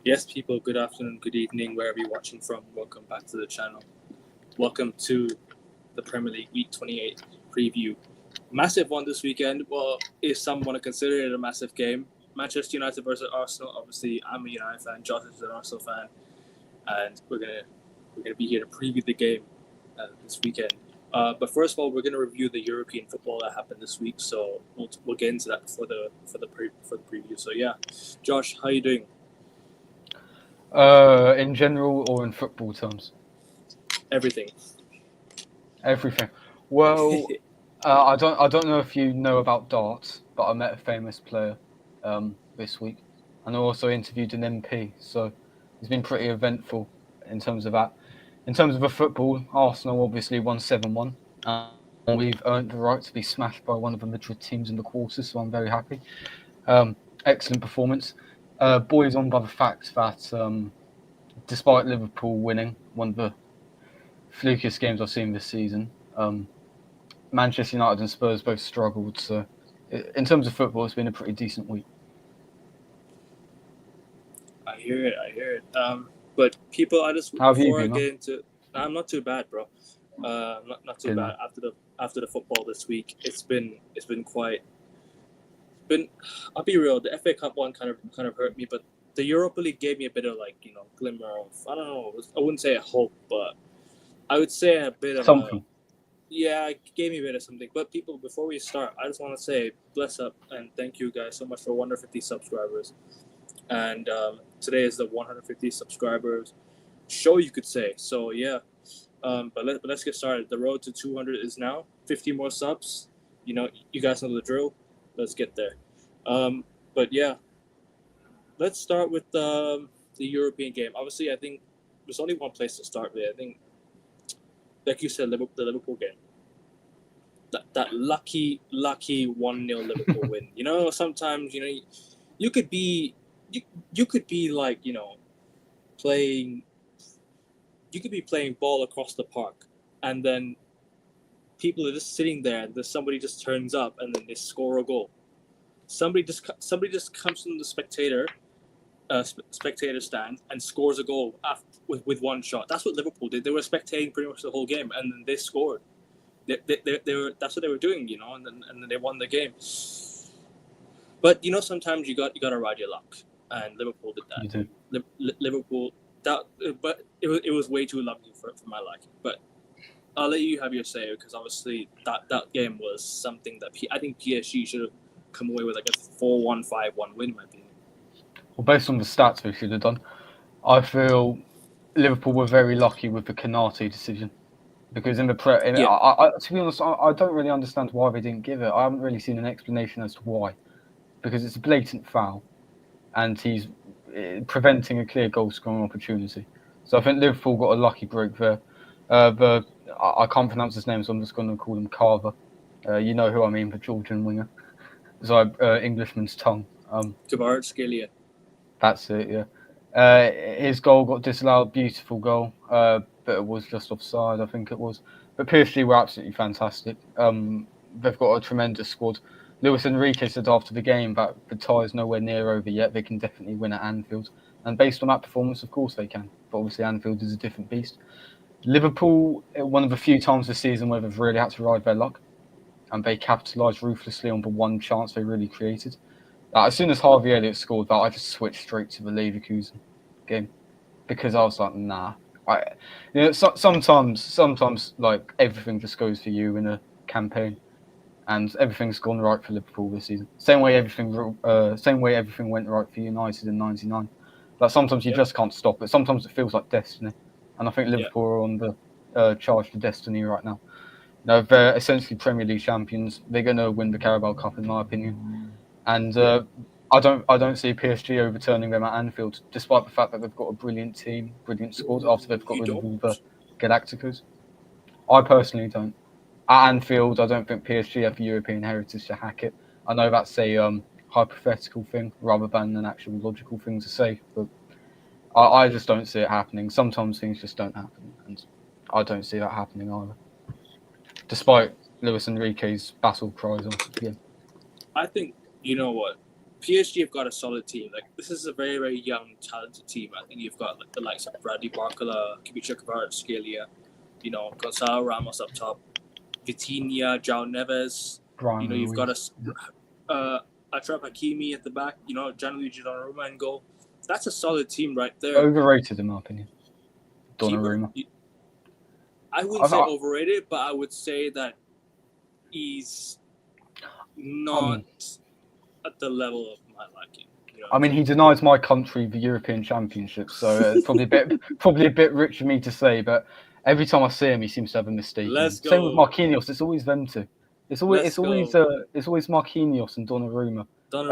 Yes, people, good afternoon, good evening, wherever you're watching from. Welcome back to the channel. Welcome to the Premier League Week 28 preview. Massive one this weekend. Well, if some want to consider it a massive game, Manchester United versus Arsenal. Obviously, I'm a United fan. Josh is an Arsenal fan, and we're gonna be here to preview the game this weekend. But first of all, we're gonna review the European football that happened this week. So we'll get into that for the preview. So yeah, Josh, how you doing? In general or in football terms? Everything. Everything. Well, I don't know if you know about darts, but I met a famous player this week, and I also interviewed an MP. So it's been pretty eventful in terms of that. In terms of a football, Arsenal obviously won 7-1. And we've earned the right to be smashed by one of the Madrid teams in the quarters, so I'm very happy. Excellent performance. Buoyed on by the fact that despite Liverpool winning one of the flukiest games I've seen this season, Manchester United and Spurs both struggled. So, in terms of football, it's been a pretty decent week. I hear it. I hear it. But people, I just How have you before I been, man? get into, I'm not too bad, bro. Not too Good bad man. after the football this week. It's been quite. Been I'll be real. The FA Cup one kind of hurt me, but the Europa League gave me a bit of glimmer of I don't know. I wouldn't say a hope, but I would say a bit of a Something. yeah. It gave me a bit of something. But people, before we start, I just want to say bless up and thank you guys so much for 150 subscribers. And today is the 150 subscribers show, you could say. So yeah, but let's get started. The road to 200 is now 50 more subs. You guys know the drill. Let's get there. But yeah, let's start with the European game. Obviously, I think there's only one place to start with. I think, like you said, the Liverpool game. That lucky 1-0 Liverpool win. Sometimes you could be you could be like playing you could be playing ball across the park, and then people are just sitting there, and then somebody just turns up, and then they score a goal. Somebody just comes from the spectator stand and scores a goal with one shot. That's what Liverpool did. They were spectating pretty much the whole game, and then they scored. They were that's what they were doing, and then they won the game. But sometimes you got to ride your luck, and Liverpool did You that. do. Liverpool but it was way too lucky for my liking. But I'll let you have your say, because obviously that game was something that I think PSG should have come away with like a 4-1, 5-1 win, in my opinion. Well, based on the stats we should have done, I feel Liverpool were very lucky with the Canate decision because in the Yeah, to be honest, I don't really understand why they didn't give it. I haven't really seen an explanation as to why, because it's a blatant foul and he's preventing a clear goal scoring opportunity. So I think Liverpool got a lucky break there. I can't pronounce his name, so I'm just going to call him Carver. You know who I mean, the Georgian winger. So Englishman's tongue. Kvaratskhelia. That's it. Yeah. His goal got disallowed. Beautiful goal, but it was just offside. I think it was. But PSG were absolutely fantastic. They've got a tremendous squad. Luis Enrique said after the game that the tie is nowhere near over yet. They can definitely win at Anfield, and based on that performance, of course they can. But obviously Anfield is a different beast. Liverpool, one of the few times this season where they've really had to ride their luck, and they capitalised ruthlessly on the one chance they really created. As soon as Harvey Elliott scored that, I just switched straight to the Leverkusen game because I was like, nah. Sometimes like everything just goes for you in a campaign, and everything's gone right for Liverpool this season. Same way everything went right for United in '99. Like sometimes you Yep. just can't stop it. Sometimes it feels like destiny, and I think Yeah. Liverpool are on the charge to destiny right now. They're essentially Premier League champions. They're going to win the Carabao Cup, in my opinion. And Yeah. I don't see PSG overturning them at Anfield, despite the fact that they've got a brilliant team, brilliant squad after they've got You rid of all don't. the Galacticos. I personally don't. At Anfield, I don't think PSG have the European heritage to hack it. I know that's a hypothetical thing rather than an actual logical thing to say, but I just don't see it happening. Sometimes things just don't happen, and I don't see that happening either, despite Luis Enrique's battle cries once again. I think you know what. PSG have got a solid team. Like this is a very, very young, talented team. I think you've got like the likes of Bradley Barcola, Kibicha Kvaratskhelia, Gonzalo Ramos up top, Vitinha, João Neves. Brian You've got Ruiz. Achraf Hakimi at the back. Gianluigi Donnarumma in goal. That's a solid team right there. Overrated in my opinion. Keeper, Donnarumma. I wouldn't say overrated, but I would say that he's not at the level of my liking. I mean, he denies my country the European Championship, so probably a bit rich for me to say. But every time I see him, he seems to have a mistake. Let's go. Same with Marquinhos. It's always them two. It's always Marquinhos and Donnarumma.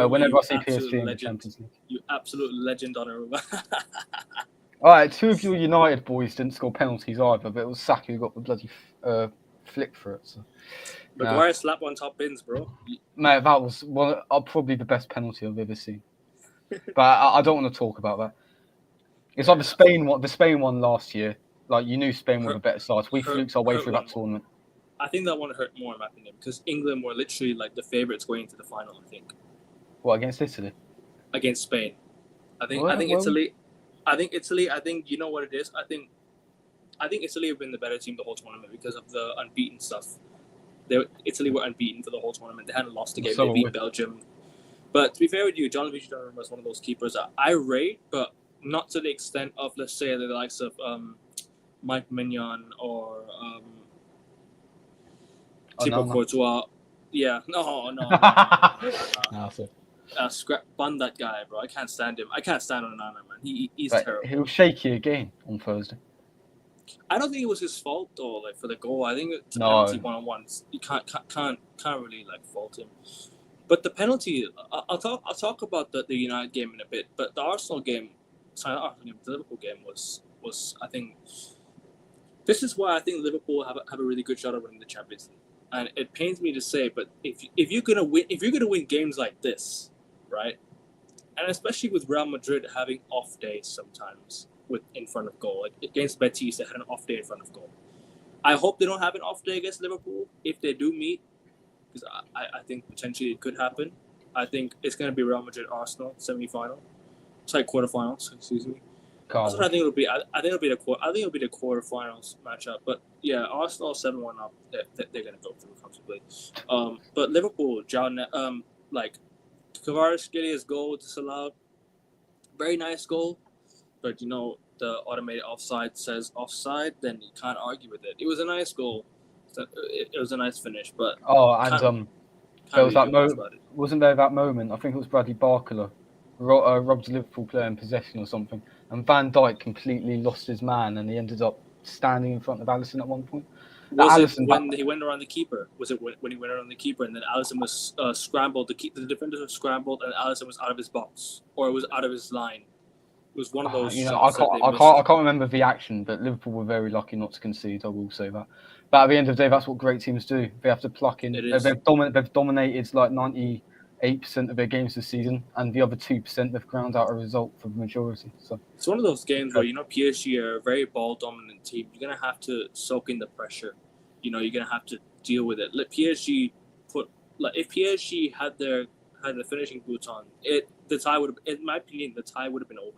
Whenever I see PSG in the Champions League, you absolute legend, Donnarumma. All right, two of your United boys didn't score penalties either, but it was Saka who got the bloody flick for it. So. Maguire slap on top bins, bro. Mate, that was probably the best penalty I've ever seen. But I don't want to talk about that. It's like the Spain one last year. Like, you knew Spain were the better side. We fluked our way through that tournament. I think that one hurt more, in my opinion, because England were literally like the favourites going into the final, I think. What, against Italy? Against Spain. Italy, you know what it is? I think Italy have been the better team the whole tournament because of the unbeaten stuff. Italy were unbeaten for the whole tournament. They hadn't lost a game. They beat Belgium. But to be fair with you, Gianluigi Donnarumma is one of those keepers that I rate, but not to the extent of, let's say, the likes of Mike Mignon or Thibaut Courtois. Yeah, no. Bun that guy, bro. I can't stand him. I can't stand Onana, man. He's terrible. He was shaky again on Thursday. I don't think it was his fault though, like for the goal. I think it's a penalty 1-on-1. You can't really like fault him. But the penalty, I'll talk about the United game in a bit. But the Arsenal game, the Liverpool game was I think this is why I think Liverpool have a really good shot at winning the Champions League. And it pains me to say, but if you're gonna win games like this, right? And especially with Real Madrid having off days sometimes in front of goal, like against Betis, they had an off day in front of goal. I hope they don't have an off day against Liverpool if they do meet. Because I think potentially it could happen. I think it's going to be Real Madrid-Arsenal semi-final. Sorry, quarterfinals. Excuse me. That's what I think it'll be. I think it'll be the quarterfinals matchup. But yeah, Arsenal 7-1 up. They're going to go through comfortably. But Liverpool, Kvaratskhelia goal disallowed. Very nice goal, but the automated offside says offside. Then you can't argue with it. It was a nice goal. It was a nice finish, but there was that moment. Wasn't there that moment? I think it was Bradley Barcola robbed a Liverpool player in possession or something, and Van Dijk completely lost his man, and he ended up standing in front of Alisson at one point. Was it when he went around the keeper? Was it when he went around the keeper and then Alisson was scrambled? The defenders were scrambled and Alisson was out of his box, or it was out of his line. It was one of those. I can't remember the action, but Liverpool were very lucky not to concede. I will say that. But at the end of the day, that's what great teams do. They have to pluck in. They've dominated like 98% of their games this season, and the other 2% they've ground out a result for the majority. So it's one of those games where PSG are a very ball dominant team. You're gonna have to soak in the pressure. You're gonna have to deal with it. Let PSG if PSG had the finishing boots on, the tie would have. In my opinion, the tie would have been over.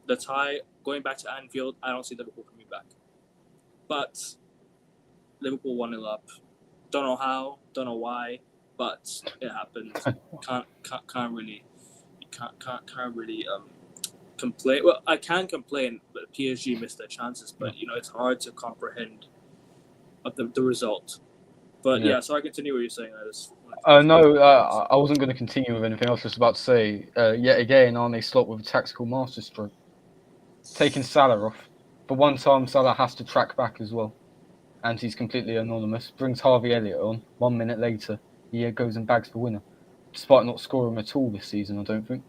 The tie going back to Anfield, I don't see Liverpool coming back. But Liverpool 1-0 up. Don't know how, don't know why, but it happened. Can't really complain. Well, I can complain, but PSG missed their chances. But it's hard to comprehend the result. But yeah, so I continue what you're saying. I wasn't going to continue with anything. I was just about to say, yet again, Arne Slot with a tactical masterstroke, taking Salah off. For one time, Salah has to track back as well, and he's completely anonymous. Brings Harvey Elliott on. 1 minute later, he goes and bags the winner, despite not scoring at all this season. I don't think,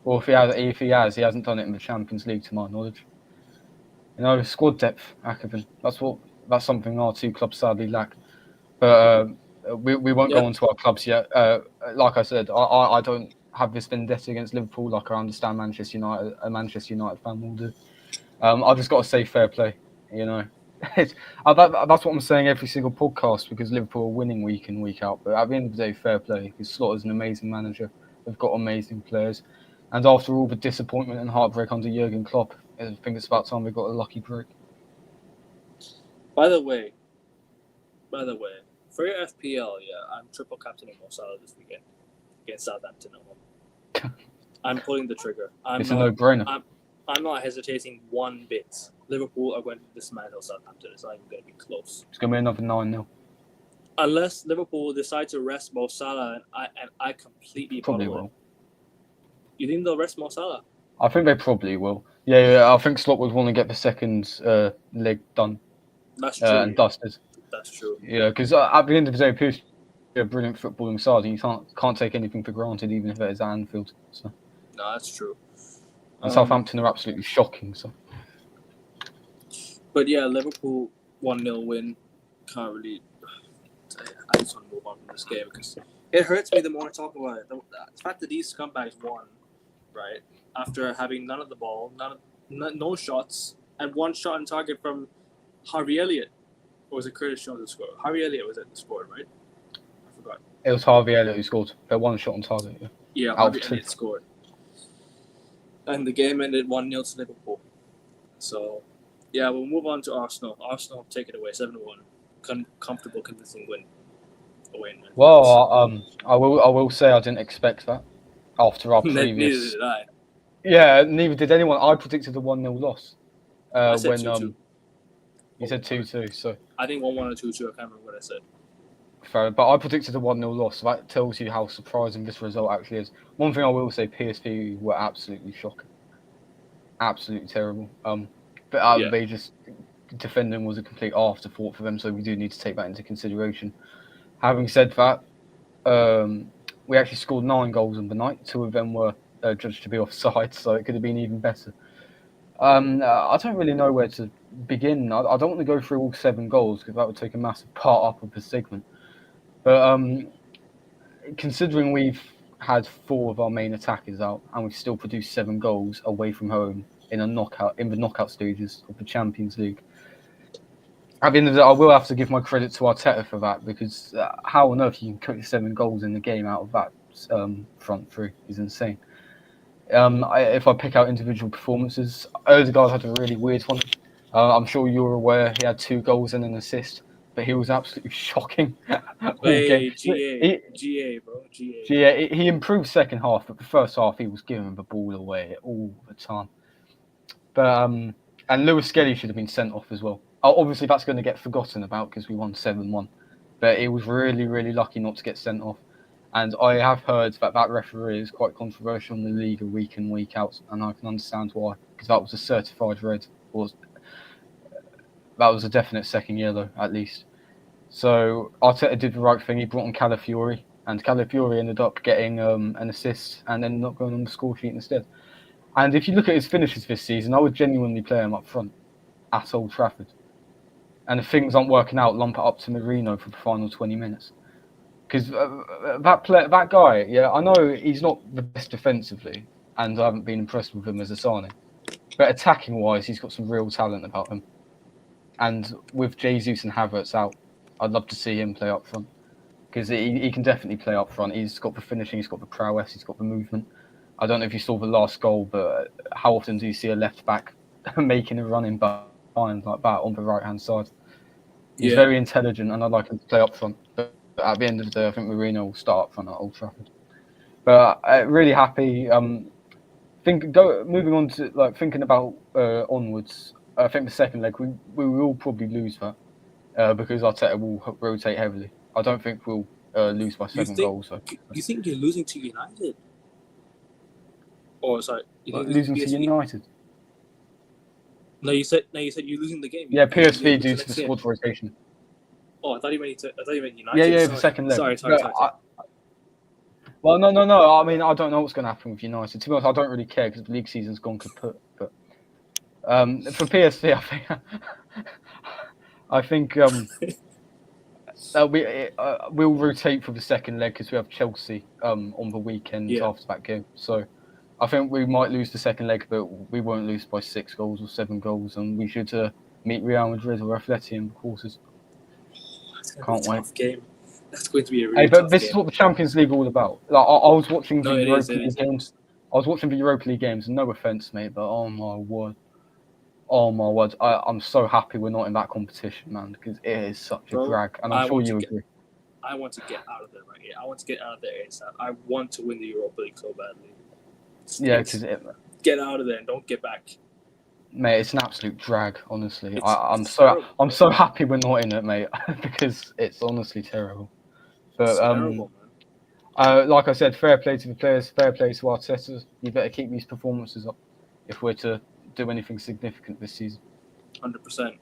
or if he has, he hasn't done it in the Champions League, to my knowledge. Squad depth, Akavin. That's something our two clubs sadly lack. But we won't go on to our clubs yet. Like I said, I don't have this vendetta against Liverpool like I understand Manchester United. A Manchester United fan will do. I've just got to say fair play. That's what I'm saying every single podcast, because Liverpool are winning week in, week out. But at the end of the day, fair play, because Slot is an amazing manager. They've got amazing players. And after all the disappointment and heartbreak under Jurgen Klopp, I think it's about time we got a lucky break. By the way, for your FPL, I'm triple captaining Mo Salah this weekend against Southampton at home. I'm pulling the trigger. It's a no-brainer. I'm not hesitating one bit. Liverpool are going to dismantle Southampton. It's not even going to be close. It's going to be another 9-0. Unless Liverpool decide to rest Mo Salah, and I completely Probably bottle will. it. You think they'll rest Mo Salah? I think they probably will. Yeah. I think Slot would want to get the second leg done. That's true. And dusted. That's true. Yeah, because at the end of the day, PSG are a brilliant footballing side, and you can't take anything for granted, even if it is at Anfield. So. No, that's true. And Southampton are absolutely shocking. So. But yeah, Liverpool 1-0 win. Can't really. I just want to move on from this game because it hurts me the more I talk about it. The fact that these scumbags won, right, after having none of the ball, no shots, and one shot on target from Harvey Elliott. Or was it Curtis Jones who scored? Harvey Elliott was at the scored, right? I forgot. It was Harvey Elliott who scored. They one shot on target. Yeah, Harvey Elliott scored. And the game ended 1-0 to Liverpool. So, yeah, we'll move on to Arsenal. Arsenal take it away, 7-1. Comfortable, convincing win. Away. Well, I will say I didn't expect that after our previous. Neither did I. Yeah, neither did anyone. I predicted a 1-0 loss. I said when 2-2. You said 2-2, so I think 1-1 or 2-2. I can't remember what I said. Fair, but I predicted a 1-0 loss. So that tells you how surprising this result actually is. One thing I will say, PSV were absolutely shocking, absolutely terrible. They just defending was a complete afterthought for them, so we do need to take that into consideration. Having said that, we actually scored 9 goals on the night. 2 of them were judged to be offside, so it could have been even better. I don't really know where to begin. I don't want to go through all 7 goals because that would take a massive part up of the segment. But considering we've had 4 of our main attackers out and we've still produced 7 goals away from home in the knockout stages of the Champions League, at the end of the day, I will have to give my credit to Arteta for that because how on earth you can cook 7 goals in the game out of that front 3 is insane. If I pick out individual performances, Odegaard had a really weird one. I'm sure you're aware he had 2 goals and an assist, but he was absolutely shocking. Hey, GA, bro. GA. He improved second half, but the first half he was giving the ball away all the time. But and Lewis Skelly should have been sent off as well. Obviously, that's going to get forgotten about because we won 7-1. But he was really, really lucky not to get sent off. And I have heard that referee is quite controversial in the league week in, week out. And I can understand why. Because that was a certified red. That was a definite second yellow, at least. So Arteta did the right thing. He brought on Calafiori. And Calafiori ended up getting an assist and ended up going on the score sheet instead. And if you look at his finishes this season, I would genuinely play him up front at Old Trafford. And if things aren't working out, lump it up to Marino for the final 20 minutes. Because that guy, yeah, I know he's not the best defensively, and I haven't been impressed with him as a signing. But attacking-wise, he's got some real talent about him. And with Jesus and Havertz out, I'd love to see him play up front. Because he can definitely play up front. He's got the finishing, he's got the prowess, he's got the movement. I don't know if you saw the last goal, but how often do you see a left-back making a run in behind like that on the right-hand side? He's very intelligent, and I'd like him to play up front. But at the end of the day, I think Marino will start up front at Old Trafford. But really happy. Moving on to thinking about onwards. I think the second leg we will probably lose that because Arteta will rotate heavily. I don't think we'll lose by 7 goals. So. You think you're losing to United? Or sorry, losing to United? No, you said you're losing the game. Yeah, PSV due to the squad rotation. Oh, I thought you meant United. Yeah, the second leg. Sorry. Well, no. I mean, I don't know what's going to happen with United. To be honest, I don't really care because the league season's gone kaput. But for PSV, I think we'll rotate for the second leg because we have Chelsea on the weekend after that game. So I think we might lose the second leg, but we won't lose by 6 goals or 7 goals, and we should meet Real Madrid or Atleti in the quarters. Can't wait. Tough game. That's going to be a Hey, really but tough this is game. what the Champions League all about. Like I was watching the No, it is. Europa It League is. games. I was watching the Europa League games, and no offense, mate, but oh my word, I'm so happy we're not in that competition, man, because it is such a Bro, drag, and I'm sure you agree. I want to get out of there right here. I want to get out of there ASAP. I want to win the Europa League so badly. Yeah, because get out of there and don't get back. Mate, it's an absolute drag, honestly. It's terrible. I'm so happy we're not in it, mate, because it's honestly terrible. But It's terrible, man. like I said, fair play to the players, fair play to Arteta. You better keep these performances up if we're to do anything significant this season. 100%.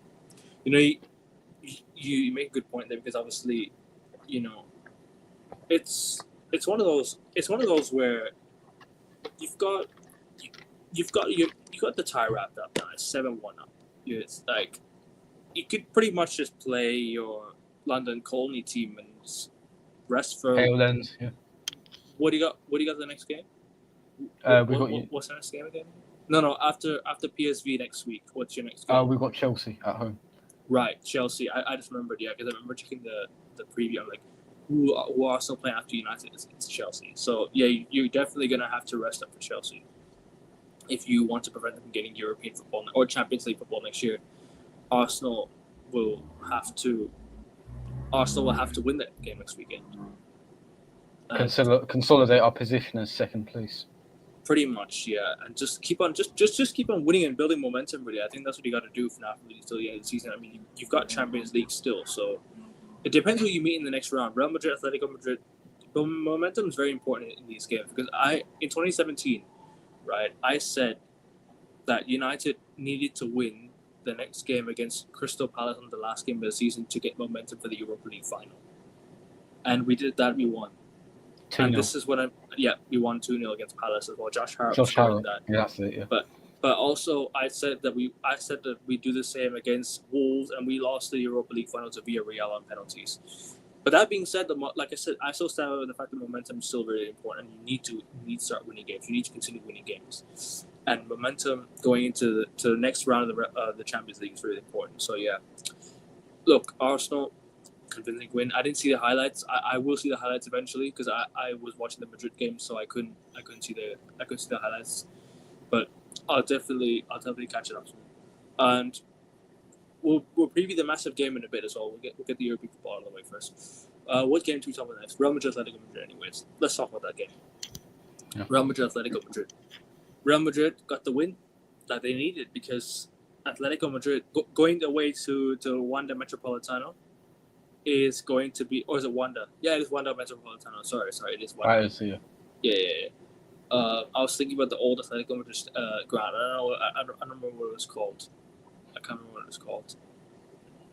You know, you make a good point there because obviously, you know, it's one of those where you've got the tie wrapped up now. It's 7-1 up. It's like you could pretty much just play your London Colney team and rest for. Pale ends, yeah. What do you got? What do you got the next game? What's the next game again? No. After PSV next week, what's your next game? We got Chelsea at home. Right, Chelsea. I just remembered, yeah, because I remember checking the preview. I'm like, who are still playing after United? It's Chelsea. So yeah, you're definitely gonna have to rest up for Chelsea if you want to prevent them from getting European football or Champions League football next year. Arsenal will have to win that game next weekend. Consolidate our position as second place. Pretty much, yeah, and just keep on winning and building momentum. Really, I think that's what you got to do for now until the end of the season. I mean, you've got Champions League still, so it depends who you meet in the next round. Real Madrid, Atletico Madrid. But momentum is very important in these games because in 2017, right, I said that United needed to win the next game against Crystal Palace on the last game of the season to get momentum for the Europa League final, and we did that. We won. 2-0. And this is when we won 2-0 against Palace as well. Josh Hart scored that. Yeah, that's it. Yeah. But also I said that we do the same against Wolves, and we lost the Europa League final to Villarreal on penalties. But that being said, like I said, I still stand with the fact that momentum is still very important. You need to start winning games. You need to continue winning games, and momentum going into the next round of the Champions League is really important. So yeah, look, Arsenal. Convincing win. I didn't see the highlights. I will see the highlights eventually because I was watching the Madrid game, so I couldn't see the highlights. But I'll definitely catch it up soon. And we'll preview the massive game in a bit as well. We'll get the European football out of the way first. What game do we talk about next? Real Madrid, Atletico Madrid. Anyways, let's talk about that game. Yeah. Real Madrid, Atletico Madrid. Real Madrid got the win that they needed because Atletico Madrid going away to Wanda Metropolitano is going to be, or is it Wanda? Yeah, it is Wanda Metropolitano. Sorry, it is Wanda. I see. Yeah. I was thinking about the old Atletico Madrid ground. I don't remember what it was called. I can't remember what it was called.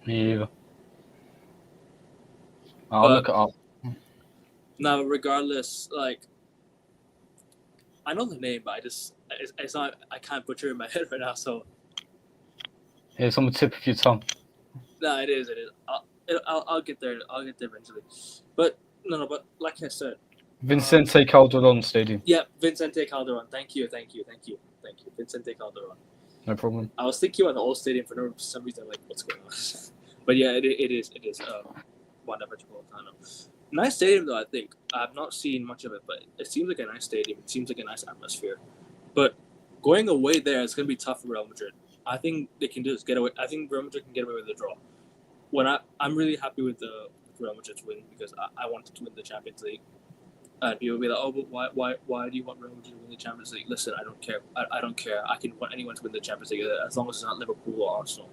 Me either. I'll look it up. Now, regardless, like I know the name, but it's not. I can't butcher it in my head right now. So yeah, it's on the tip of your tongue. No, it is. I'll get there. I'll get there eventually. But no. But like I said, Vicente Calderon Stadium. Yeah, Vicente Calderon. Thank you. Vicente Calderon. No problem. I was thinking about the old stadium for some reason. I'm like, what's going on? But yeah, it is. Wanda Metropolitano. Nice stadium though. I think I've not seen much of it, but it seems like a nice stadium. It seems like a nice atmosphere. But going away there, it's gonna be tough for Real Madrid. I think they can get away. I think Real Madrid can get away with the draw. I'm really happy with the Real Madrid's win because I wanted to win the Champions League. And people will be like, oh, but why do you want Real Madrid to win the Champions League? Listen, I don't care. I don't care. I can want anyone to win the Champions League as long as it's not Liverpool or Arsenal.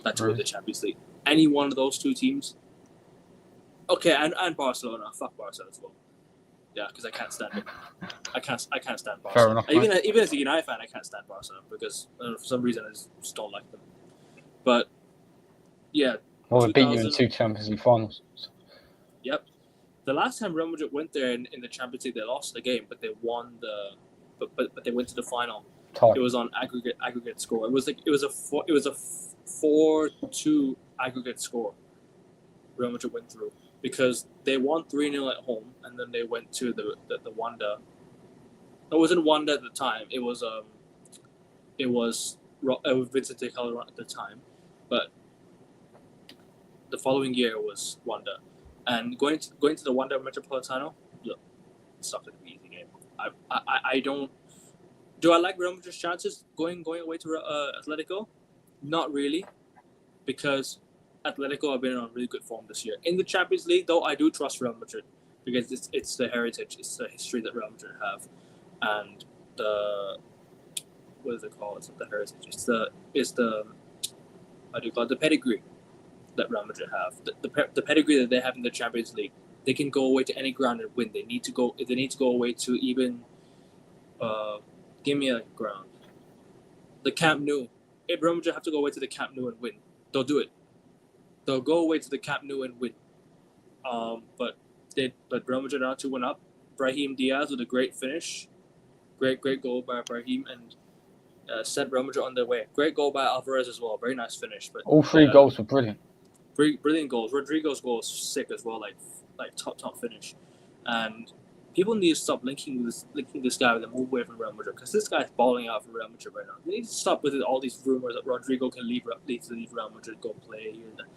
That's win the Champions League. Any one of those two teams. Okay, and Barcelona. Fuck Barcelona as well. Yeah, because I can't stand it. I can't stand Barcelona. Fair enough. Even as a United fan, I can't stand Barcelona because for some reason I just don't like them. But yeah. Well, they beat you in 2 Champions League finals. Yep. The last time Real Madrid went there in the Champions League, they lost the game, but they won but they went to the final. It was on aggregate score. It was a 4-2 aggregate score. Real Madrid went through because they won 3-0 at home, and then they went to the Wanda. It wasn't Wanda at the time. It was Vicente Calderon at the time, but the following year was Wanda. And going to the Wanda Metropolitano, look, it's not going to be an easy game. I don't. Do I like Real Madrid's chances going away to Atletico? Not really, because Atletico have been on really good form this year. In the Champions League, though, I do trust Real Madrid because it's the heritage, it's the history that Real Madrid have, and the what is it called? It's not the heritage. It's the how do you call it? The pedigree that Real Madrid have. The pedigree that they have in the Champions League. They can go away to any ground and win. They need to go. If they need to go away to even, give me a ground. The Camp Nou. If Real Madrid have to go away to the Camp Nou and win, they'll do it. They'll go away to the Camp Nou and win. But Real Madrid are 2-1 up. Brahim Diaz with a great finish, great goal by Brahim, and set Real Madrid on their way. Great goal by Alvarez as well. Very nice finish. But All three goals were brilliant. Brilliant goals. Rodrigo's goal is sick as well. Like top finish, and people need to stop linking this guy with a move away from Real Madrid because this guy's balling out for Real Madrid right now. They need to stop with all these rumors that Rodrigo can leave Real Madrid, go play here and there.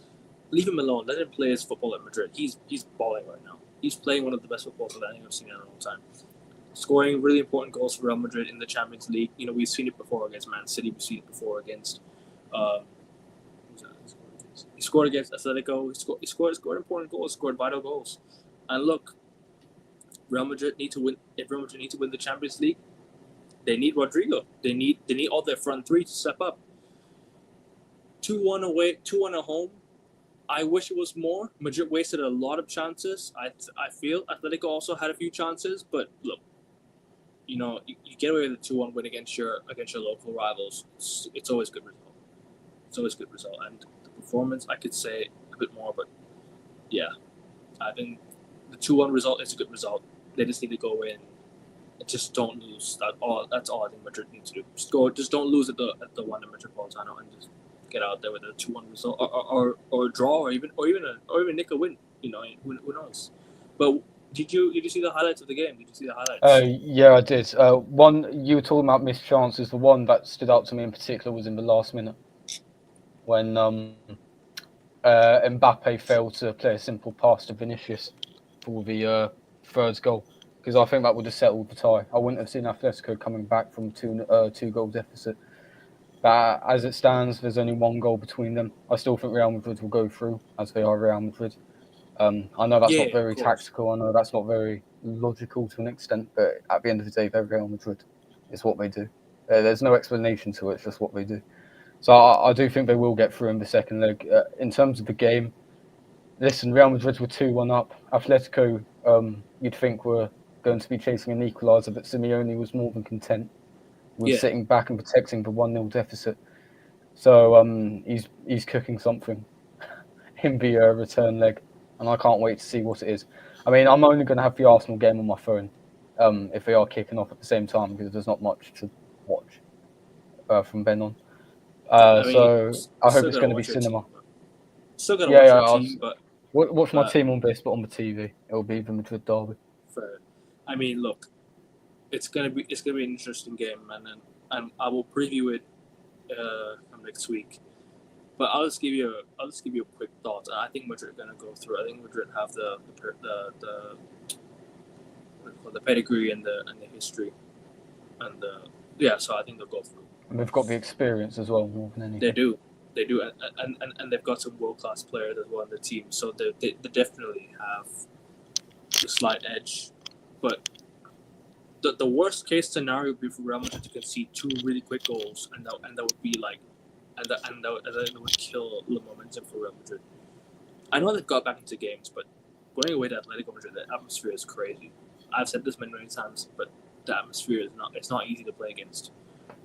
Leave him alone. Let him play his football at Madrid. He's balling right now. He's playing one of the best footballs that I think I've seen in a long time. Scoring really important goals for Real Madrid in the Champions League. You know, we've seen it before against Man City. We've seen it before against. He scored against Atletico. He scored important goals. Scored vital goals. And look, Real Madrid need to win. If Real Madrid need to win the Champions League, they need Rodrigo. They need all their front three to step up. 2-1 away, 2-1 at home. I wish it was more. Madrid wasted a lot of chances. I feel Atletico also had a few chances, but look, you know, you get away with a 2-1 win against your local rivals. It's always a good result. It's always a good result. And the performance, I could say a bit more, but yeah, I think the 2-1 result is a good result. They just need to go in and just don't lose. That's all I think Madrid needs to do. Just don't lose at the Wanda Metropolitano and just get out there with a 2-1 result or a draw or even nick a win. You know, who knows? But did you see the highlights of the game? Did you see the highlights? Yeah, I did. One you were talking about missed chances. The one that stood out to me in particular was in the last minute when Mbappe failed to play a simple pass to Vinicius for the third goal, because I think that would have settled the tie. I wouldn't have seen Atletico coming back from two goal deficit. But as it stands, there's only one goal between them. I still think Real Madrid will go through, as they are Real Madrid. I know that's not very tactical. I know that's not very logical to an extent, but at the end of the day, they're Real Madrid. It's what they do. There's no explanation to it. It's just what they do. So I do think they will get through in the second leg. In terms of the game, listen, Real Madrid were 2-1 up. Atletico, you'd think were going to be chasing an equaliser, but Simeone was more than content with sitting back and protecting the 1-0 deficit. So he's cooking something in the return leg, and I can't wait to see what it is. I mean, I'm only going to have the Arsenal game on my phone if they are kicking off at the same time, because there's not much to watch from then on. So I hope it's going to be cinema. Still going to watch your team, but watch my team on this, but on the TV, it'll be the Madrid derby. Fair. I mean, look, it's gonna be an interesting game, and I will preview it next week. But I'll just give you a quick thought. I think Madrid are gonna go through. I think Madrid have the pedigree and the history, and so I think they'll go through. And they've got the experience as well, more than anything. They do, and they've got some world class players as well on the team. So they definitely have the slight edge, but the worst case scenario would be for Real Madrid to concede 2 really quick goals, and that would be like, and that would kill the momentum for Real Madrid. I know they've got back into games, but going away to Atletico Madrid, the atmosphere is crazy. I've said this many times, but the atmosphere is not easy to play against.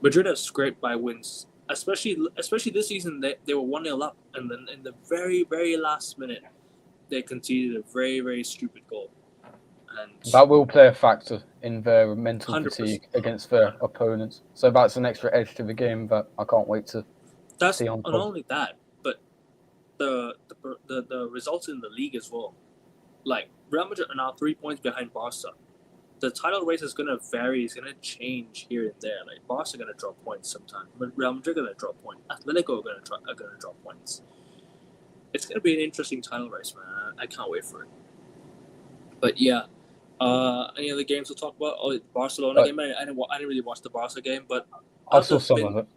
Madrid have scraped by wins, especially this season. They were 1-0 up, and then in the very, very last minute, they conceded a very, very stupid goal. And that will play a factor in their mental 100%. fatigue against their opponents. So that's an extra edge to the game that I can't wait to see on top. Not only that, but the results in the league as well. Like, Real Madrid are now 3 points behind Barca. The title race is going to vary. It's going to change here and there. Like, Barca are going to drop points sometime. Real Madrid are going to drop points. Atletico are going to drop points. It's going to be an interesting title race, man. I can't wait for it. But yeah, any other games we'll talk about? Oh, the Barcelona game. I didn't really watch the Barca game, but I saw some of it.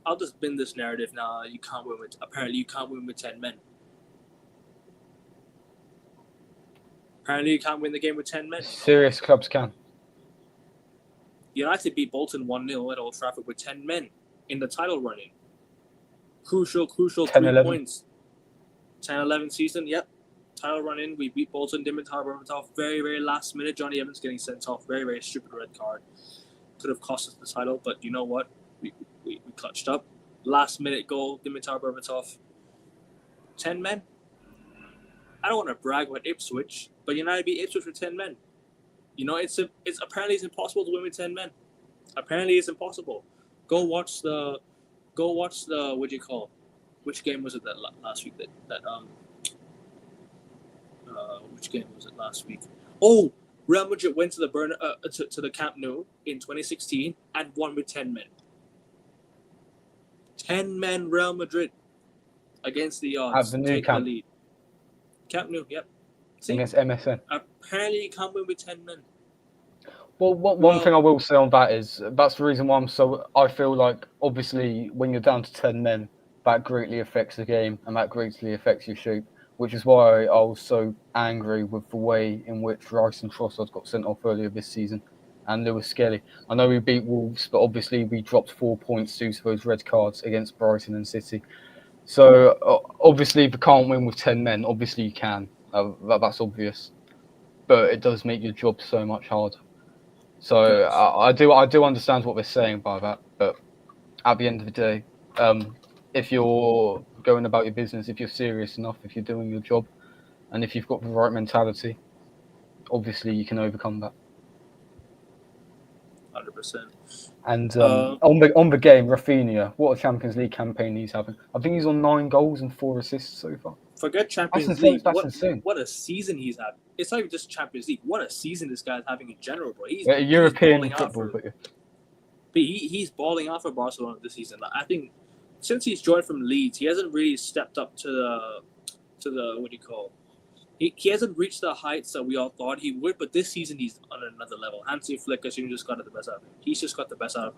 I'll just spin this narrative now. Apparently you can't win with 10 men. Apparently you can't win the game with 10 men. Serious clubs can. United beat Bolton 1-0 at Old Trafford with 10 men in the title running. Crucial 3 points. 10-11 season, yep. Title running. We beat Bolton. Dimitar Berbatov. Very, very last minute. Johnny Evans getting sent off. Very, very stupid red card. Could have cost us the title, but you know what? We clutched up. Last minute goal. Dimitar Berbatov. 10 men. I don't want to brag about Ipswich, but United beat Ipswich with 10 men. You know, it's apparently it's impossible to win with 10 men. Apparently it's impossible. Go watch the what do you call? Which game was it that last week? Which game was it last week? Oh, Real Madrid went to the to the Camp Nou in 2016 and won with 10 men. 10 men Real Madrid against the odds. At the new camp. The lead. Camp Nou, yep. See? Against MSN. Apparently you can't win with 10 men. Well, one thing I will say on that is that's the reason why I feel like obviously when you're down to 10 men, that greatly affects the game and that greatly affects your shape, which is why I was so angry with the way in which Rice and Trossard got sent off earlier this season and Lewis Skelly. I know we beat Wolves, but obviously we dropped 4 points due to those red cards against Brighton and City. So obviously if you can't win with 10 men, obviously you can. That's obvious. But it does make your job so much harder. So I do understand what they're saying by that, but at the end of the day, if you're going about your business, if you're serious enough, if you're doing your job, and if you've got the right mentality, obviously you can overcome that. 100%. And on the game, Rafinha, what a Champions League campaign he's having. I think he's on 9 goals and 4 assists so far. Forget Champions League. That's insane. What a season he's had. It's not even just Champions League. What a season this guy's having in general, bro. He's European football, but he's balling out for Barcelona this season. I think since he's joined from Leeds, he hasn't really stepped up to the what do you call? He hasn't reached the heights that we all thought he would. But this season he's on another level. Hansi Flick has just got the best out of him. He's just got the best out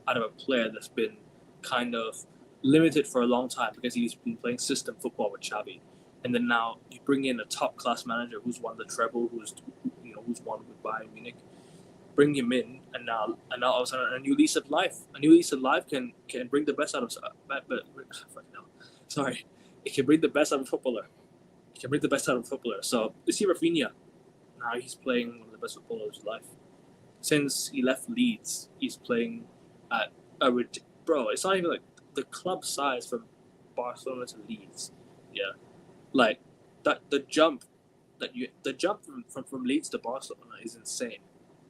of a player that's been kind of limited for a long time because he's been playing system football with Xavi. And then now you bring in a top-class manager who's won the treble, who's won with Bayern Munich. Bring him in, and now all of a sudden a new lease of life. A new lease of life can bring the best out of. Sorry, it can bring the best out of a footballer. It can bring the best out of a footballer. So you see Rafinha, now he's playing one of the best footballers of his life. Since he left Leeds, he's playing at bro. It's not even like the club size from Barcelona to Leeds. Yeah. Like that, the jump from Leeds to Barcelona is insane,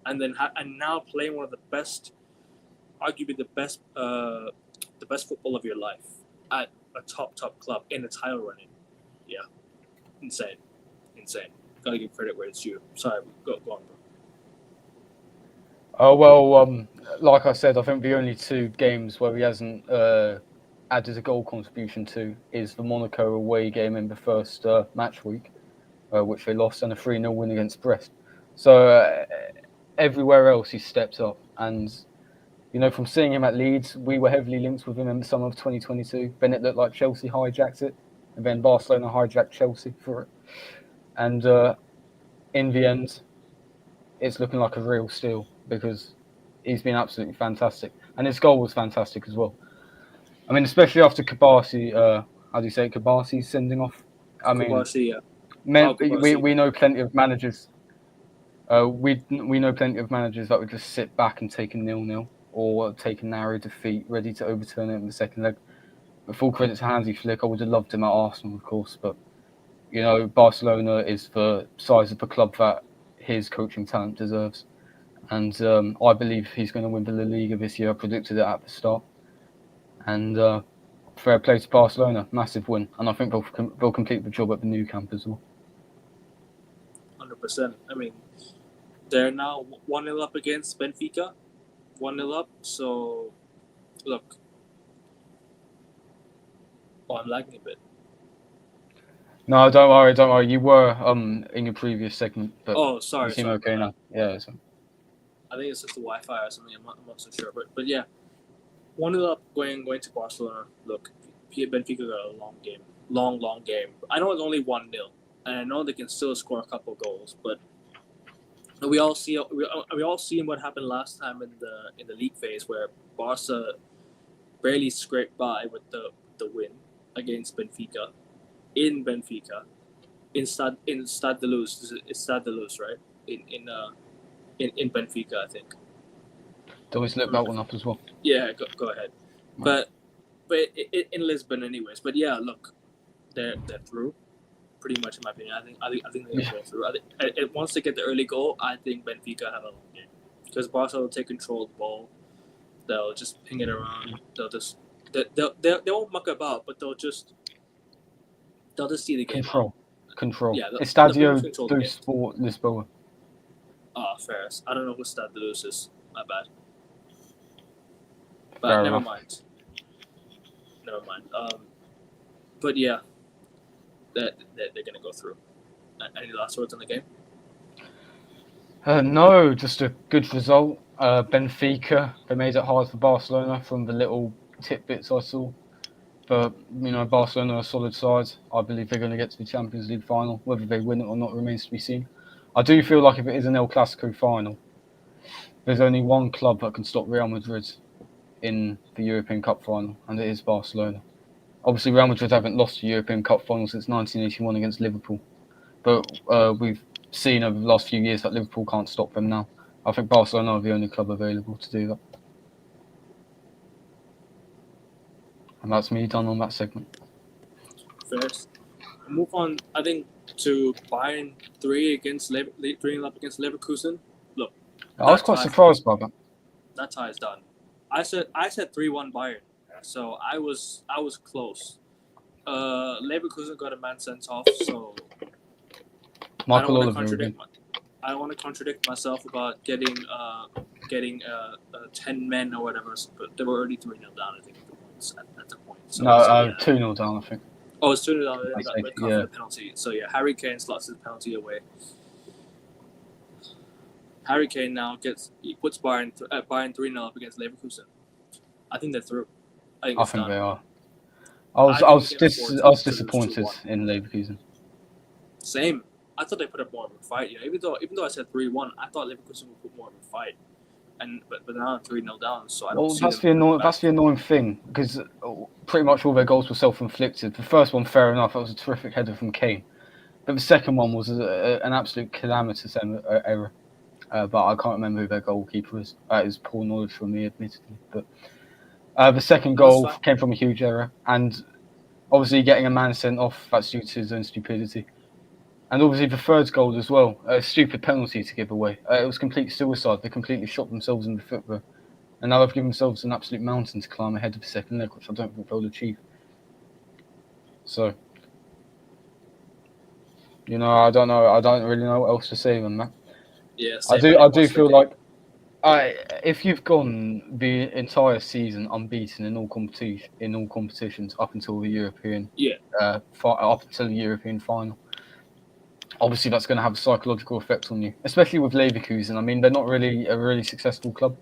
and now playing one of the best, arguably the best football of your life at a top club in the title running, yeah, insane. Gotta give credit where it's due. Sorry, go on, bro. Oh well, like I said, I think the only 2 games where he hasn't added a goal contribution to is the Monaco away game in the first match week, which they lost, and a 3-0 win against Brest. So everywhere else he stepped up, and from seeing him at Leeds, we were heavily linked with him in the summer of 2022. Then it looked like Chelsea hijacked it, and then Barcelona hijacked Chelsea for it, and in the end, it's looking like a real steal because he's been absolutely fantastic, and his goal was fantastic as well. I mean, especially after Kabasi, how do you say it? Kabasi's sending off. I mean, Kabasi, yeah. We know plenty of managers. We know plenty of managers that would just sit back and take a 0-0 or take a narrow defeat, ready to overturn it in the second leg. But full credit to Hansi Flick. I would have loved him at Arsenal, of course, but Barcelona is the size of the club that his coaching talent deserves, and I believe he's going to win the La Liga this year. I predicted it at the start. And fair play to Barcelona, massive win, and I think they'll complete the job at the new camp as well. 100%. I mean, they're now 1-0 up against Benfica, 1-0 up. So, look, I'm lagging a bit. No, don't worry, don't worry. You were in your previous segment, but Oh, you sorry, seem sorry okay about now. Yeah. So. that. I think it's just the Wi-Fi or something. I'm not so sure, but yeah, 1-0 up going to Barcelona. Look, Benfica got a long game. I know it's only 1-0, and I know they can still score a couple goals, but we all see what happened last time in the league phase where Barca barely scraped by with the win against Benfica in Benfica in Stade de Luz. It's Stade de Luz, right? In Benfica, I think. Do always look that one up as well. Yeah, go ahead. Right. But in Lisbon, anyways. But yeah, look, they're through. Pretty much, in my opinion, I think they're gonna go through. Once they get the early goal, I think Benfica have a long game because Barca will take control of the ball. They'll just ping it around. They won't muck about, but they'll just see the game out. Control. Yeah, they'll pretty Estadio much control the do game. Sport Lisboa. Fair. I don't know who Stade de Luz is. My bad. But Fair never enough. mind. But yeah, they're gonna go through. Any last words on the game? No, just a good result. Benfica, they made it hard for Barcelona from the little tidbits I saw. But, Barcelona are a solid side. I believe they're going to get to the Champions League final. Whether they win it or not remains to be seen. I do feel like if it is an El Clasico final, there's only one club that can stop Real Madrid in the European Cup final, and it is Barcelona. Obviously, Real Madrid haven't lost a European Cup final since 1981 against Liverpool. But we've seen over the last few years that Liverpool can't stop them now. I think Barcelona are the only club available to do that. And that's me done on that segment. First, move on. I think to Bayern 3 against 3 up against Leverkusen. Look, I was quite surprised by that. That tie is done. I said 3-1 Bayern, so I was close. Leverkusen got a man sent off, so Michael I don't want to contradict myself about getting 10 men or whatever, but they were already 3-0 down, I think, at the point. So, No, so, yeah. 2-0 down, I think. Oh, it's 2-0 down. They got red card yeah. for the penalty. So, yeah, Harry Kane slots his penalty away. Harry Kane now puts Bayern 3-0 up against Leverkusen. I think they're through. I think they are. I was disappointed in Leverkusen. Same. I thought they put up more of a fight. Even though I said 3-1, I thought Leverkusen would put more of a fight. But now 3-0 down, so I don't see that's the annoying thing, because pretty much all their goals were self-inflicted. The first one, fair enough, that was a terrific header from Kane. But the second one was an absolute calamitous error. But I can't remember who their goalkeeper is. That is poor knowledge from me, admittedly. But the second goal came from a huge error, and obviously getting a man sent off, that's due to his own stupidity. And obviously the third goal as well, a stupid penalty to give away. It was complete suicide. They completely shot themselves in the foot there. And now they've given themselves an absolute mountain to climb ahead of the second leg, which I don't think they'll achieve. So, I don't know. I don't really know what else to say on that. Yeah, I do feel like if you've gone the entire season unbeaten in all competitions up until the European up until the European final, obviously that's going to have a psychological effect on you, especially with Leverkusen. I mean, they're not really a really successful club.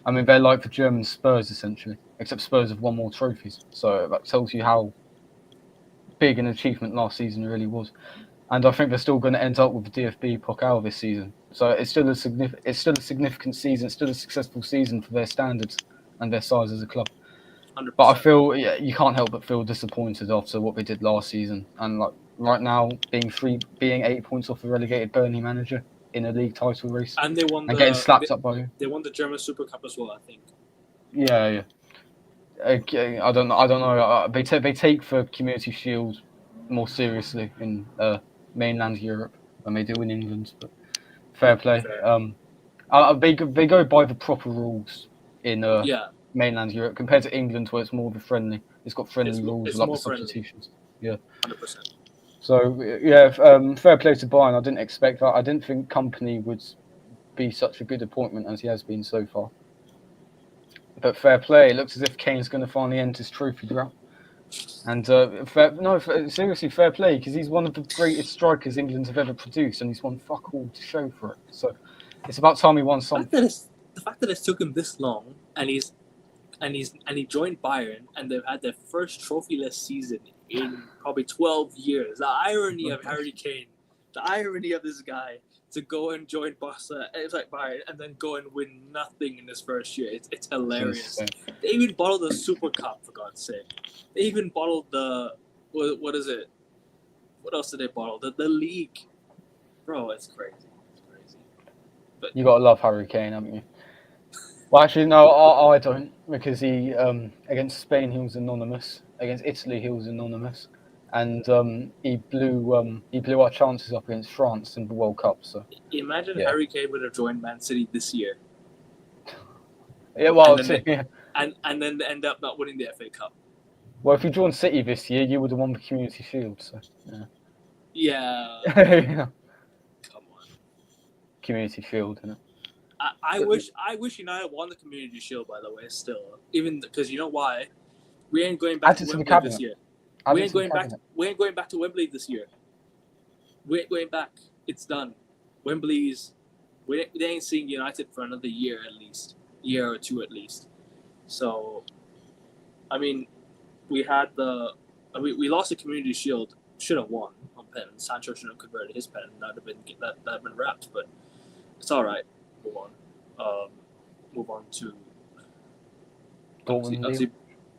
I mean, they're like the German Spurs essentially, except Spurs have won more trophies. So that tells you how big an achievement last season really was. And I think they're still going to end up with the DFB Pokal this season. So it's still a significant season. It's still a successful season for their standards and their size as a club. 100%. But I feel you can't help but feel disappointed after what they did last season. And like right now, being 8 points off the relegated Burnley manager in a league title race, and they won getting slapped up by you. They won the German Super Cup as well, I think. Yeah. Okay, I don't know. They take the Community Shield more seriously in mainland Europe than they do in England, but fair play. They go by the proper rules in mainland Europe compared to England, where it's more of a friendly. It's got friendly rules like the substitutions. Yeah, 100%. So fair play to Bayern. I didn't expect that. I didn't think Company would be such a good appointment as he has been so far. But fair play. It looks as if Kane's going to finally end his trophy drought. And seriously, fair play, because he's one of the greatest strikers England have ever produced, and he's won fuck all to show for it. So it's about time he won The fact something. that it took him this long, and he joined Bayern, and they've had their first trophyless season in probably 12 years. The irony of Harry Kane, the irony of this guy to go and join Barca, it's like Bayern, and then go and win nothing in his first year. It's hilarious. They even bottled the Super Cup, for God's sake. They even bottled the what is it? What else did they bottle? The league, bro. It's crazy. It's crazy. But You gotta love Harry Kane, haven't you? Well, actually, no, I don't, because he against Spain he was anonymous, against Italy he was anonymous, and he blew our chances up against France in the World Cup. So imagine yeah. Harry Kane would have joined Man City this year. Yeah, well, and then end up not winning the FA Cup. Well, if you joined City this year, you would have won the Community Shield. So yeah. Yeah. Come on. Community Shield, isn't it? I wish United won the Community Shield. By the way, still, even because you know why, we ain't going back to Wembley this year. We ain't going back to Wembley this year. We ain't going back. It's done. Wembley's. They ain't seeing United for another year or two at least. So, I mean, we we lost the Community Shield. Should have won on pen. Sancho should have converted his pen. That'd have been wrapped. But it's all right. Move on. Move on to obviously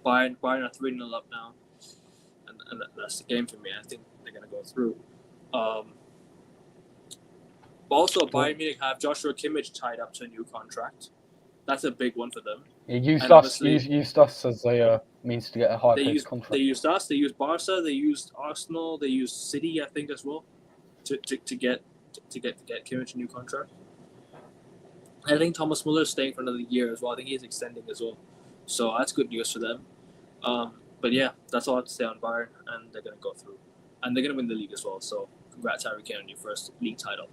Bayern are 3-0 up now, and that's the game for me. I think they're gonna go through. But also, Bayern Munich have Joshua Kimmich tied up to a new contract. That's a big one for them. He used us as a means to get a high-paid contract. They used us. They used Barca. They used Arsenal. They used City, I think, as well, to get Kimmich a new contract. I think Thomas Muller is staying for another year as well. I think he's extending as well. So that's good news for them. But yeah, that's all I have to say on Bayern, and they're going to go through. And they're going to win the league as well. So congrats, Harry Kane, on your first league title.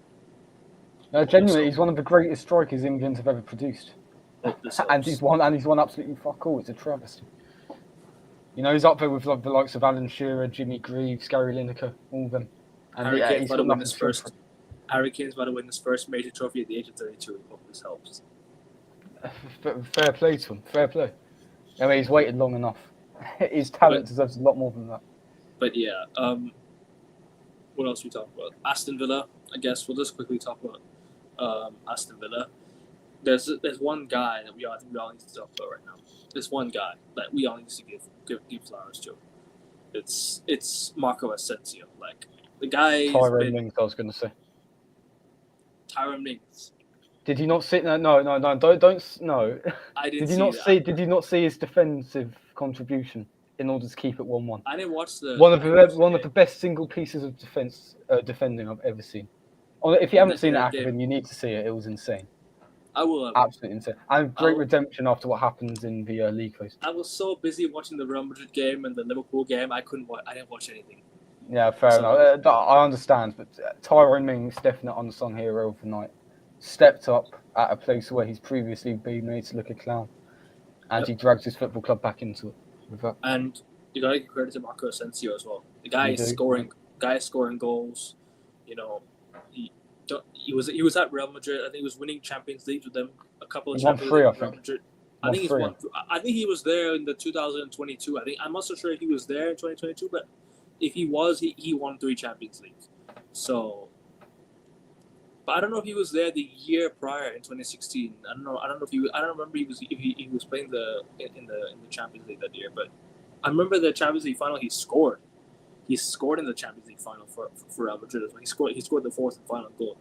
Genuinely, he's one of the greatest strikers England have ever produced. And he's won absolutely fuck all. It's a travesty. You know, he's up there with like the likes of Alan Shearer, Jimmy Greaves, Gary Lineker, all of them. And Harry Kane's about to win his first. Harry Kane's about to win his first major trophy at the age of 32. I hope this helps. Fair play to him. Fair play. I mean, he's waited long enough. His talent deserves a lot more than that. But yeah, what else we talk about? Aston Villa. I guess we'll just quickly talk about Aston Villa. There's one guy that we all need to talk about right now. There's one guy that we all need to give flowers to. It's Marco Asensio. Like the guy. Tyrone Mings, I was going to say. Tyrone Mings. Did you not see? No. Don't. No. I didn't. Did you not see his defensive contribution in order to keep it 1-1? I didn't watch the. One of the best single pieces of defending I've ever seen. If you haven't seen that him, you need to see it. It was insane. I will. Absolutely insane. And great redemption after what happens in the league phase. I was so busy watching the Real Madrid game and the Liverpool game, I didn't watch anything. Yeah, fair enough. I understand, but Tyrone Mings, definite unsung hero of the night, stepped up at a place where he's previously been made to look a clown, and he dragged his football club back into it. With that. And you gotta give credit to Marco Asensio as well. The guy is scoring goals. You know, he was at Real Madrid. I think he was winning Champions League with them. A couple of Champions League with Real Madrid. I think he was there in the 2022. I'm not so sure if he was there in 2022, but if he was, he won 3 Champions Leagues. So, but I don't know if he was there the year prior in 2016. I don't know if he. I don't remember if he was playing in the Champions League that year. But I remember the Champions League final. He scored. He scored in the Champions League final for Real Madrid as well. He scored the 4th and final goal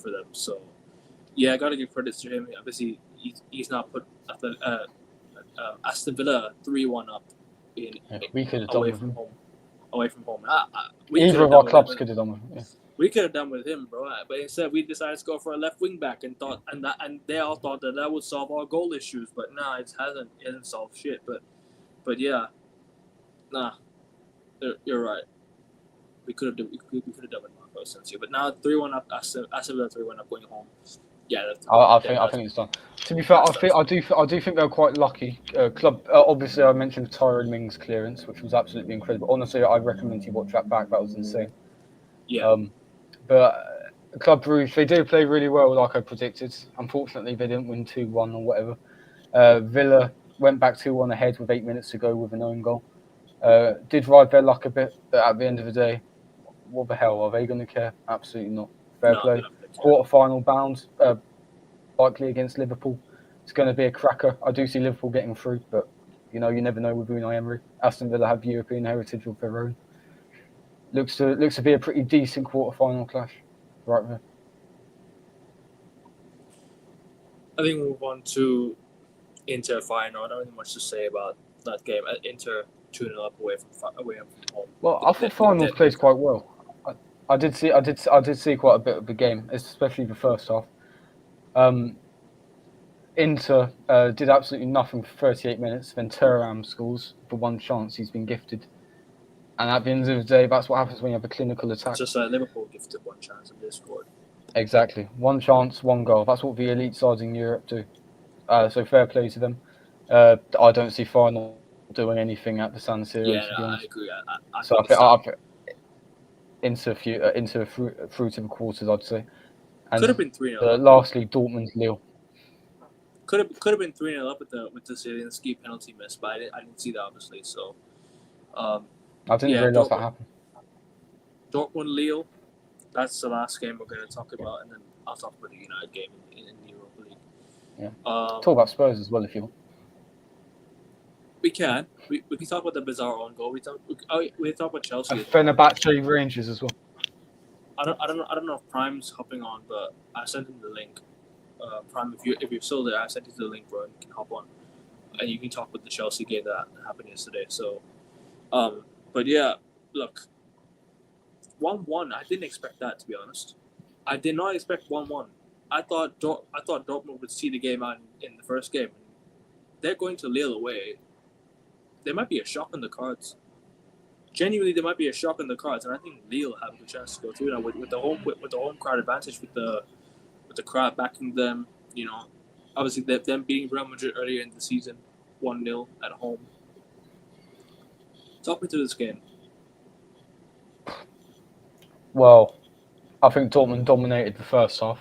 for them. So, yeah, I got to give credit to him. Obviously, he's not put Aston Villa 3-1 up we could have done with him. Away from home. Either of our clubs could have done with him. Yeah. We could have done with him, bro. But instead, we decided to go for a left wing back and they all thought that would solve our goal issues. But nah, it hasn't solved shit. But yeah, nah, you're right. We could have done with Marco Asensio. But now 3-1 up, Aston Villa 3-1 up going home. Yeah, that's I yeah, think it's done. To be fair, I do think they're quite lucky. Club obviously I mentioned Tyrone Mings' clearance, which was absolutely incredible. Honestly, I recommend you watch that back. That was insane. yeah. But Club Brugge, they do play really well, like I predicted. Unfortunately, they didn't win 2-1 or whatever. Villa went back 2-1 ahead with 8 minutes to go with an own goal. Did ride their luck a bit, but at the end of the day, what the hell are they going to care? Absolutely not. Fair No, they're play. not gonna care. Quarter-final bound, likely against Liverpool. It's going to be a cracker. I do see Liverpool getting through, but you never know with Unai Emery. Aston Villa have European heritage of their own. Looks to be a pretty decent quarter-final clash, right there. I think we'll move on to Inter final. I don't have much to say about that game. Inter 2-0 up away from home. Well, I thought finals plays quite well. I did see quite a bit of the game, especially the first half. Inter did absolutely nothing for 38 minutes. Then Thuram scores the one chance he's been gifted, and at the end of the day, that's what happens when you have a clinical attack. Just like Liverpool gifted one chance and they scored. Exactly, one chance, one goal. That's what the elite sides in Europe do. So fair play to them. I don't see final doing anything at the San Siro, to be honest. I agree. I So think into through to the quarters, I'd say. And could have been 3-0 up. lastly, Dortmund Lille. Could have been 3-0 up with the Zielinski penalty miss, but I didn't see that obviously. So, I didn't yeah, realise that happened. Dortmund Lille. That's the last game we're going to talk about, and then I'll talk about the United game in the Europa League. Yeah. Talk about Spurs as well if you want. We can. We can talk about the bizarre own goal. We talk about Chelsea. And Fenerbahce Rangers as well. I don't know if Prime's hopping on, but I sent him the link. Prime, if you're still there, I sent you the link, bro. And you can hop on, and you can talk about the Chelsea game that happened yesterday. So, but yeah, look, 1-1. I didn't expect that, to be honest. I did not expect 1-1. I thought Dortmund would see the game out in the first game. They're going to Lille away. There might be a shock in the cards. Genuinely, there might be a shock in the cards, and I think Lille have a chance to go through now with the home crowd advantage, with the crowd backing them. Obviously them beating Real Madrid earlier in the season, 1-0 at home. Talk me through this game. Well, I think Dortmund dominated the first half.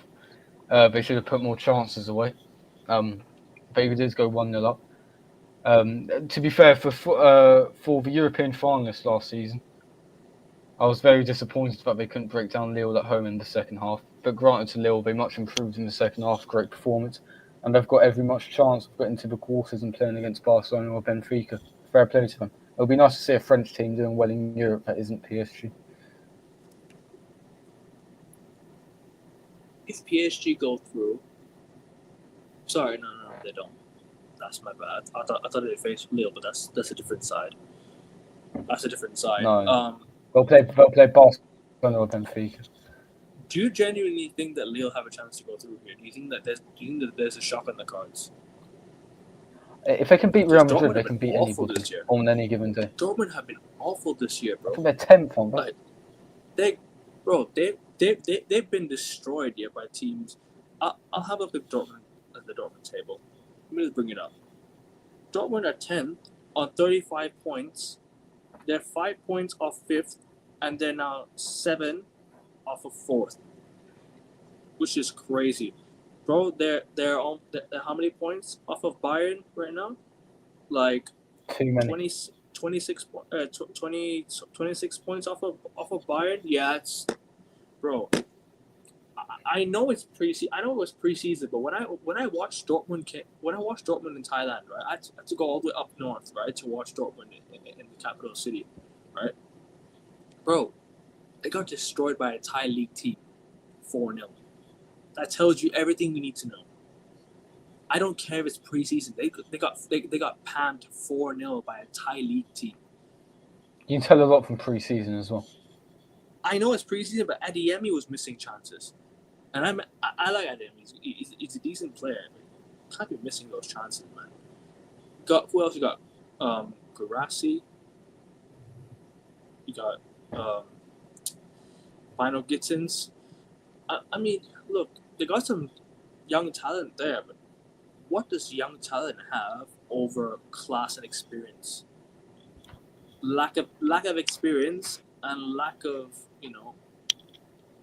They should have put more chances away. They did go 1-0 up. To be fair, for the European finalists last season, I was very disappointed that they couldn't break down Lille at home in the second half. But granted to Lille, they much improved in the second half. Great performance. And they've got every much chance of getting to the quarters and playing against Barcelona or Benfica. Fair play to them. It'll be nice to see a French team doing well in Europe that isn't PSG. If PSG go through, sorry, no, they don't. That's my bad. I thought they faced Lille, but that's a different side. That's a different side. No. They'll play Barcelona or Benfica. Do you genuinely think that Lille have a chance to go through here? Do you think that there's a shock on the cards? If they can beat Real Madrid, they can beat anybody on any given day. Dortmund have been awful this year, bro. I think they're 10th on that. They've been destroyed here by teams. I'll have a look at Dortmund at the Dortmund table. Let me just bring it up. Dortmund are 10th on 35 points. They're 5 points off 5th, and they're now 7 off of 4th, which is crazy, bro. They're how many points off of Bayern right now? Like too many. 26 points off of Bayern. Yeah, it's bro. I know it's preseason, but when I watched Dortmund in Thailand, right, I had to go all the way up north, right, to watch Dortmund in the capital city, right, bro. They got destroyed by a Thai league team, 4-0. That tells you everything you need to know. I don't care if it's preseason. They got panned 4-0 by a Thai league team. You can tell a lot from preseason as well. I know it's preseason, but Adeyemi was missing chances, and I like Adeyemi. He's a decent player. Can't be missing those chances, man. Who else you got? Guirassy. You got Final Gittins. I mean, look, they got some young talent there, but what does young talent have over class and experience? Lack of experience and lack of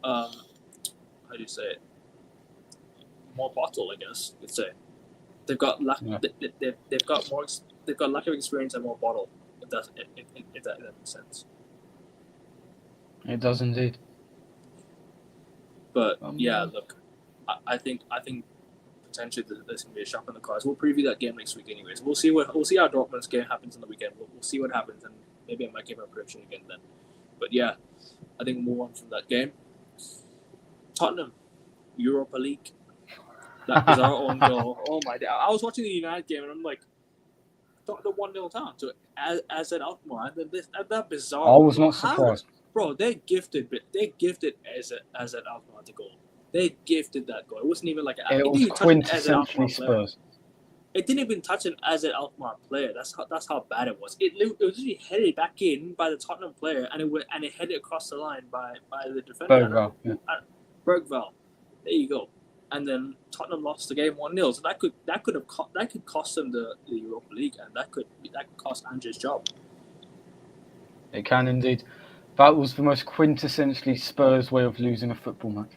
how do you say it? More bottle, I guess you could say. They've got lack. Yeah. They've got more. They've got lack of experience and more bottle. If that makes sense. It does indeed. But yeah, look, I think potentially there's gonna be a shock on the cards. We'll preview that game next week, anyways. We'll see how Dortmund's game happens on the weekend. We'll see what happens, and maybe I might give a prediction again then. But yeah, I think we'll move on from that game. Tottenham, Europa League. That is our own goal. Oh my god! I was watching the United game and I'm like, Tottenham 1-0 down to as an Alkmaar, and that bizarre. I was not surprised. Bro, they gifted as an Alkmaar the goal. They gifted that goal. It wasn't even like it was quintessentially Spurs. It didn't even touch him as an Alkmaar player. That's how bad it was. It literally headed back in by the Tottenham player, and it headed across the line by the defender. Bergvall. There you go. And then Tottenham lost the game 1-0. So that could cost them the Europa League, and that could cost Andrew's job. It can indeed. That was the most quintessentially Spurs way of losing a football match.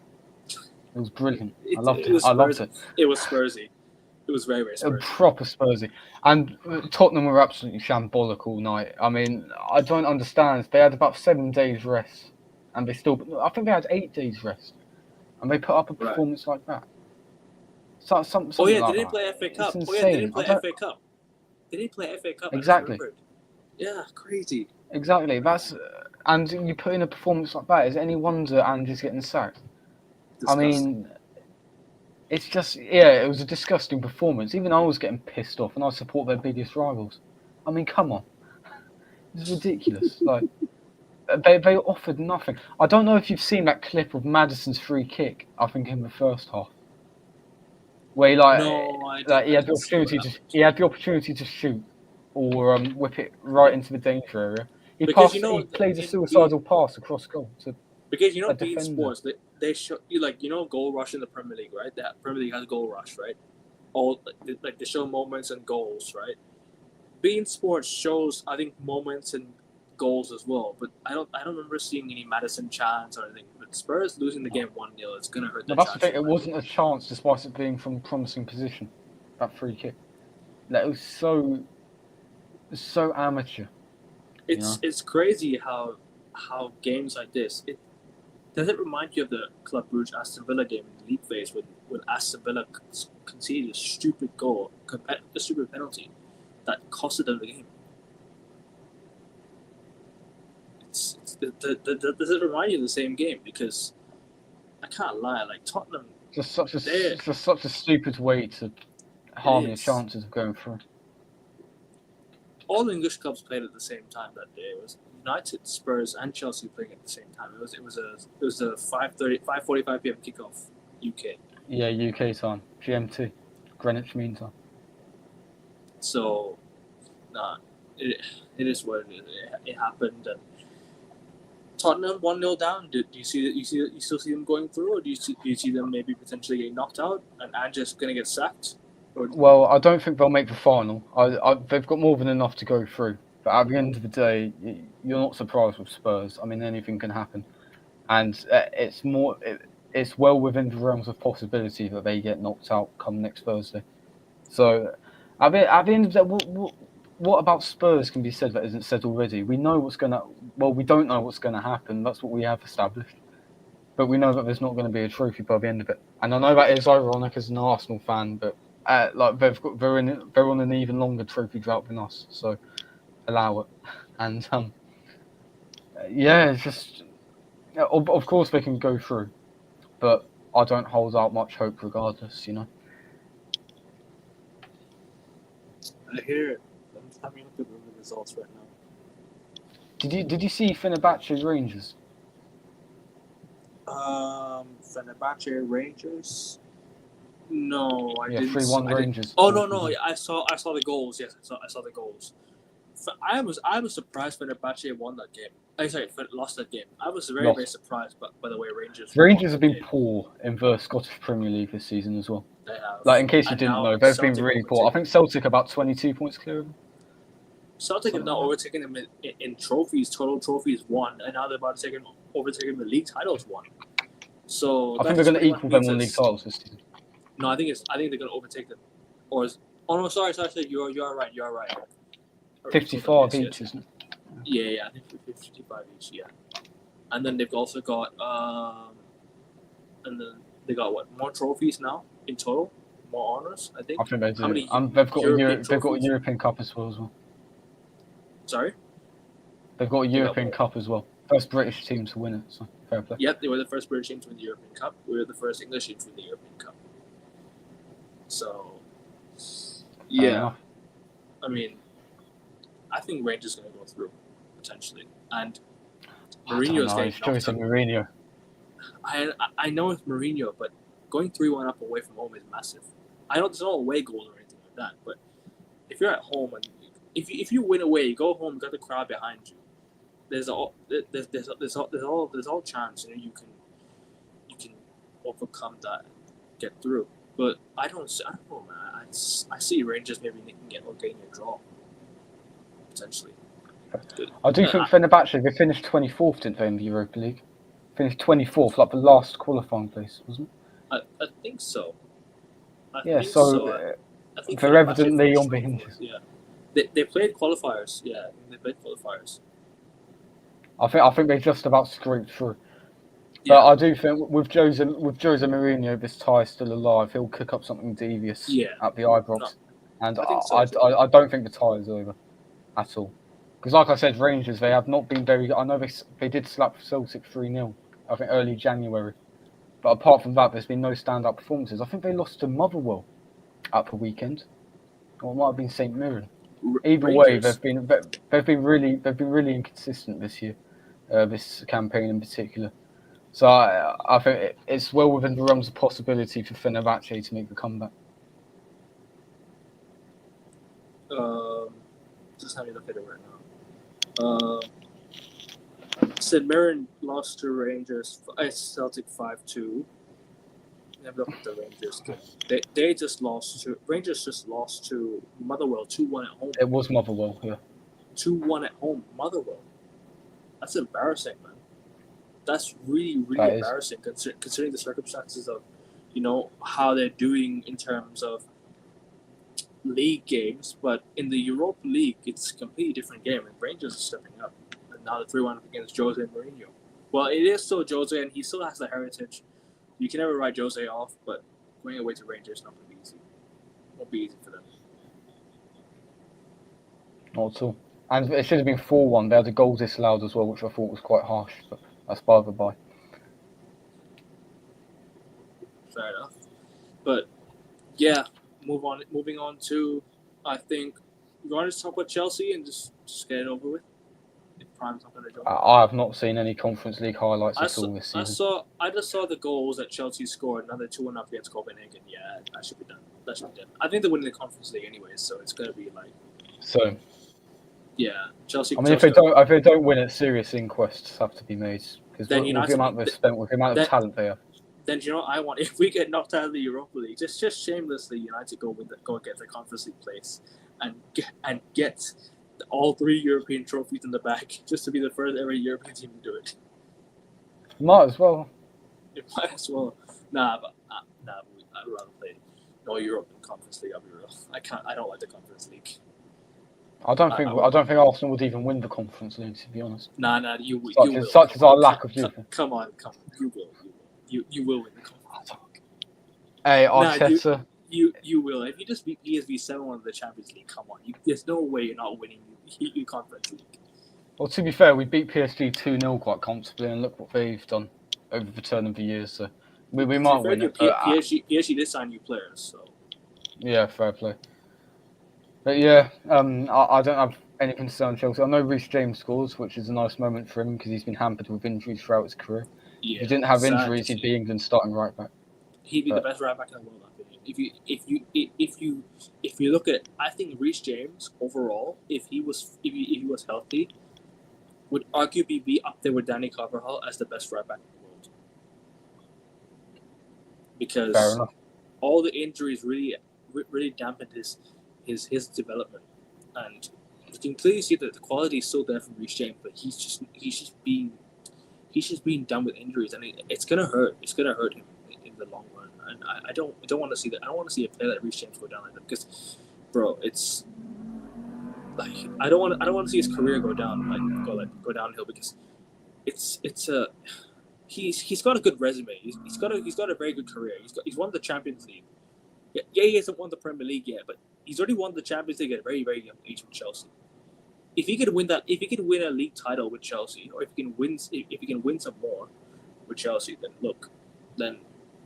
It was brilliant. I loved it. I loved it. It was Spursy. It was very, very Spursy. Proper Spursy. And Tottenham were absolutely shambolic all night. I mean, I don't understand. They had about 7 days rest, and I think they had 8 days rest, and they put up a performance like that. Something they like didn't play FA Cup. It's they didn't play FA Cup. They didn't play FA Cup. Exactly. Yeah, crazy. Exactly. And you put in a performance like that. Is it any wonder Andrew's getting sacked? Disgusting. I mean, it's just, it was a disgusting performance. Even I was getting pissed off, and I support their biggest rivals. I mean, come on. It's ridiculous. Like, they offered nothing. I don't know if you've seen that clip of Maddison's free kick, I think, in the first half. Where he had the opportunity to shoot or whip it right into the danger area. He played a suicidal pass across goal to because being sports, they show you goal rush in the Premier League, right? That Premier League has goal rush, right? All they show moments and goals, right? Being sports shows, I think, moments and goals as well. But I don't remember seeing any Maddison chance or anything. But Spurs losing the game 1-0, it's gonna hurt. That's the thing. It wasn't a chance, despite it being from promising position. That free kick, that was so amateur. It's crazy how games like this. Does it remind you of the Club Brugge Aston Villa game in the league phase when Aston Villa conceded a stupid goal, a stupid penalty that costed them the game? Does it remind you of the same game? Because I can't lie, like Tottenham. Just such a stupid way to harm your chances of going through. All English clubs played at the same time that day. It was United, Spurs, and Chelsea playing at the same time. It was a 5:45 p.m. kickoff, UK. Yeah, UK time, GMT, Greenwich Mean Time. So, it is what it is. It happened, and Tottenham 1-0 down. Do you still see them going through, or do you see them maybe potentially getting knocked out and just gonna get sacked? Well, I don't think they'll make the final. They've got more than enough to go through. But at the end of the day, you're not surprised with Spurs. I mean, anything can happen, and it's well within the realms of possibility that they get knocked out come next Thursday. So, at the end of the day, what about Spurs can be said that isn't said already? We know we don't know what's gonna happen. That's what we have established. But we know that there's not going to be a trophy by the end of it. And I know that is ironic as an Arsenal fan, but they're on an even longer trophy drought than us, so allow it. And it's just of course they can go through, but I don't hold out much hope regardless. I hear it. I'm just having a look at the results right now. Did you see Fenerbahce Rangers? Fenerbahce Rangers. No, I didn't. 3-1 Rangers. Oh no! I saw the goals. Yes, I saw the goals. I was surprised Fenerbahce won that game. Sorry, lost that game. I was very, Lost. very surprised by the way Rangers won Rangers have the been game. poor in the Scottish Premier League this season as well. They have. Like, in case you And didn't now know, they've been Celtic really poor. I think Celtic are about 22 points clear of them. Celtic have now overtaken them in trophies, total trophies won, and now they're about to overtake them in league titles won. So I think they're going to equal them on league titles this season. No, I think they're going to overtake them. Sorry, you're right. 55 each, isn't it? Yeah, I think 55 each. Yeah, and then they've also got and then they got what, more trophies now in total, more honors. I think. I think they do. How many they've got a European Cup as well. Sorry. They've got a European Cup as well. First British team to win it. So fair play. Yep, they were the first British team to win the European Cup. We were the first English team to win the European Cup. So, yeah, I mean, I think Rangers going to go through potentially, and Mourinho's getting knocked out. Mourinho. I know it's Mourinho, but going 3-1 up away from home is massive. I know there's no away goal or anything like that, but if you're at home and if you win away, you go home, you got the crowd behind you. There's all chance. You can overcome that, get through. But I don't know, man. I see Rangers maybe nicking it or getting a draw potentially. I do think Fenerbahce, they finished 24th, didn't they, in the Europa League? Finished 24th, like the last qualifying place, wasn't it? I think so. I think they're evidently on the hinges. Yeah, they played qualifiers. Yeah, they played qualifiers. I think they just about scraped through. Yeah. But I do think with Jose Mourinho, this tie is still alive. He'll kick up something devious at the Ibrox, and I don't think the tie is over at all. Because, like I said, Rangers, they have not been very good. I know they did slap Celtic 3-0, I think, early January. But apart from that, there's been no standout performances. I think they lost to Motherwell at the weekend, or it might have been St Mirren. Either way, they've been really inconsistent this year, this campaign in particular. So I think it's well within the realms of possibility for Fenerbahce to make the comeback. Just having a look at it right now. St Mirren lost to Rangers. Celtic 5-2. Never looked at the Rangers game. They just lost to Rangers. Just lost to Motherwell 2-1 at home. It was Motherwell, yeah. 2-1 at home, Motherwell. That's embarrassing, man. That's really embarrassing considering the circumstances of, how they're doing in terms of league games. But in the Europa League, it's a completely different game, and Rangers are stepping up. And now the 3-1 against Jose Mourinho. Well, it is still Jose, and he still has the heritage. You can never write Jose off, but going away to Rangers is not going to be easy. It won't be easy for them. Not at all. And it should have been 4-1. They had a goal disallowed as well, which I thought was quite harsh, but that's by the by. Fair enough. But, yeah, moving on to, I think, you want to talk about Chelsea and just get it over with? If Prime's not going to jump. I have not seen any Conference League highlights at all this season. I just saw the goals that Chelsea scored, another 2-1 up against Copenhagen. Yeah, that should be done. I think they're winning the Conference League anyways, so it's going to be like... So... Yeah, Chelsea... I mean, if they don't win it, serious inquests have to be made. Because with the amount they've spent, with the amount of talent they have. Then I want, if we get knocked out of the Europa League, just shamelessly, United go and get the Conference League place and get all 3 European trophies in the back, just to be the first ever European team to do it. Might as well. It might as well. I'd rather play no European Conference League. I'll be real. I don't like the Conference League. I don't think Arsenal would even win the Conference League, to be honest. Nah, you will. Such as our lack of youth. Come on, you will. You will win the Conference League. Hey, Arteta. You will. If you just beat PSV 7-1 in the Champions League, come on. There's no way you're not winning the Conference League. Well, to be fair, we beat PSG 2-0 quite comfortably, and look what they've done over the turn of the years. So we might win it. PSG did sign new players, so... Yeah, fair play. But yeah, I don't have any concern on Chelsea. I know Reece James scores, which is a nice moment for him because he's been hampered with injuries throughout his career. Yeah, if he didn't have injuries, he'd be England's starting right back. He'd be the best right back in the world, I think. If you look at, I think Reece James overall, if he was healthy, would arguably be up there with Danny Carvajal as the best right back in the world. Fair Because enough. all the injuries really dampened his development, and you can clearly see that the quality is still there from Reece James, but he's just being done with injuries, and it's gonna hurt. It's gonna hurt him in the long run, and I don't want to see that. I don't want to see a player like Reece James go down like that because, bro, it's like I don't want to see his career go down go downhill because it's a he's got a good resume. He's got a very good career. He's won the Champions League. Yeah, he hasn't won the Premier League yet, but he's already won the Champions League at a very, very young age with Chelsea. If he could win a league title with Chelsea, or if he can win some more with Chelsea, then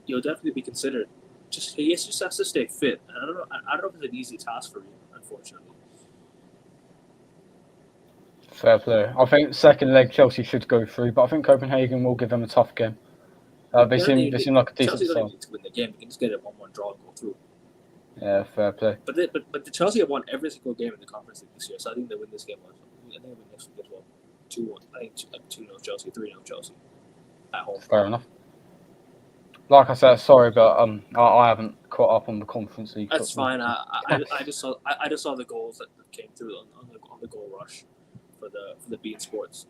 he'll definitely be considered. He just has to stay fit. And I don't know if it's an easy task for him, unfortunately. Fair play. I think second leg Chelsea should go through, but I think Copenhagen will give them a tough game. They seem like a decent Chelsea don't side. need to win the game. They can just get a 1-1 draw and go through. Yeah, fair play. But the Chelsea have won every single game in the Conference League this year, so I think they win this game. I think they win next week as well. 2-1. I think 2-0 Chelsea, 3-0 Chelsea at home. Fair enough. Like I said, sorry, but I haven't caught up on the Conference League. That's fine. I just saw the goals that came through on the goal rush for the beIN Sports.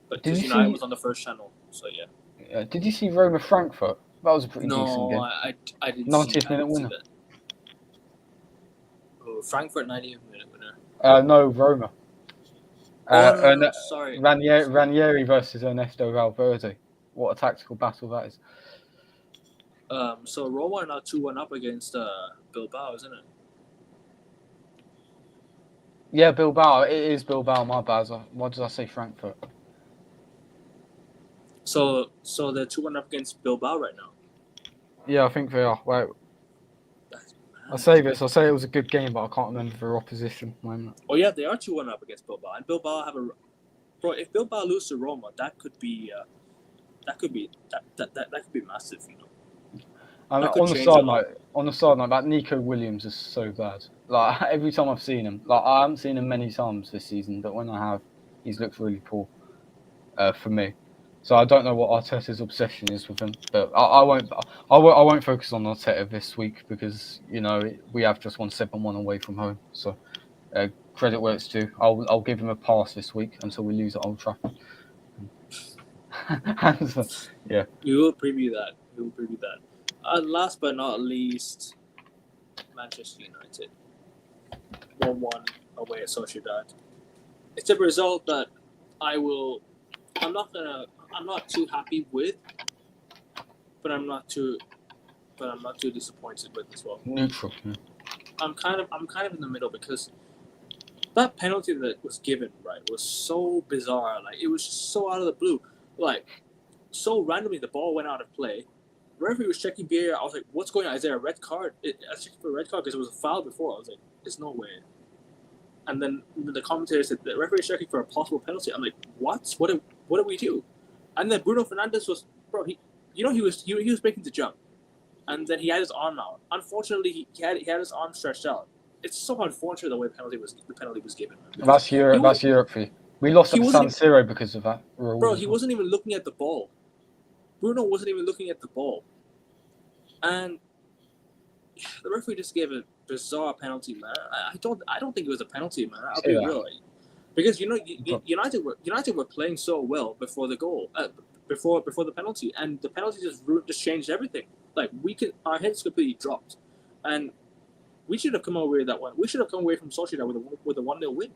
But United was on the first channel, so yeah. Yeah. Did you see Roma Frankfurt? That was a pretty decent game. No, I didn't. 90th minute winner. Oh, Frankfurt 90th minute winner. No, Roma. No, sorry. Ranieri versus Ernesto Valverde. What a tactical battle that is. So Roma are now 2-1 up against Bilbao, isn't it? Yeah, Bilbao. It is Bilbao. My bad. Why did I say Frankfurt? So they're 2-1 up against Bilbao right now. Yeah, I think they are. Wait. I say it was a good game, but I can't remember their opposition. Oh yeah, they are 2-1 up against Bilbao, and Bilbao have if Bilbao lose to Roma, that could be massive, you know. On the side note, that Nico Williams is so bad. Like every time I've seen him, like I haven't seen him many times this season, but when I have, he's looked really poor for me. So I don't know what Arteta's obsession is with him, but I won't focus on Arteta this week because we have just won 7-1 away from home. So credit where it's due. I'll give him a pass this week until we lose at Old Trafford. Yeah, we will preview that. Last but not least, Manchester United 1-1 away at Sociedad. It's a result that I'm not too happy with, but I'm not too disappointed with as well. Neutral. Yeah. I'm kind of in the middle because that penalty that was given, right, was so bizarre. Like it was just so out of the blue. Like so randomly the ball went out of play. The referee was checking VAR. I was like, what's going on? Is there a red card? I was checking for a red card because it was a foul before. I was like, there's no way. And then the commentator said the referee is checking for a possible penalty. I'm like, what? What do we do? And then Bruno Fernandes was, bro. He was making the jump, and then he had his arm out. Unfortunately, he had his arm stretched out. It's so unfortunate the way the penalty was given. That's Europe. That's Europe for you. We lost at San Siro because of that. Bro, he wasn't even looking at the ball. Bruno wasn't even looking at the ball, and the referee just gave a bizarre penalty, man. I don't think it was a penalty, man. I'll be real, because United were playing so well before the goal, before the penalty, and the penalty just changed everything. Like our heads completely dropped, and we should have come away with that one. We should have come away from Sociedad with a 1-0 win.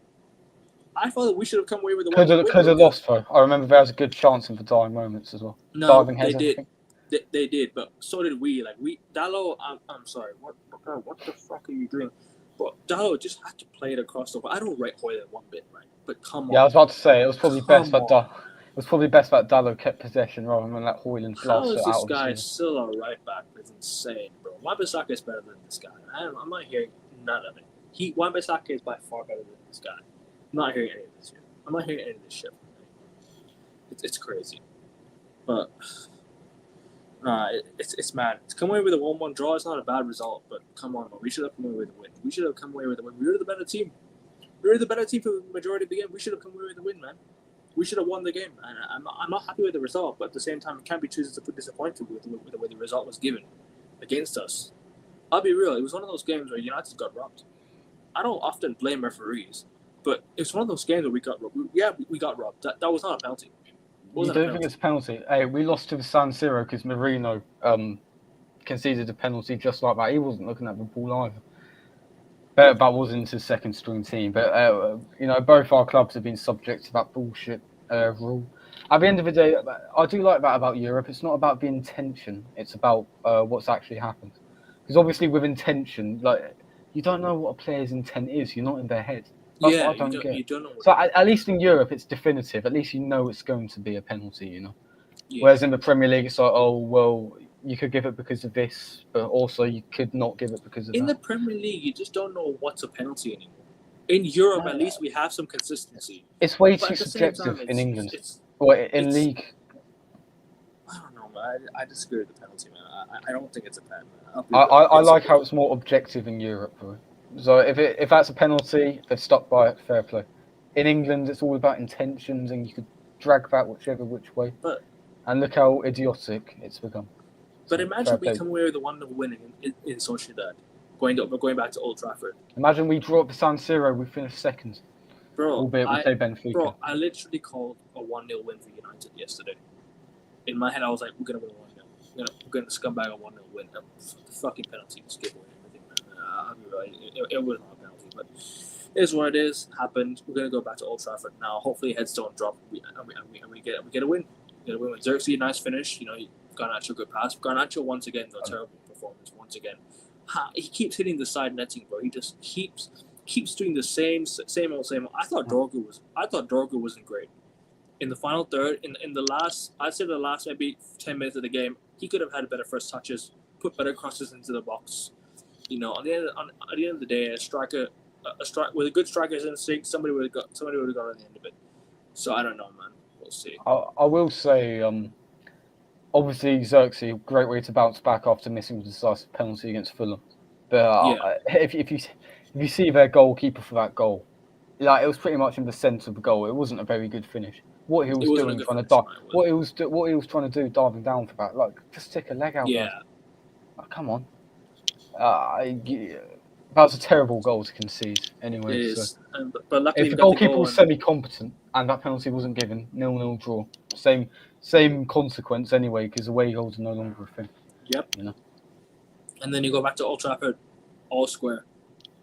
I thought that we should have come away with a 1-0 win. Could have lost though. I remember there was a good chance in the dying moments as well. No, they did. They did, but so did we. Like Dalot. I'm sorry. What the fuck are you doing? But Dalot just had to play it across the. I don't rate Højlund one bit, right? But come on. Yeah, I was about to say it was probably best that Dalot kept possession rather than let Højlund blast it out. How is this guy still a right back? It's insane, bro. Wan-Bissaka is better than this guy. I'm not hearing none of it. Wan-Bissaka is by far better than this guy. I'm not hearing any of this shit. I'm not hearing any of this shit. It's crazy, but it's mad. To come away with a 1-1 draw is not a bad result, but come on, man. We should have come away with a win. We were the better team. We were the better team for the majority of the game. We should have come away with a win, man. we should have won the game, and I'm not happy with the result. But at the same time, it can't be disappointed with the way the result was given against us. I'll be real. It was one of those games where United got robbed. I don't often blame referees, but it's one of those games where we got robbed. We got robbed. That was not a penalty. You don't think it's a penalty? Hey, we lost to the San Siro because Marino conceded a penalty just like that. He wasn't looking at the ball either. But that wasn't his second string team. But both our clubs have been subject to that bullshit rule. At the end of the day, I do like that about Europe. It's not about the intention. It's about what's actually happened. Because obviously, with intention, like you don't know what a player's intent is. You're not in their head. That's what I don't get. You don't know. So at least in Europe, it's definitive. At least you know it's going to be a penalty. Yeah. Whereas in the Premier League, it's like, oh well, you could give it because of this, but also you could not give it because of that. In the Premier League, you just don't know what's a penalty anymore. In Europe, at least we have some consistency. It's way too subjective in England. In league. I don't know, man. I disagree with the penalty, man. I don't think it's a pen. I like how it's more objective in Europe, though. So if that's a penalty, they've stuck by it. Fair play. In England, it's all about intentions, and you could drag that which way. And look how idiotic it's become. But imagine we come away with a 1-0 win in Sociedad, going back to Old Trafford. Imagine we draw up the San Siro, we finish second. Bro, albeit we play Benfica. Bro, I literally called a 1-0 win for United yesterday. In my head, I was like, we're gonna win 1-0. We're gonna scumbag a 1-0 win. The fucking penalty just gave away everything, man. I'll be right. It was not a penalty, but it is what it is. Happened. We're gonna go back to Old Trafford now. Hopefully, heads don't drop. We get a win. We get a win with Xerxes. Nice finish. Garnacho good pass. Garnacho once again, though, terrible performance once again. He keeps hitting the side netting, bro. He just keeps doing the same old. I thought Dorgu wasn't great. In the final third, in the last, I'd say the last maybe 10 minutes of the game, he could have had better first touches, put better crosses into the box. At the end of the day, a striker with a good striker's instinct, somebody would have got on the end of it. So I don't know, man. We'll see. I will say, obviously Xerxes, great way to bounce back after missing the decisive penalty against Fulham. But if you see their goalkeeper for that goal, like it was pretty much in the centre of the goal. It wasn't a very good finish. What he was doing, trying to dive, what he was trying to do, diving down for that, like just stick a leg out. Yeah. Like, come on. That was a terrible goal to concede. Anyway, it is. So, but luckily if the goalkeeper was semi-competent and that penalty wasn't given, 0-0 draw. Same consequence anyway, because the away goals are no longer a thing. Yep. And then you go back to Old Trafford, all square.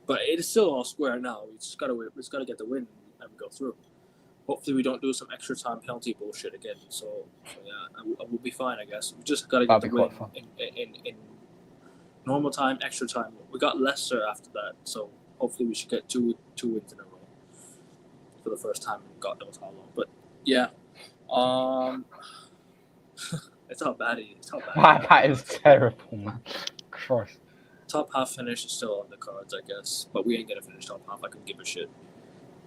But it is still all square now. We just gotta get the win and go through. Hopefully we don't do some extra time penalty bullshit again. So yeah, I will be fine, I guess. We just gotta get the win in normal time, extra time. We got Leicester after that, so hopefully we should get two wins in a row for the first time in God knows how long. But yeah, it's how bad it is. That is terrible, man. Christ. Top half finish is still on the cards, I guess, but we ain't gonna finish top half. I couldn't give a shit.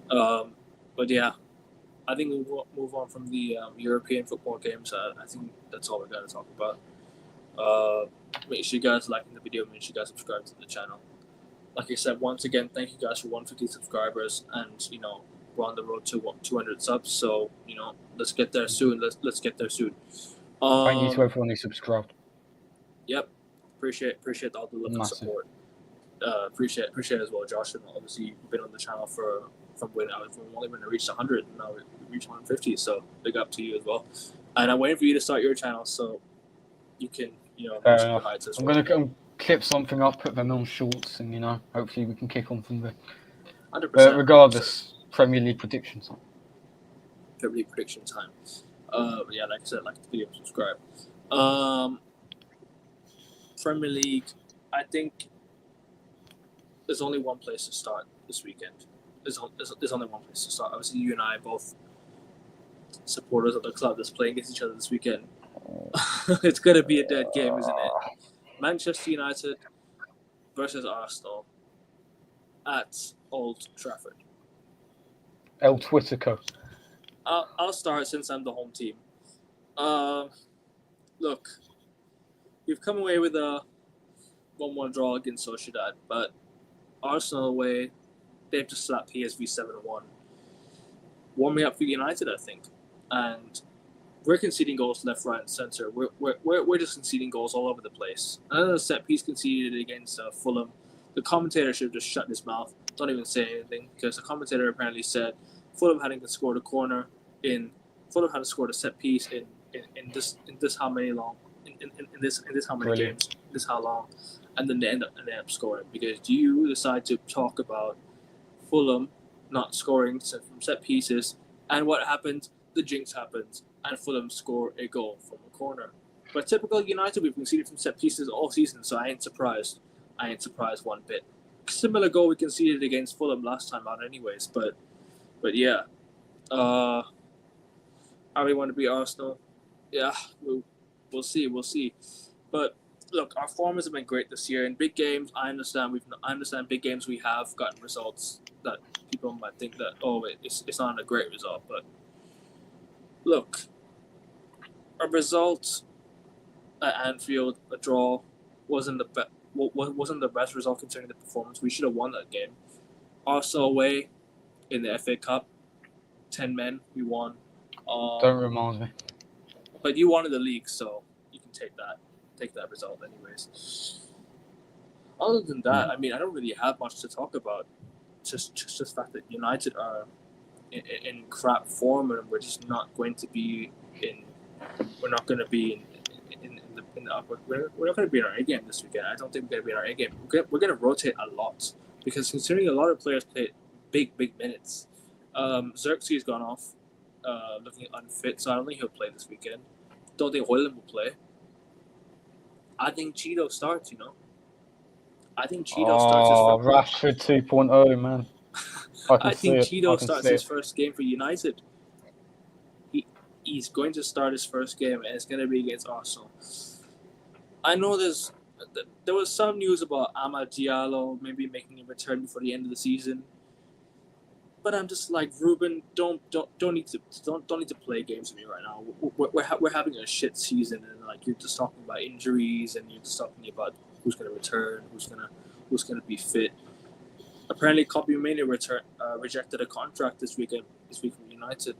But yeah, I think we'll move on from the European football games. I think that's all we gotta talk about. Make sure you guys liking the video. Make sure you guys subscribe to the channel. Like I said, once again, thank you guys for 150 subscribers, and we're on the road to 200 subs. So let's get there soon. Let's get there soon. Thank you to everyone who subscribed. Yep. Appreciate all the love and support. Appreciate it as well, Josh. And obviously, you've been on the channel from when we reached 100, and now we reached 150. So big up to you as well. And I'm waiting for you to start your channel so you can reach the heights as well. I'm gonna clip something up, put them on shorts, and hopefully we can kick on from there. 100%. But regardless, Premier League prediction time. Premier League prediction time. Yeah, like I said, like the video, subscribe. Premier League, I think there's only one place to start this weekend. There's only one place to start. Obviously, you and I are both supporters of the club that's playing against each other this weekend. It's going to be a dead game, isn't it? Manchester United versus Arsenal at Old Trafford. El Twitterco. I'll start since I'm the home team. Look, we've come away with a 1-1 draw against Sociedad, but Arsenal away, they've just slapped PSV 7-1. Warming up for United, I think. and we're conceding goals left, right, and center. We're just conceding goals all over the place. Another set piece conceded against Fulham. The commentator should have just shut his mouth. Don't even say anything, because the commentator apparently said Fulham hadn't scored a corner in Fulham hadn't scored a set piece in this how many long in this how many Brilliant. games, this how long, and then they end up scoring, because you decide to talk about Fulham not scoring from set pieces, and what happens? The jinx happens, and Fulham score a goal from a corner. But typical United, we've conceded from set pieces all season, so I ain't surprised. I ain't surprised one bit. Similar goal we conceded against Fulham last time out, anyways. But yeah, I really want to beat Arsenal. Yeah, we'll see. But look, our form has been great this year. In big games, I understand big games we have gotten results that people might think that it's not a great result. But look, a result at Anfield, a draw, wasn't the best result considering the performance. We should have won that game. Arsenal away in the FA Cup, 10 men, we won. Don't remind me. But you wanted the league, so you can take that result anyways. Other than that, I mean, I don't really have much to talk about. Just the fact that United are in crap form, and we're just not going to be in. We're not going to be in the upper. We're not going to be in our A game this weekend. I don't think we're going to be in our A game. We're going to rotate a lot, because considering a lot of players played big minutes. Xerxes gone off, looking unfit, so I don't think he'll play this weekend. Don't think Hoyland will play. I think Cheeto starts. I think Cheeto starts his first. Rashford 2.0, man. I think Cheeto starts his first game for United. He's going to start his first game, and it's going to be against Arsenal. I know there was some news about Amad Diallo maybe making a return before the end of the season, but I'm just like, Ruben, don't need to play games with me right now. We're having a shit season, and like, you're just talking about injuries, and you're just talking about who's going to return, who's going to be fit. Apparently, Kobe Mania rejected a contract this week from United.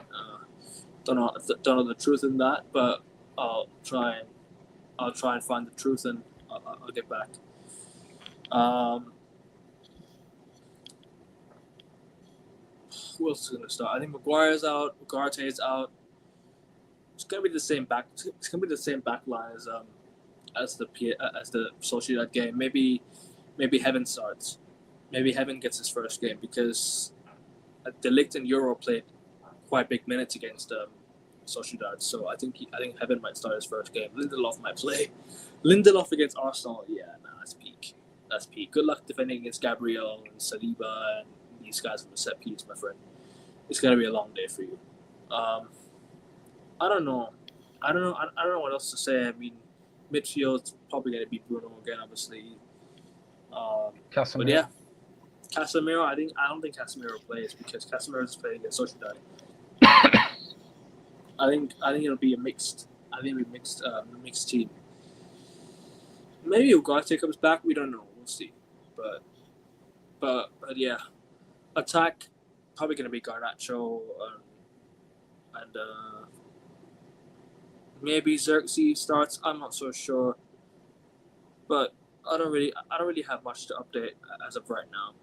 Don't know the truth in that, but I'll try and find the truth, and I'll get back. Who else is going to start? I think Maguire's out. Ugarte's out. It's going to be the same back. It's going to be the same back line as the Sociedad game. Maybe Heaven starts. Maybe Heaven gets his first game, because De Ligt and Euro played quite big minutes against Sociedad. So I think Heaven might start his first game. Lindelof might play. Lindelof against Arsenal. Yeah, that's peak. That's peak. Good luck defending against Gabriel and Saliba and these guys from the set piece, my friend. It's gonna be a long day for you. I don't know what else to say. I mean, midfield's probably gonna be Bruno again, obviously. Casemiro. But yeah, Casemiro. I don't think Casemiro plays, because Casemiro is playing against Sociedad. I think it'll be a mixed. Mixed team. Maybe Ugarte comes back. We don't know. We'll see. But yeah, attack probably gonna be Garnacho and maybe Xerxes starts. I'm not so sure, but I don't really have much to update as of right now.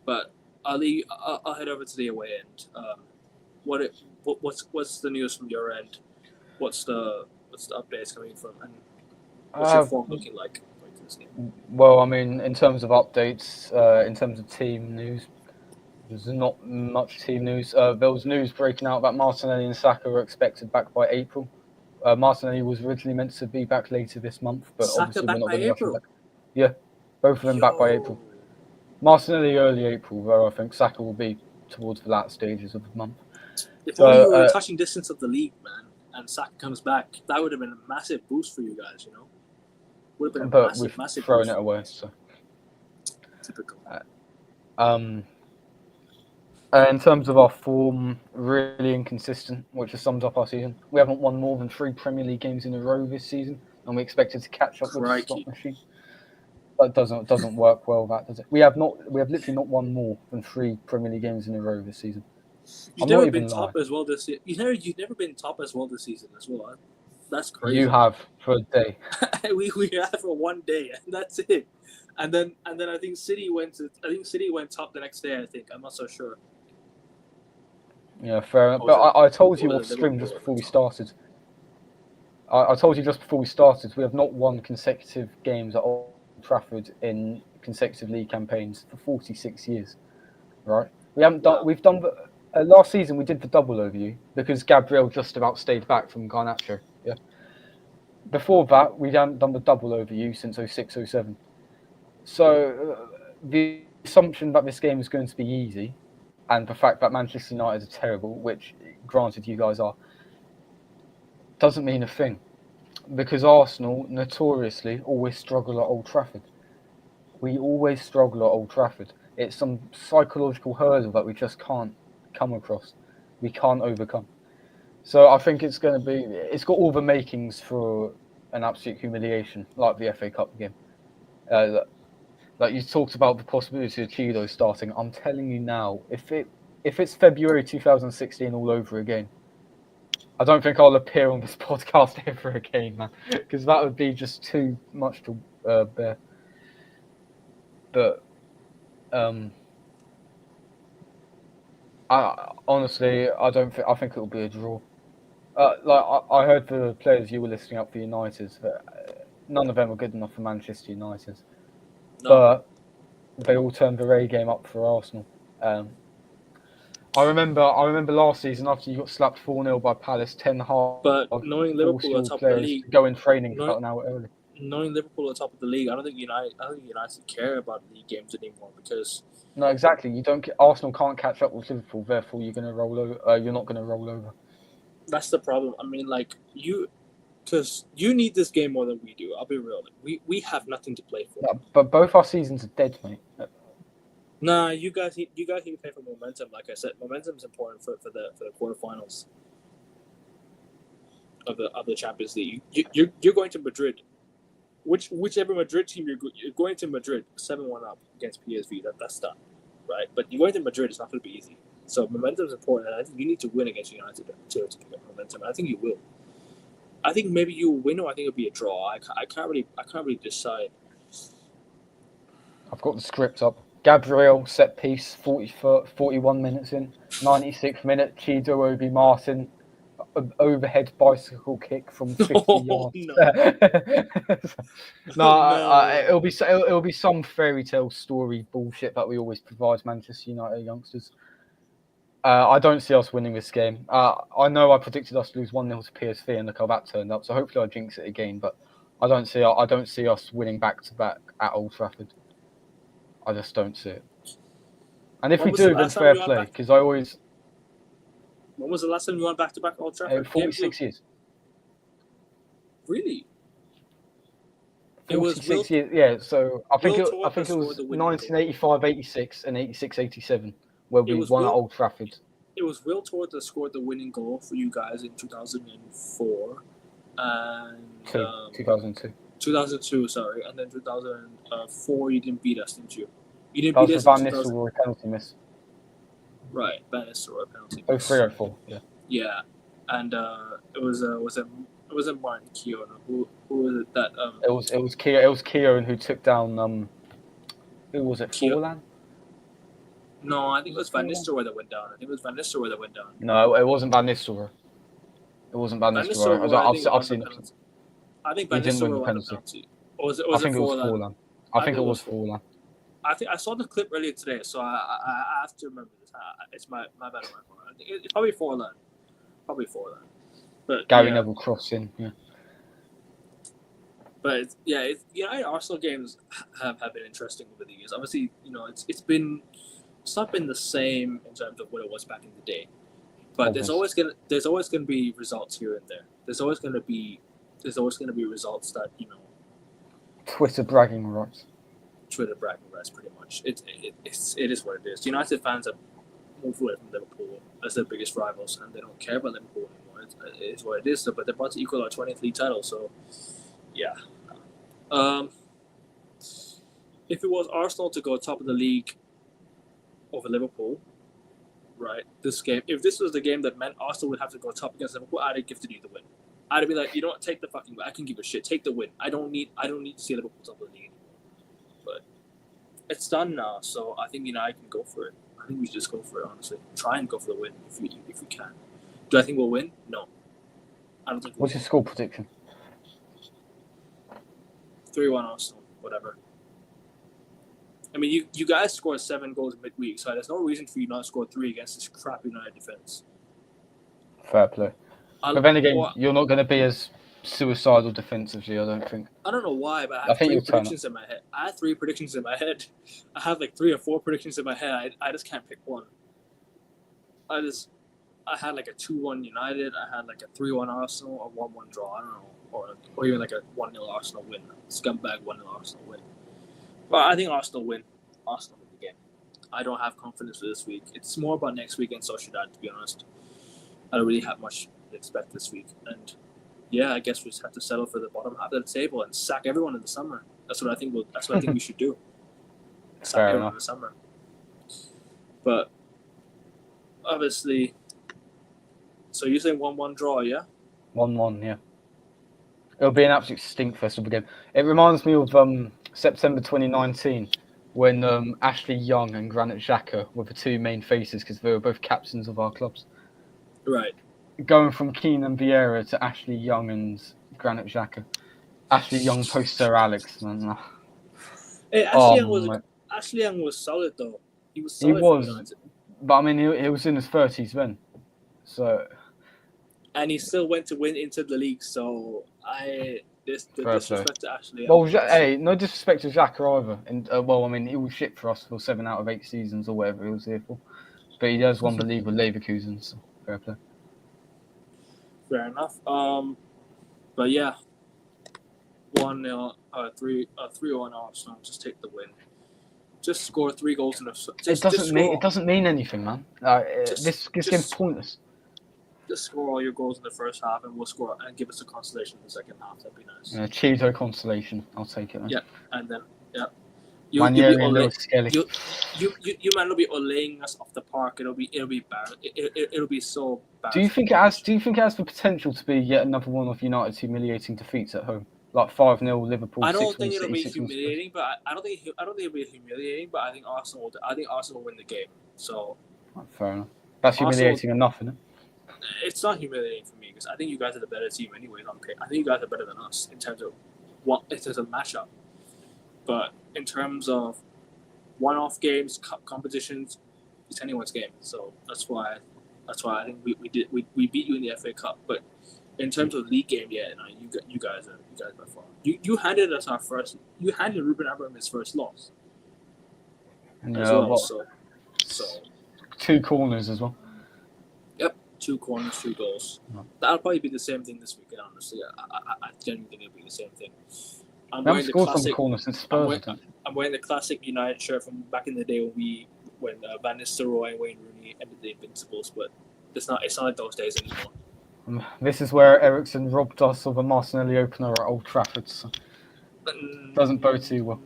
But I'll head over to the away end. What's the news from your end? What's the updates coming from, and what's your form looking like going to this game? Well, I mean, in terms of updates, in terms of team news, there's not much team news. There was news breaking out that Martinelli and Saka were expected back by April. Martinelli was originally meant to be back later this month, but Saka obviously back we're not by going to rush him April? back. Yeah, both of them back by April. Martinelli early April, where I think Saka will be towards the latter stages of the month. If only we were a touching distance of the league, man, and Saka comes back, that would have been a massive boost for you guys, Would have been a massive thrown boost. it away. So. Typical. In terms of our form, really inconsistent, which has summed up our season. We haven't won more than 3 Premier League games in a row this season, and we expected to catch up with the slot machine. That doesn't work well, that does it? We have literally not won more than 3 Premier League games in a row this season. You've I'm not never even been top lying. as well this year. You've never been top as well this season as well. That's crazy. You have for a day. we had for one day, and that's it. And then I think City went top the next day. I think I'm not so sure. Yeah, fair enough. Or But was I told it, you or off was it stream just Liverpool before at we the top? started. I told you just before we started, we have not won consecutive games at Old Trafford in consecutive league campaigns for 46 years. Right? We haven't done. Wow. We've done. Last season we did the double over you because Gabriel just about stayed back from Garnacho. Yeah. Before that, we hadn't done the double over you since 06-07. So the assumption that this game is going to be easy, and the fact that Manchester United are terrible, which granted you guys are, doesn't mean a thing. Because Arsenal notoriously always struggle at Old Trafford. We always struggle at Old Trafford. It's some psychological hurdle that we just can't come across. We can't overcome. So I think it's going to be. It's got all the makings for an absolute humiliation, like the FA Cup game. Like you talked about the possibility of Chido starting. I'm telling you now, if it's February 2016 all over again, I don't think I'll appear on this podcast ever again, man, because that would be just too much to bear. But I honestly, I don't think. I think it'll be a draw. I heard the players you were listing up for United, that none of them were good enough for Manchester United, No, but they all turned their A game up for Arsenal. I remember last season after you got slapped 4-0 by Palace, Ten Hag but knowing forced Liverpool at your top of the players league, to go in training knowing, about an hour early. knowing Liverpool at top of the league, I don't think United care about league games anymore because No, exactly. You don't. Arsenal can't catch up with Liverpool. Therefore, you're going to roll over. You're not going to roll over. that's the problem. I mean, like because you need this game more than we do. I'll be real. We have nothing to play for. No, but both our seasons are dead, mate. Nah, you guys need to play for momentum. Like I said, momentum is important for the quarterfinals of the Champions League. You're going to Madrid. Whichever Madrid team you're going to Madrid 7-1 up against PSV. That's done, right? But you're going to Madrid. It's not going to be easy. So momentum is important, and I think you need to win against United to pick up momentum. And I think you will. I think maybe you will win, or I think it'll be a draw. I can't really decide. I've got the script up. Gabriel set piece, 41 minutes in. 96th minute, Chido Obi Martin, overhead bicycle kick from 50 Oh yards. no, No, no. it'll be some fairy tale story bullshit that we always provide Manchester United youngsters. I don't see us winning this game. I know I predicted us to lose 1-0 to PSV, and look how that turned out. So hopefully I jinx it again. But I don't see us winning back to back at Old Trafford. I just don't see it. And if When we was the do, then last time fair you won play. back? Because I always When was the last time you won back to back Old Trafford? 46 years. Really? It was 46 years. Yeah. So I think Will I Torres think it scored was the winning goal. 1985, 86, and 86, 87 where It we was won at Will. Old Trafford. It was Will Torres that scored the winning goal for you guys in 2004, and 2002. 2002. Sorry, and then 2004 you didn't beat us, didn't you? You didn't That beat was the us in Van 2000. Nistelrooy penalty miss. Right, Van Nistelrooy penalty. 03-04. Yeah. Yeah, and it wasn't Martin Keown. Who was it that It was Keown who took down who was it? Keown? Forlan? No, I think it Was was it Van Forlan? Nistelrooy that went down. I think it was Van Nistelrooy that went down. No, it wasn't Van Nistelrooy. It wasn't Van Van Nistelrooy. Nistelrooy, I think, I've won the seen it. penalty. I think He Van didn't win the Nistelrooy won the penalty. penalty. Or was I it think it was Forlan? Forlan. I think it was Forlan. I saw the clip earlier today, so I have to remember this. It's my bad on my part. It's probably Forlan. But Gary yeah, Neville crossed in. Yeah. but United Arsenal games have been interesting over the years. Obviously, it's not been the same in terms of what it was back in the day. But there's always gonna be results here and there. There's always gonna be results that Twitter bragging rights. Twitter bragging rights, pretty much. It is what it is. United fans have moved away from Liverpool as their biggest rivals, and they don't care about Liverpool anymore. It is what it is. But they're about to equal our 20th league title, so yeah. If it was Arsenal to go top of the league over Liverpool, right? This game, if this was the game that meant Arsenal would have to go top against Liverpool, I'd have gifted you the win. I'd be like, you know what, take the fucking win. I can give a shit. Take the win. I don't need to see Liverpool top of the league anymore. But it's done now, so I think United can go for it. I think we should just go for it, honestly. Try and go for the win if we can. Do I think we'll win? No. I don't think we'll What's your score prediction? 3-1 Arsenal, whatever. I mean, you guys scored 7 goals midweek, so there's no reason for you not to score 3 against this crap United defense. Fair play. But then again, you're not going to be as suicidal defensively, I don't think. I don't know why, but I have 3 predictions in my head. I have 3 predictions in my head. I have like 3 or 4 predictions in my head. I just can't pick one. I had like a 2-1 United. I had like a 3-1 Arsenal, a 1-1 draw. I don't know, or even like a 1-0 Arsenal win, scumbag 1-0 Arsenal win. But I think Arsenal win. Arsenal win the game. I don't have confidence for this week. It's more about next week and Sociedad, to be honest. I don't really have much to expect this week, and yeah, I guess we just have to settle for the bottom half of the table and sack everyone in the summer. That's what I think. That's what I think we should do. Sack everyone in the summer. But obviously, so you're saying 1-1 draw, yeah? 1-1, yeah. It'll be an absolute stinkfest of a game. It reminds me of September 2019 when Ashley Young and Granit Xhaka were the 2 main faces because they were both captains of our clubs. Right. Going from Keenan Vieira to Ashley Young and Granit Xhaka. Ashley Young post Sir Alex, man. Hey, Ashley Young was solid though. He was solid. He was, but I mean, he was in his 30s then, so. And he still went to win into the league. So disrespect to Ashley Young. Well, hey, no disrespect to Xhaka either. And well, I mean, he was shit for us for 7 out of 8 seasons or whatever he was here for, but he has won the league with Leverkusen. So fair play. Fair enough. But yeah, 1-0, 3-1 Arsenal. Just take the win. Just score 3 goals in the. It doesn't mean anything, man. This game's pointless. Just score all your goals in the first half, and we'll score and give us a consolation in the second half. That'd be nice. Yeah, Cheeto consolation. I'll take it, man. Yeah, and then you man will be olaying us off the park. It'll be bad. It'll be so bad. Do you think it has the potential to be yet another one of United's humiliating defeats at home, like 5-0 Liverpool? I don't think it'll be humiliating, but I don't think it'll be humiliating. But I think Arsenal will win the game. So fair enough. That's humiliating enough, isn't it? It's not humiliating for me because I think you guys are the better team anyway. I think you guys are better than us in terms of matchup. But in terms of one-off games, cup competitions, it's anyone's game. So that's why I think we beat you in the FA Cup. But in terms of league game, yeah, no, you guys by far. You handed us our first. You handed Ruben Amorim his first loss. Yeah, as well. So 2 corners as well. Yep, 2 corners, 2 goals. No. That'll probably be the same thing this weekend. Honestly, I genuinely think it'll be the same thing. I'm wearing the classic United shirt from back in the day when Van Nistelrooy and Wayne Rooney ended the Invincibles, but it's not like those days anymore. This is where Ericsson robbed us of a Martinelli opener at Old Trafford. So doesn't bode too well.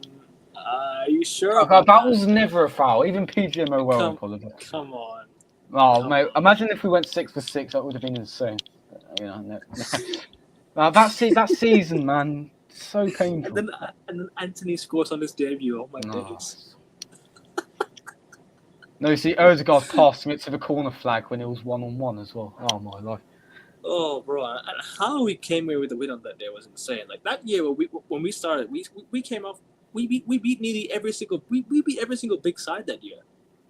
Are you sure? That was never a foul. Even PGMO well apologized. Come on. Oh, mate! Imagine if we went 6 for 6. That would have been insane. That season, man. So painful. And then Anthony scores on his debut. Oh my days. No, you see, Odegaard passed him it to the corner flag when it was 1-on-1 as well. Oh my life. Oh, bro, and how we came away with the win on that day was insane. Like that year when we started, we came off. We beat nearly every single. We beat every single big side that year.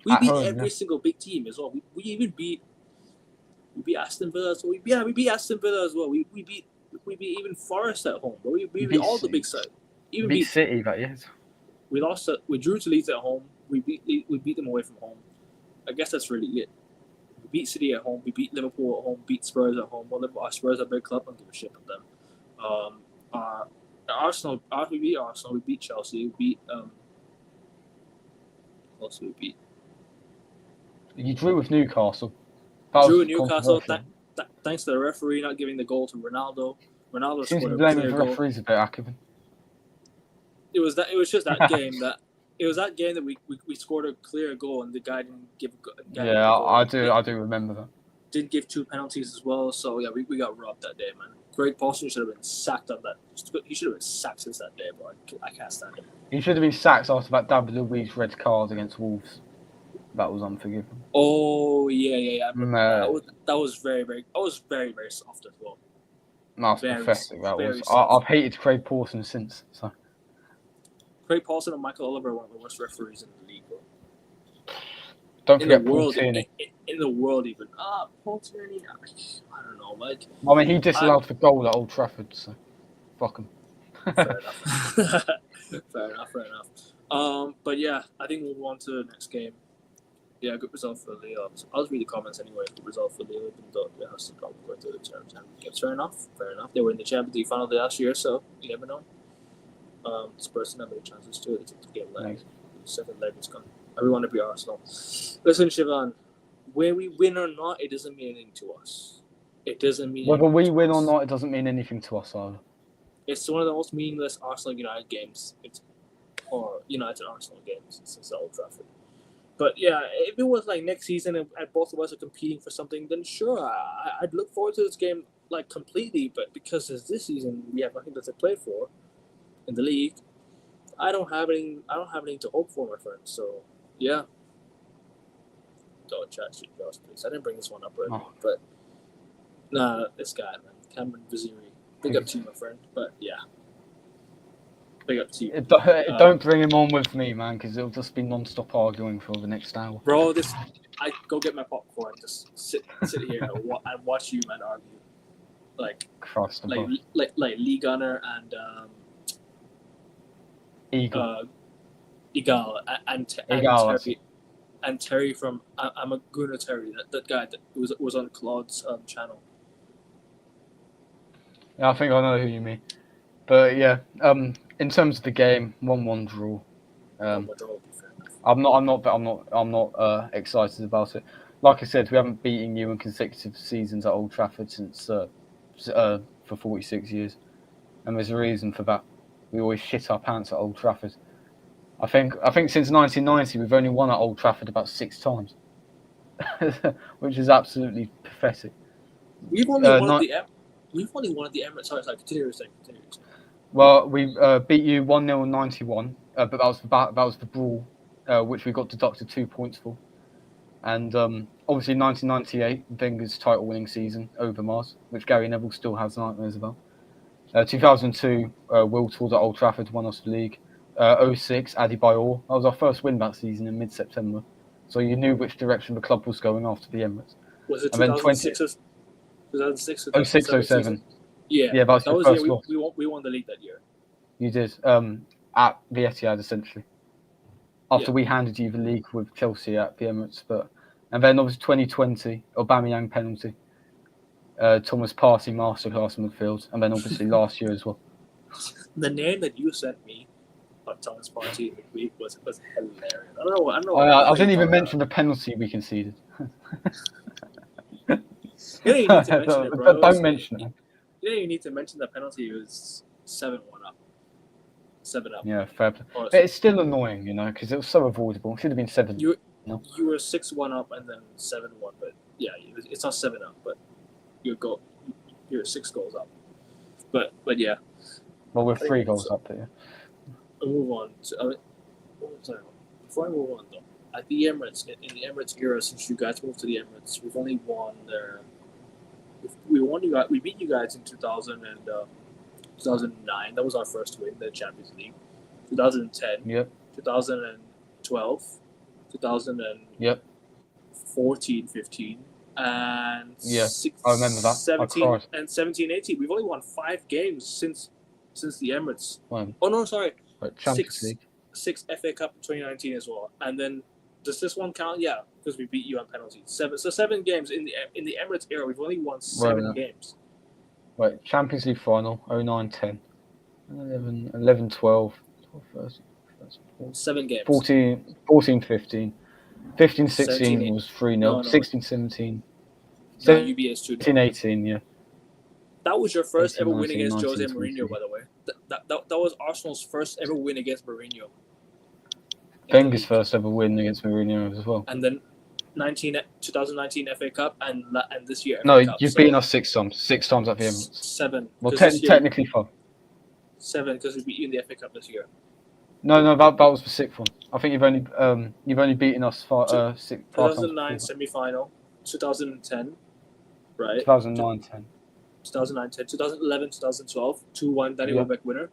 We beat every single big team as well. We even beat. We beat Aston Villa. So we beat Aston Villa as well. We beat even Forest at home. We beat all the big sides. Even beat City that year. We lost. We drew to Leeds at home. We beat them away from home. I guess that's really it. We beat City at home. We beat Liverpool at home. Beat Spurs at home. Well, our Spurs are a big club. I don't give a shit about them. Arsenal. We beat Arsenal. We beat Chelsea. We beat. Who else we beat? You drew with Newcastle. Drew with Newcastle. Thanks to the referee not giving the goal to Ronaldo. Ronaldo scored a clear goal. Referees a bit, Akevin. It was just that game that it was that game that we scored a clear goal and the guy didn't give. I do remember that. Didn't give 2 penalties as well. So yeah, we got robbed that day, man. Greg Paulson should have been sacked on that. He should have been sacked since that day, bro. I can't stand him. He should have been sacked after that David Luiz red card against Wolves. That was unforgivable. Oh yeah. That was very, very soft as well. That's pathetic. That was. I've hated Craig Pawson since. So. Craig Paulson and Michael Oliver are one of the worst referees in the league, bro. Don't forget Paul Tierney. In the world, even. Paul Tierney. I don't know, like. I mean, he disallowed the goal at Old Trafford, so fuck him. Fair enough. Fair enough. But yeah, I think we'll move on to the next game. Yeah, good result for Lille. I'll just read the comments anyway. Good result for Lille, even though they have some problem going to the Champions. Fair enough. They were in the Champions League final last year, so you never know. Spurs didn't have any chances to it. It's a game leg. The second leg is gone. I want to be Arsenal. Listen, Siobhan, where we win or not, it doesn't mean anything to us. It doesn't mean whether we win or not, it doesn't mean anything to us either. It's one of the most meaningless Arsenal United games, or United Arsenal games since Old Trafford. But yeah, if it was like next season and both of us are competing for something, then sure, I'd look forward to this game like completely. But because it's this season, we have nothing to play for in the league. I don't have anything to hope for, my friend. So yeah, don't chat shit, Josh, please. I didn't bring this one up already, but nah, this guy, man, Cameron Viziri. Big up to you, my friend. But yeah, big up to you. Don't bring him on with me, man, because it'll just be non-stop arguing for the next hour. Bro, I go get my popcorn, just sit here and watch you, man, argue. Like Lee Gunner and Eagle and Terry from I'm a Gunner Terry, that guy that was on Claude's channel. Yeah, I think I know who you mean. But yeah, in terms of the game, 1-1 draw. I'm not excited about it. Like I said, we haven't beaten you in consecutive seasons at Old Trafford since for 46 years, and there's a reason for that. We always shit our pants at Old Trafford. I think since 1990 we've only won at Old Trafford about 6 times, which is absolutely pathetic. We've only won at the Emirates. Sorry, continue. Well, we beat you 1-0 in 91, but that was the brawl, which we got deducted 2 points for. And obviously 1998, Wenger's title-winning season over Mars, which Gary Neville still has nightmares about. 2002, Will Tours at Old Trafford won us the league. 06, Adebayor. That was our first win that season in mid-September. So you knew which direction the club was going after the Emirates. Was it 2006 or 06, 07. Yeah, that was the first loss. We won the league that year. You did, at the Etihad, essentially. After we handed you the league with Chelsea at the Emirates. And then obviously 2020, Aubameyang penalty. Thomas Partey masterclass in midfield. And then obviously last year as well. The name that you sent me of Thomas Partey midweek was hilarious. I don't know. I didn't even mention the penalty we conceded. You need to mention it, bro. Don't mention it. You need to mention the penalty. It was 7-1 up. 7 up. Yeah, fair play. But it's still annoying, because it was so avoidable. It should have been 7. You were 6-1 up and then 7-1, but yeah, it's not 7 up, but you're 6 goals up. But yeah. Well, we're 3 goals up there. I'll move on. Before I move on, though, at the Emirates, in the Emirates era, since you guys moved to the Emirates, we've only won there. We beat you guys in 2000 and 2009. That was our first win in the Champions League. 2010. Yep. 2012. 2014, 15. And I remember that. 17, 18. We've only won 5 games since the Emirates. When? Oh no, sorry. Champions League. 6 FA Cup in 2019 as well. And then does this one count? Yeah, because we beat you on penalties. 7 games in the Emirates era. We've only won 7 games. Wait, Champions League final 09-10, 11-12, 12-13, 7 games. 14-15, 15-16 was 3-0. No. 16-17, UBS 17-18. Yeah. That was your first ever win 19, against 19, Jose Mourinho, by the way. That was Arsenal's first ever win against Mourinho. Wenger's first ever win against Mourinho as well. And then 2019 FA Cup and this year FA No, Cup. you've beaten us 6 times. 6 times at the Emirates. 7. Well, this year, technically 5. 7 because we beat you in the FA Cup this year. No, that was the 6th one. I think you've only beaten us 5 times. 2009 semi-final, 2010, right? 2009, 10. 2009, 10, 2011, 2012, 2-1 Danny Welbeck winner.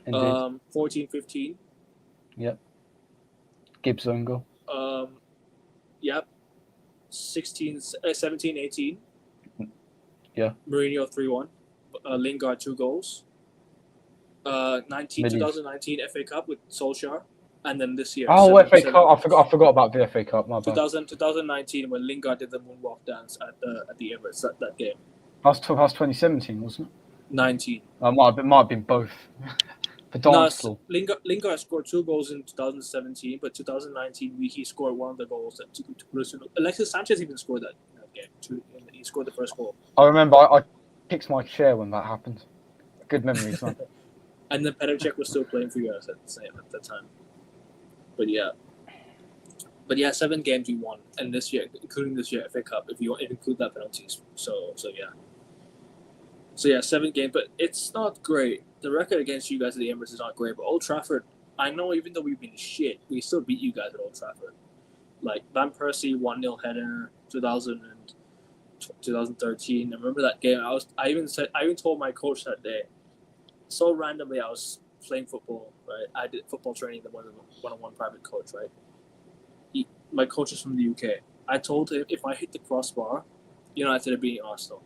Indeed. 14, 15. Yep. Gibbs own goal. Yep. 17, 18. Yeah. Mourinho 3-1. Lingard 2 goals. 2019 FA Cup with Solskjaer, and then this year. Oh, FA Cup! I forgot about the FA Cup. My bad. 2019 when Lingard did the moonwalk dance at the Emirates. That game. That was 2017, wasn't it? 19. Might have been both. The dance floor. Lingard scored 2 goals in 2017, but 2019 he scored one of the goals that to Alexis Sanchez even scored that game. He scored the first goal. I remember I kicked my chair when that happened. Good memories, man. And then Petr Cech was still playing for you guys at the time. But yeah, 7 games we won, and this year, including this year FA Cup, if you include that penalties. So yeah, 7 games, but it's not great. The record against you guys at the Emirates is not great, but Old Trafford, I know even though we've been shit, we still beat you guys at Old Trafford. Like Van Persie 1-0 header, 2013. I remember that game. I even told my coach that day. So randomly, I was playing football, right? I did football training with one-on-one private coach, right? My coach is from the UK. I told him if I hit the crossbar, United are beating Arsenal.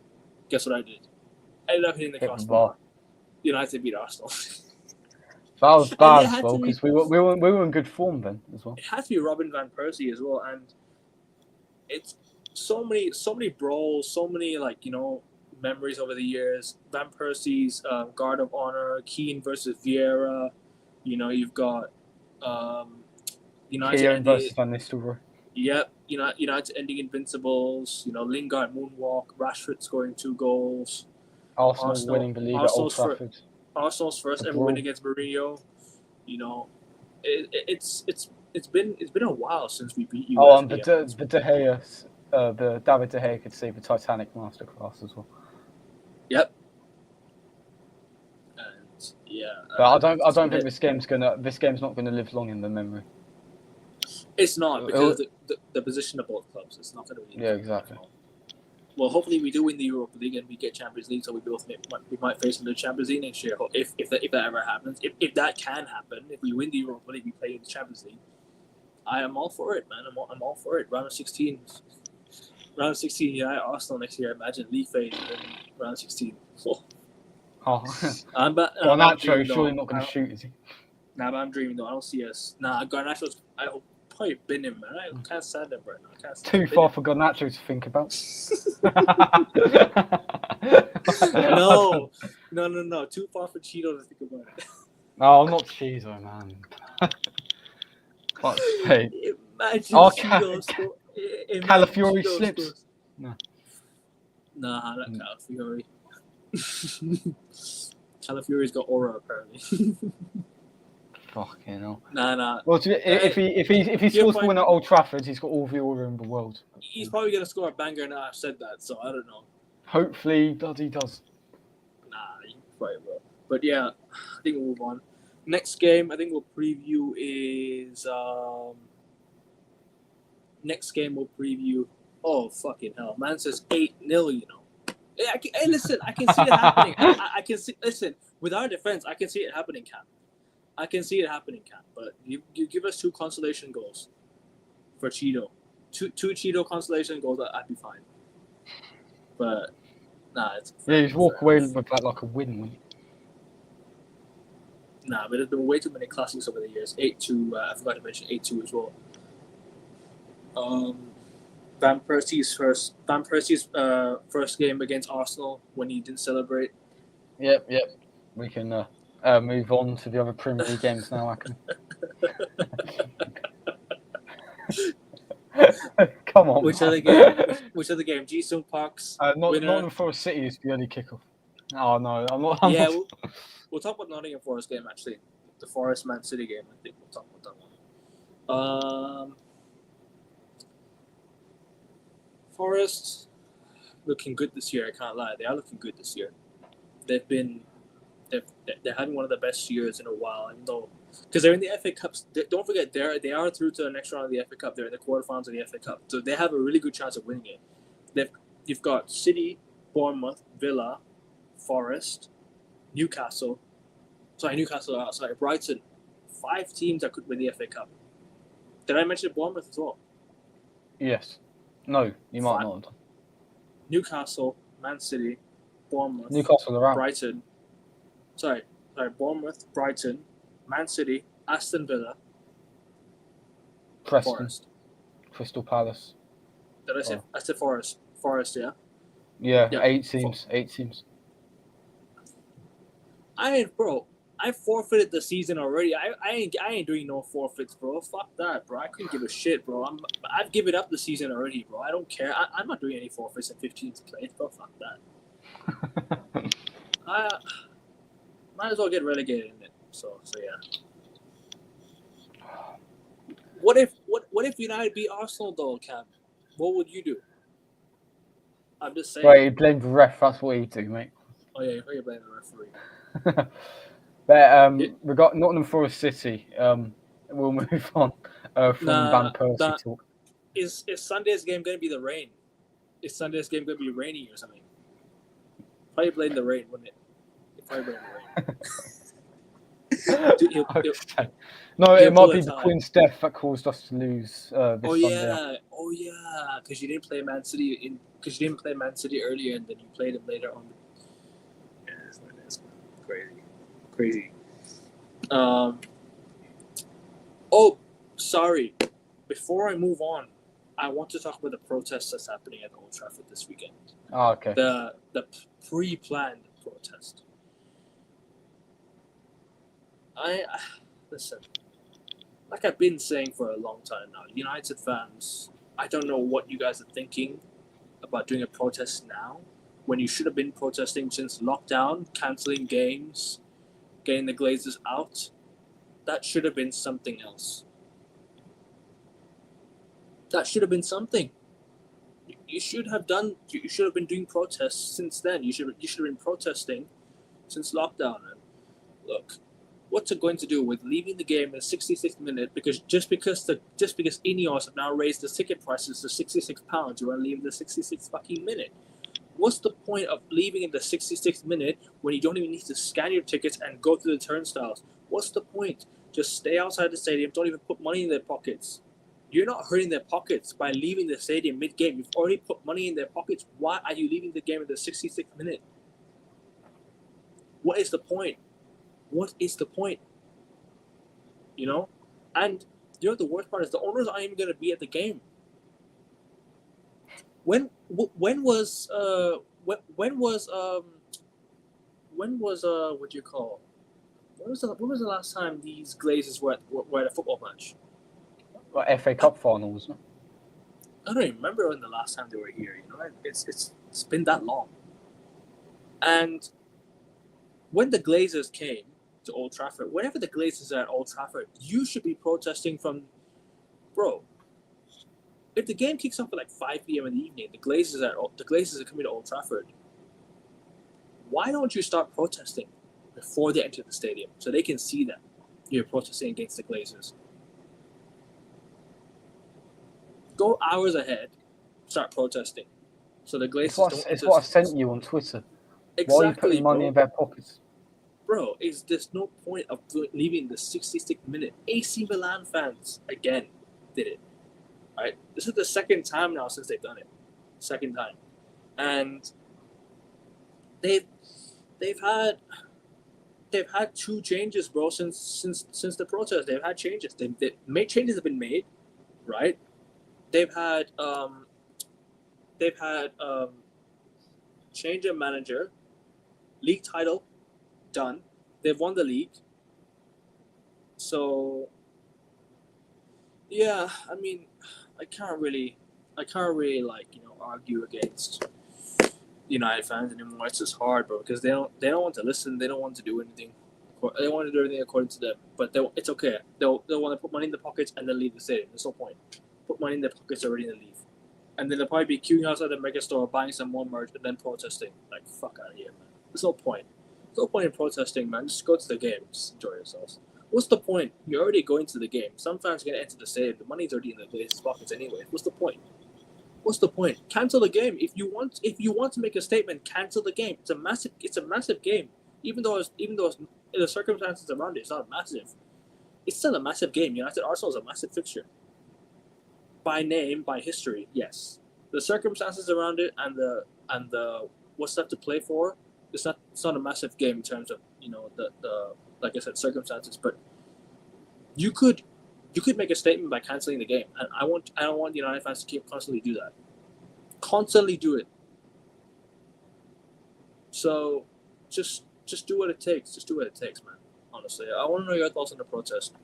Guess what I did? I ended up hitting the crossbar. United beat Arsenal. That was bad as well because we were in good form then as well. It had to be Robin van Persie as well, and it's so many brawls, so many memories over the years. Van Persie's Guard of Honor, Keane versus Vieira. You've got United Keane versus Van Nistelrooy. Yep, United ending invincibles. Lingard moonwalk, Rashford scoring 2 goals. Arsenal winning the league at Old Trafford. Arsenal's first ever win against Mourinho. It's been a while since we beat you. Oh, and the De Gea, the David De Gea could see the Titanic masterclass as well. Yep. And yeah, but I don't think this game's not gonna live long in the memory. It's not because the position of both clubs. It's not gonna be. Yeah, exactly. Well, hopefully we do win the Europa League and we get Champions League, so we might face in the Champions League next year. If that ever happens, if that can happen, if we win the Europa League, we play in the Champions League. I am all for it, man. I'm all for it. Round of 16, Arsenal next year. Imagine league phase in round of 16. Oh. Garnacho surely not going to shoot, is he? Nah, but I'm dreaming though. I don't see us. Nah, Garnacho's. I'll probably bin him, man. I can't stand him right now. Too far for Garnacho to think about. No. Too far for Cheeto to think about it. No, I'm not Cheeto, man. Imagine Cheeto score. Calafiori slips. No. Nah, not Calafiori. Calafiori's got aura apparently. Fucking hell. Nah. Well, if he scores for win at Old Trafford, he's got all the aura in the world. He's probably gonna score a banger now. I've said that, so I don't know. Hopefully, he does. Nah, he probably will. But yeah, I think we'll move on. Next game, I think we'll preview is Oh fucking hell! Man says 8-0. Hey, listen, I can see it happening. I can see. Listen, with our defense, I can see it happening, Cam. But you give us 2 consolation goals for Cheeto. Two Cheeto consolation goals, I'd be fine. But nah, it's you just walk away with that like a win, wouldn't you? Nah, but there's been way too many classics over the years. 8-2. I forgot to mention 8-2 as well. Van Persie's first game against Arsenal when he didn't celebrate. Yep. We can move on to the other Premier League games now. I can. Come on. Which other game? Jisung Park's Nottingham Forest City is the only kickoff. Oh no, I'm not. We'll talk about Nottingham Forest game actually. The Forest Man City game. I think we'll talk about that one. Forest looking good this year. I can't lie. They are looking good this year. They've been they're having one of the best years in a while. Even though because they're in the FA Cups. Don't forget they are through to the next round of the FA Cup. They're in the quarterfinals of the FA Cup, so they have a really good chance of winning it. You've got City, Bournemouth, Villa, Forest, Newcastle. Sorry, Brighton. 5 teams that could win the FA Cup. Did I mention Bournemouth as well? Yes. No, you might 5. not have done. Newcastle, Man City, Bournemouth, Newcastle are out. Brighton. Sorry, Bournemouth, Brighton, Man City, Aston Villa, Preston, Forest. Crystal Palace. Did I say? I said Forest. Forest, yeah. Yeah, Yeah. 8 teams. 8 teams. I forfeited the season already. I ain't doing no forfeits, bro. Fuck that, bro. I couldn't give a shit, bro. I've given up the season already, bro. I don't care. I'm not doing any forfeits in 15th place, bro. Fuck that. I might as well get relegated in it. So yeah. What if United beat Arsenal though, Cam? What would you do? I'm just saying. Right, you blame the ref. That's what you do, mate. Oh yeah, you're blaming the referee. But we got Nottingham Forest City. We'll move on from Van Persie talk. Is Sunday's game going to be the rain? Is Sunday's game going to be rainy or something? Probably blame the rain, wouldn't it? Probably blame the rain. No, it might be the Queen's death that caused us to lose this Sunday. Oh yeah, because you didn't play Man City earlier, and then you played them later on. Yeah, it's crazy. Oh, sorry. Before I move on, I want to talk about the protest that's happening at Old Trafford this weekend. Oh, okay. The pre-planned protest. Listen. Like I've been saying for a long time now, United fans, I don't know what you guys are thinking about doing a protest now when you should have been protesting since lockdown, cancelling games, getting the Glazers out. That should have been something else. That should have been something. You should have been doing protests since then. You should have been protesting since lockdown. And look, what's it going to do with leaving the game in the 66th minute? Because just because Ineos have now raised the ticket prices to £66, you want to leave in the 66th fucking minute. What's the point of leaving in the 66th minute when you don't even need to scan your tickets and go through the turnstiles? What's the point? Just stay outside the stadium. Don't even put money in their pockets. You're not hurting their pockets by leaving the stadium mid-game. You've already put money in their pockets. Why are you leaving the game in the 66th minute? What is the point? What is the point? You know? And you know what the worst part is? The owners aren't even going to be at the game. When was what do you call? When was the last time these Glazers were at a football match? Like FA Cup final, wasn't it? I don't even remember when the last time they were here. You know, it's been that long. And when the Glazers came to Old Trafford, whenever the Glazers are at Old Trafford, you should be protesting from, bro. If the game kicks off at like 5 p.m. in the evening, the Glazers are coming to Old Trafford. Why don't you start protesting before they enter the stadium so they can see that you're protesting against the Glazers? Go hours ahead, start protesting, so the Glazers It's what I sent you on Twitter. Exactly, why are you putting money in their pockets? Bro, there's no point of leaving the 66th minute. AC Milan fans, again, did it. Right? This is the second time now since they've done it. Second time. And they've had 2 changes, bro, since the protest. They've had changes. Changes have been made, right? They've had change of manager, league title, done. They've won the league. So yeah, I mean, I can't really argue against United fans anymore. It's just hard, bro, because they don't want to listen. They don't want to do anything. They want to do everything according to them, but it's okay. They'll want to put money in the pockets and then leave the stadium. There's no point. Put money in their pockets already and leave. And then they'll probably be queuing outside the mega store, buying some more merch, and then protesting. Like, fuck out of here, man. There's no point. There's no point in protesting, man. Just go to the game. Just enjoy yourselves. What's the point? You're already going to the game. Some fans are gonna enter the stadium. The money's already in the Glazers' pockets anyway. What's the point? What's the point? Cancel the game. If you want to make a statement, cancel the game. It's a massive game. Even though the circumstances around it's not massive. It's still a massive game. United Arsenal is a massive fixture. By name, by history, yes. The circumstances around it and the what's left to play for, it's not a massive game in terms of the like I said circumstances. But you could make a statement by canceling the game, and I don't want United fans to keep constantly do that. Constantly do it. So just do what it takes. Just do what it takes, man. Honestly, I want to know your thoughts on the protest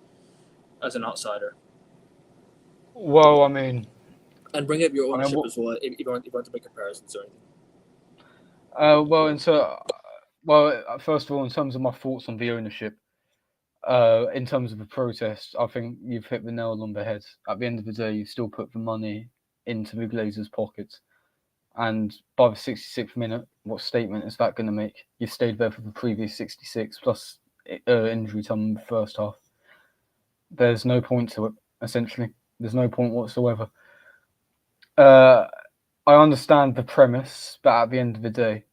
as an outsider. Well, I mean, and bring up your ownership as well if you want to make comparisons or anything. First of all, in terms of my thoughts on the ownership, in terms of the protest, I think you've hit the nail on the head. At the end of the day, you still put the money into the Glazers' pockets. And by the 66th minute, what statement is that going to make? You've stayed there for the previous 66 plus injury time in the first half. There's no point to it, essentially. There's no point whatsoever. I understand the premise, but at the end of the day,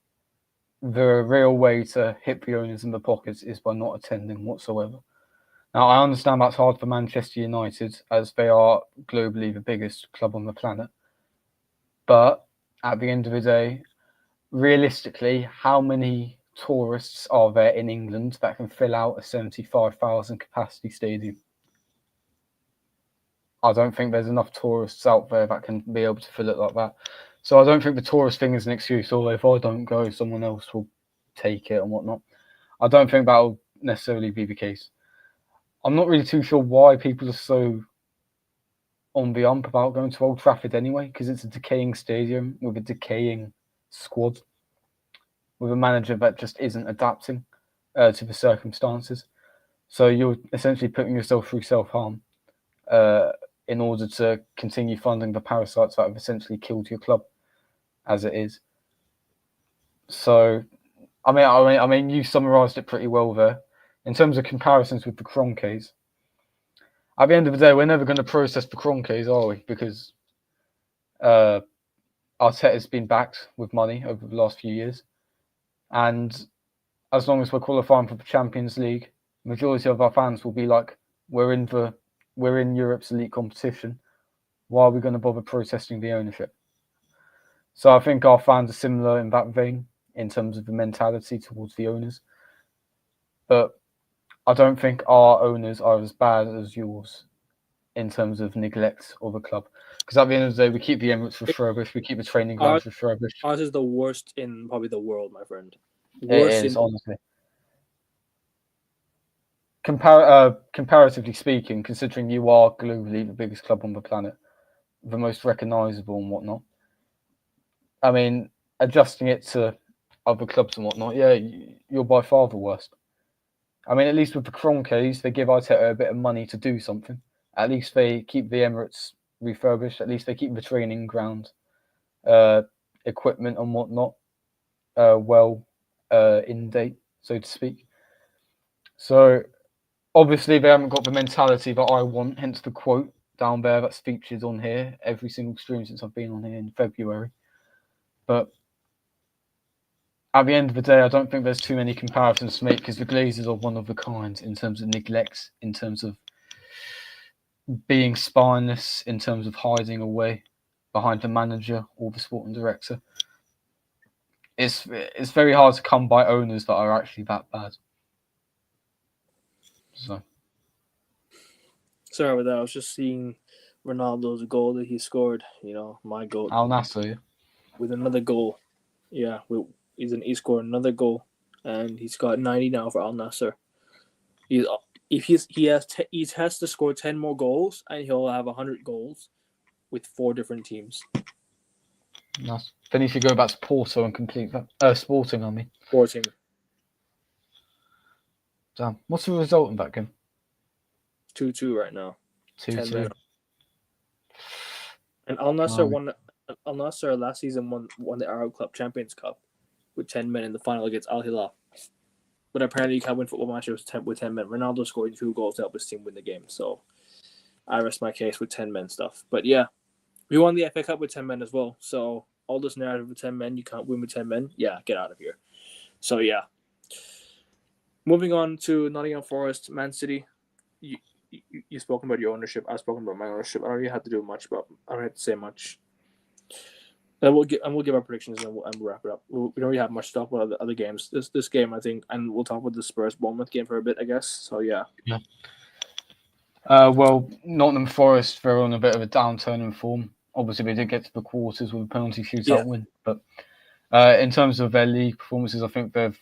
the real way to hit the owners in the pockets is by not attending whatsoever. Now, I understand that's hard for Manchester United, as they are globally the biggest club on the planet. But at the end of the day, realistically, how many tourists are there in England that can fill out a 75,000 capacity stadium? I don't think there's enough tourists out there that can be able to fill it like that. So I don't think the tourist thing is an excuse. Although if I don't go, someone else will take it and whatnot. I don't think that'll necessarily be the case. I'm not really too sure why people are so on the ump about going to Old Trafford anyway, because it's a decaying stadium with a decaying squad, with a manager that just isn't adapting to the circumstances. So you're essentially putting yourself through self-harm in order to continue funding the parasites that have essentially killed your club as it is. So, I mean, you summarised it pretty well there. In terms of comparisons with the Kroenkes, at the end of the day, we're never going to process the Kroenkes, are we? Because Arteta's been backed with money over the last few years. And as long as we're qualifying for the Champions League, the majority of our fans will be like, we're in Europe's elite competition. Why are we going to bother protesting the ownership? So I think our fans are similar in that vein in terms of the mentality towards the owners. But I don't think our owners are as bad as yours in terms of neglect of a club. Because at the end of the day, we keep the Emirates refurbished, we keep the training grounds refurbished. Ours is the worst in probably the world, my friend. Worst it is, honestly. Comparatively speaking, considering you are globally the biggest club on the planet, the most recognisable and whatnot, I mean, adjusting it to other clubs and whatnot, yeah, you're by far the worst. I mean, at least with the Kroenkes, they give Arteta a bit of money to do something. At least they keep the Emirates refurbished. At least they keep the training ground, equipment and whatnot, in date, so to speak. So, obviously, they haven't got the mentality that I want, hence the quote down there that's featured on here every single stream since I've been on here in February. But at the end of the day, I don't think there's too many comparisons to make because the Glazers are one of a kind in terms of neglect, in terms of being spineless, in terms of hiding away behind the manager or the sporting director. It's very hard to come by owners that are actually that bad. So. Sorry about that. I was just seeing Ronaldo's goal that he scored. My goal. Al Nassr. With another goal. Yeah, he scored another goal, and he's got 90 now for Al Nassr. He has to score 10 more goals, and he'll have 100 goals with 4 different teams. Nice. Then he should go back to Porto and complete that. Sporting, I mean. Sporting. Damn. What's the result in that game? 2-2 right now. 10 2-2. men. And Al Nassr last season won the Arab Club Champions Cup with 10 men in the final against Al Hilal. But apparently you can't win football matches with 10 men. Ronaldo scored 2 goals to help his team win the game. So I rest my case with 10 men stuff. But yeah, we won the FA Cup with 10 men as well. So all this narrative with 10 men, you can't win with 10 men. Yeah, get out of here. So yeah. Moving on to Nottingham Forest, Man City. You spoken about your ownership. I've spoken about my ownership. I don't really have to do much, but I don't have to say much. And we'll give our predictions and we'll wrap it up. We don't really have much to talk about the other games. This game, I think, and we'll talk about the Spurs Bournemouth game for a bit, I guess. So yeah. Well, Nottingham Forest, they're on a bit of a downturn in form. Obviously, they did get to the quarters with a penalty shootout win, but in terms of their league performances, I think they've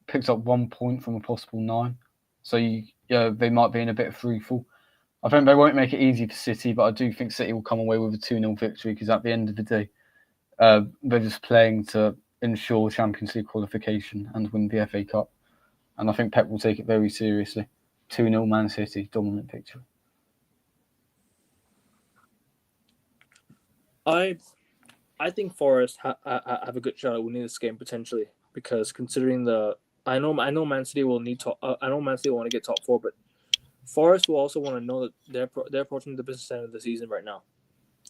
picked up 1 point from a possible 9. So they might be in a bit of free fall. I think they won't make it easy for City, but I do think City will come away with a 2-0 victory because at the end of the day, they're just playing to ensure Champions League qualification and win the FA Cup. And I think Pep will take it very seriously. 2-0 Man City, dominant victory. I think Forest have a good shot at winning this game potentially because considering I know Man City will need I know Man City will want to get top 4, but Forest will also want to know that they're approaching the business end of the season right now.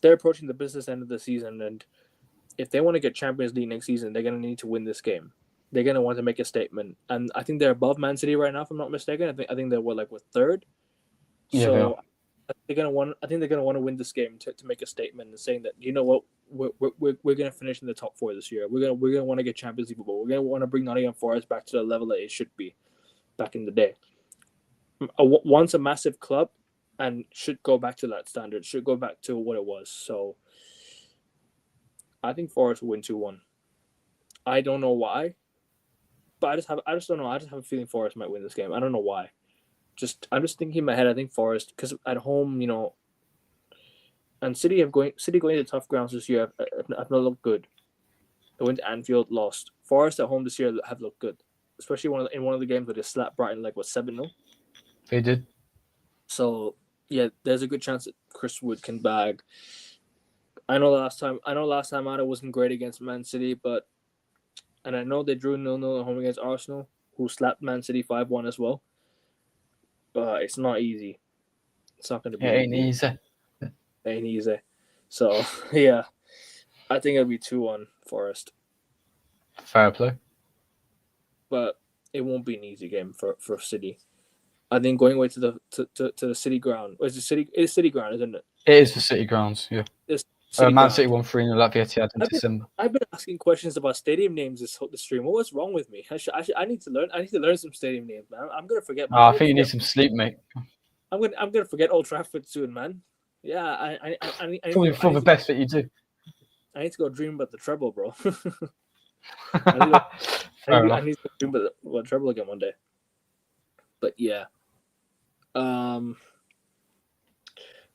They're approaching the business end of the season, and if they want to get Champions League next season, they're going to need to win this game. They're going to want to make a statement, and I think they're above Man City right now, if I'm not mistaken. I think they're third. Yeah, so they're going to want. I think they're going to want to win this game to make a statement and saying that, you know what, we're going to finish in the top 4 this year. We're going to want to get Champions League football. We're going to want to bring Nottingham Forest back to the level that it should be back in the day. Once a massive club, and should go back to that standard. Should go back to what it was. So I think Forest will win 2-1. I don't know why, but I just don't know. I just have a feeling Forest might win this game. I don't know why. I'm just thinking in my head. I think Forest, because at home, and City going to tough grounds this year have not looked good. They went to Anfield, lost. Forest at home this year have looked good, especially in one of the games where they slapped Brighton 7-0. They did. So yeah, there's a good chance that Chris Wood can bag. I know last time out it wasn't great against Man City, and I know they drew 0-0 at home against Arsenal, who slapped Man City 5-1 as well. But it's not easy. It's not going to be. It ain't easy. Ain't easy. So yeah, I think it'll be 2-1 Forest. Fair play. But it won't be an easy game for City. I think going away to the City ground. It's City ground, isn't it? It is the City grounds, yeah. Man City won 3-0 at the Etihad in December. I've been asking questions about stadium names this stream. What's wrong with me? I need to learn. I need to learn some stadium names, man. I'm gonna forget. I think you need some sleep, mate. I'm gonna forget Old Trafford soon, man. Yeah, I Probably for the best that you do. I need to go dream about the treble, bro. I need to dream about the treble again one day. But yeah,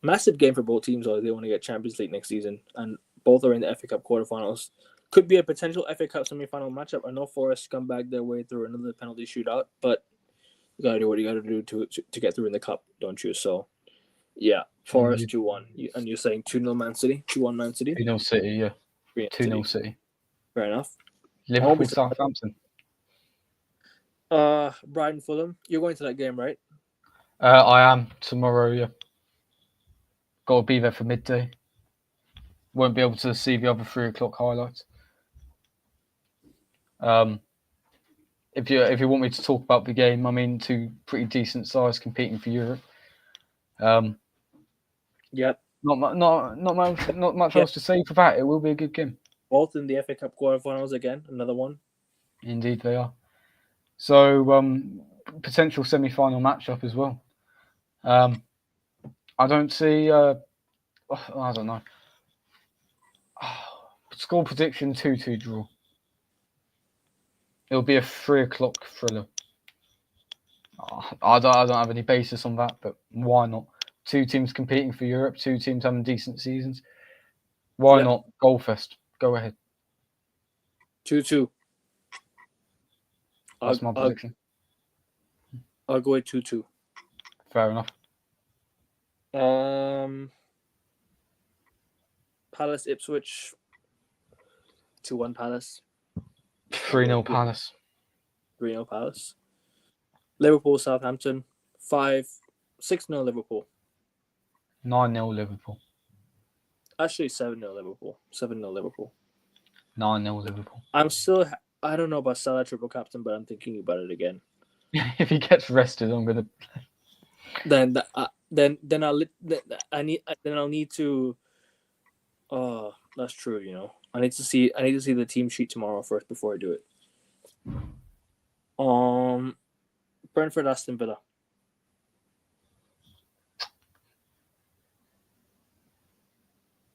massive game for both teams. Though they want to get Champions League next season, and both are in the FA Cup quarterfinals. Could be a potential FA Cup semi-final matchup. I know Forest scumbag their way through another penalty shootout, but you gotta do what you gotta do to get through in the cup, don't you? So yeah, Forest 2-1. And you're saying 2-0 Man City, 2-1 Man City. 2-0 City, yeah. 2-0 City. Fair enough. Liverpool, Southampton. Brighton, Fulham. You're going to that game, right? I am tomorrow. Yeah. Got to be there for midday. Won't be able to see the other 3:00 highlights. If you want me to talk about the game, I mean, 2 pretty decent sides competing for Europe. Yep. Not much else to say for that. It will be a good game. Both in the FA Cup quarterfinals again. Another one. Indeed, they are. So potential semi-final matchup as well. I don't see. I don't know. Score prediction 2-2 draw. It'll be a 3:00 thriller. I don't have any basis on that, but why not? 2 teams competing for Europe, 2 teams having decent seasons. Why not? Goalfest. Go ahead. 2-2. That's my prediction. I'll go with 2-2. Fair enough. Palace Ipswich 2-1 Palace. 3-0 Palace. 3-0 Palace. Liverpool Southampton 6-0 Liverpool. 9-0 Liverpool. Actually 7-0 Liverpool. 7-0 Liverpool. 9-0 Liverpool. I don't know about Salah triple captain, but I'm thinking about it again. If he gets rested, I'm gonna. Then I'll need to. Oh, that's true. You know, I need to see the team sheet tomorrow first before I do it. Brentford Aston Villa.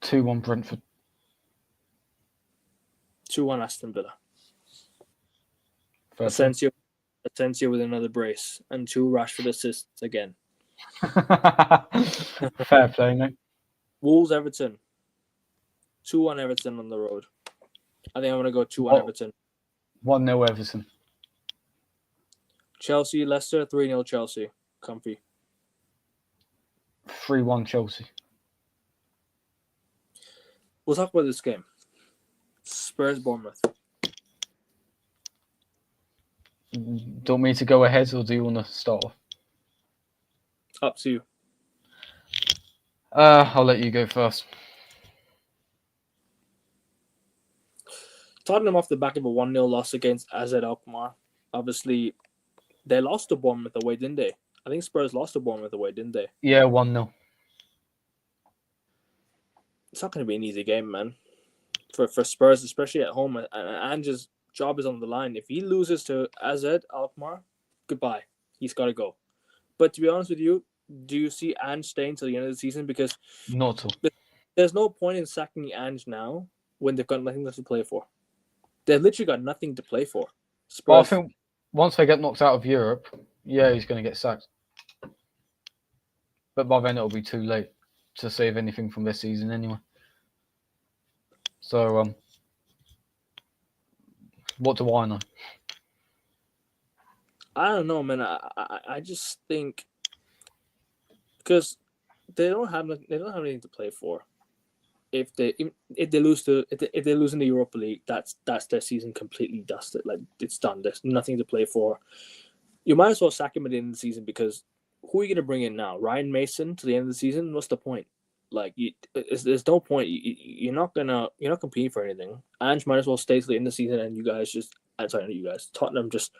2-1 Brentford. 2-1 Aston Villa. Fair play. Asensio with another brace and 2 Rashford assists again. Fair play, mate. Wolves Everton. 2-1 Everton on the road. I think I'm gonna go 2-1 Everton. 1-0 Everton. Chelsea Leicester 3-0 Chelsea. Comfy. 3-1 Chelsea. We'll talk about this game. Spurs Bournemouth. Do you want me to go ahead or do you want to start off? Up to you. I'll let you go first. Tottenham off the back of a 1-0 loss against AZ Alkmaar. Obviously, they lost to Bournemouth away, didn't they? I think Spurs lost to Bournemouth away, didn't they? Yeah, 1-0. It's not going to be an easy game, man. For Spurs, especially at home, and Ange's job is on the line. If he loses to AZ Alkmaar, goodbye. He's got to go. But to be honest with you, do you see Ange staying till the end of the season? Because not at all. There's no point in sacking Ange now when they've got nothing left to play for. They've literally got nothing to play for. Spurs. But I think once they get knocked out of Europe, yeah, he's going to get sacked. But by then it'll be too late to save anything from this season anyway. So, what do I know? I don't know, man. I just think because they don't have anything to play for. If they lose in the Europa League, that's their season completely dusted. Like, it's done. There's nothing to play for. You might as well sack him at the end of the season because who are you going to bring in now? Ryan Mason to the end of the season? What's the point? Like, there's no point. You're not competing for anything. Ange might as well stay to the end of the season, and you guys Tottenham just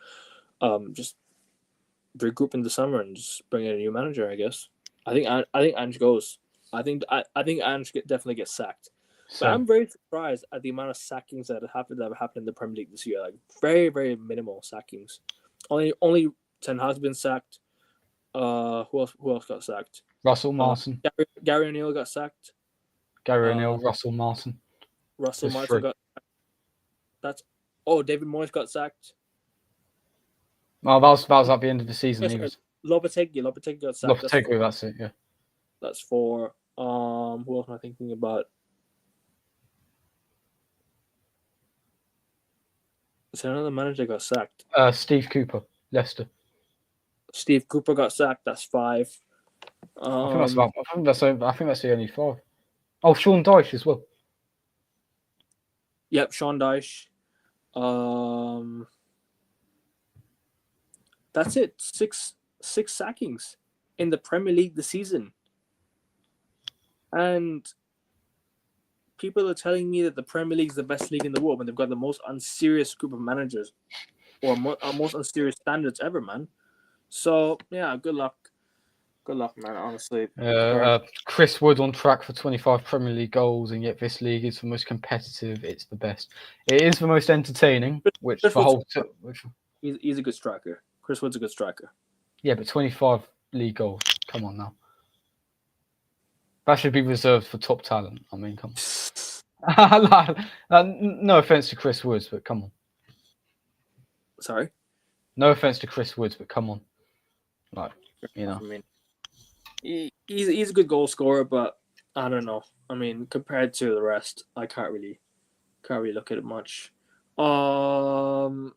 regroup in the summer and just bring in a new manager. I guess. I think Ange goes. I think Ange definitely gets sacked. So, But I'm very surprised at the amount of sackings that have happened in the Premier League this year. Like, very, very minimal sackings. Only Ten Hag's been sacked. Who else got sacked? Russell Martin. Gary O'Neill got sacked. Gary O'Neill, Russell Martin. Russell Martin got sacked. David Moyes got sacked. Oh, that was at the end of the season. Lopetegui got sacked. Lopetegui, that's it, yeah. That's 4. Who else am I thinking about? Is there another manager got sacked? Steve Cooper, Leicester. Steve Cooper got sacked. That's 5. I think that's the only 5. Oh, Sean Dyche as well. Yep, Sean Dyche. That's it. 6 sackings in the Premier League this season. And people are telling me that the Premier League is the best league in the world when they've got the most unserious group of managers or most unserious standards ever, man. So, yeah, good luck. Good luck, man, honestly. Chris Wood on track for 25 Premier League goals, and yet this league is the most competitive. It's the best. It is the most entertaining, He's a good striker. Chris Wood's a good striker. Yeah, but 25 league goals. Come on now. That should be reserved for top talent. I mean, come on. No offense to Chris Woods, but come on. Sorry? No offense to Chris Woods, but come on. Like, you know. I mean, he's a good goal scorer, but I don't know. I mean, compared to the rest, I can't really look at it much. What are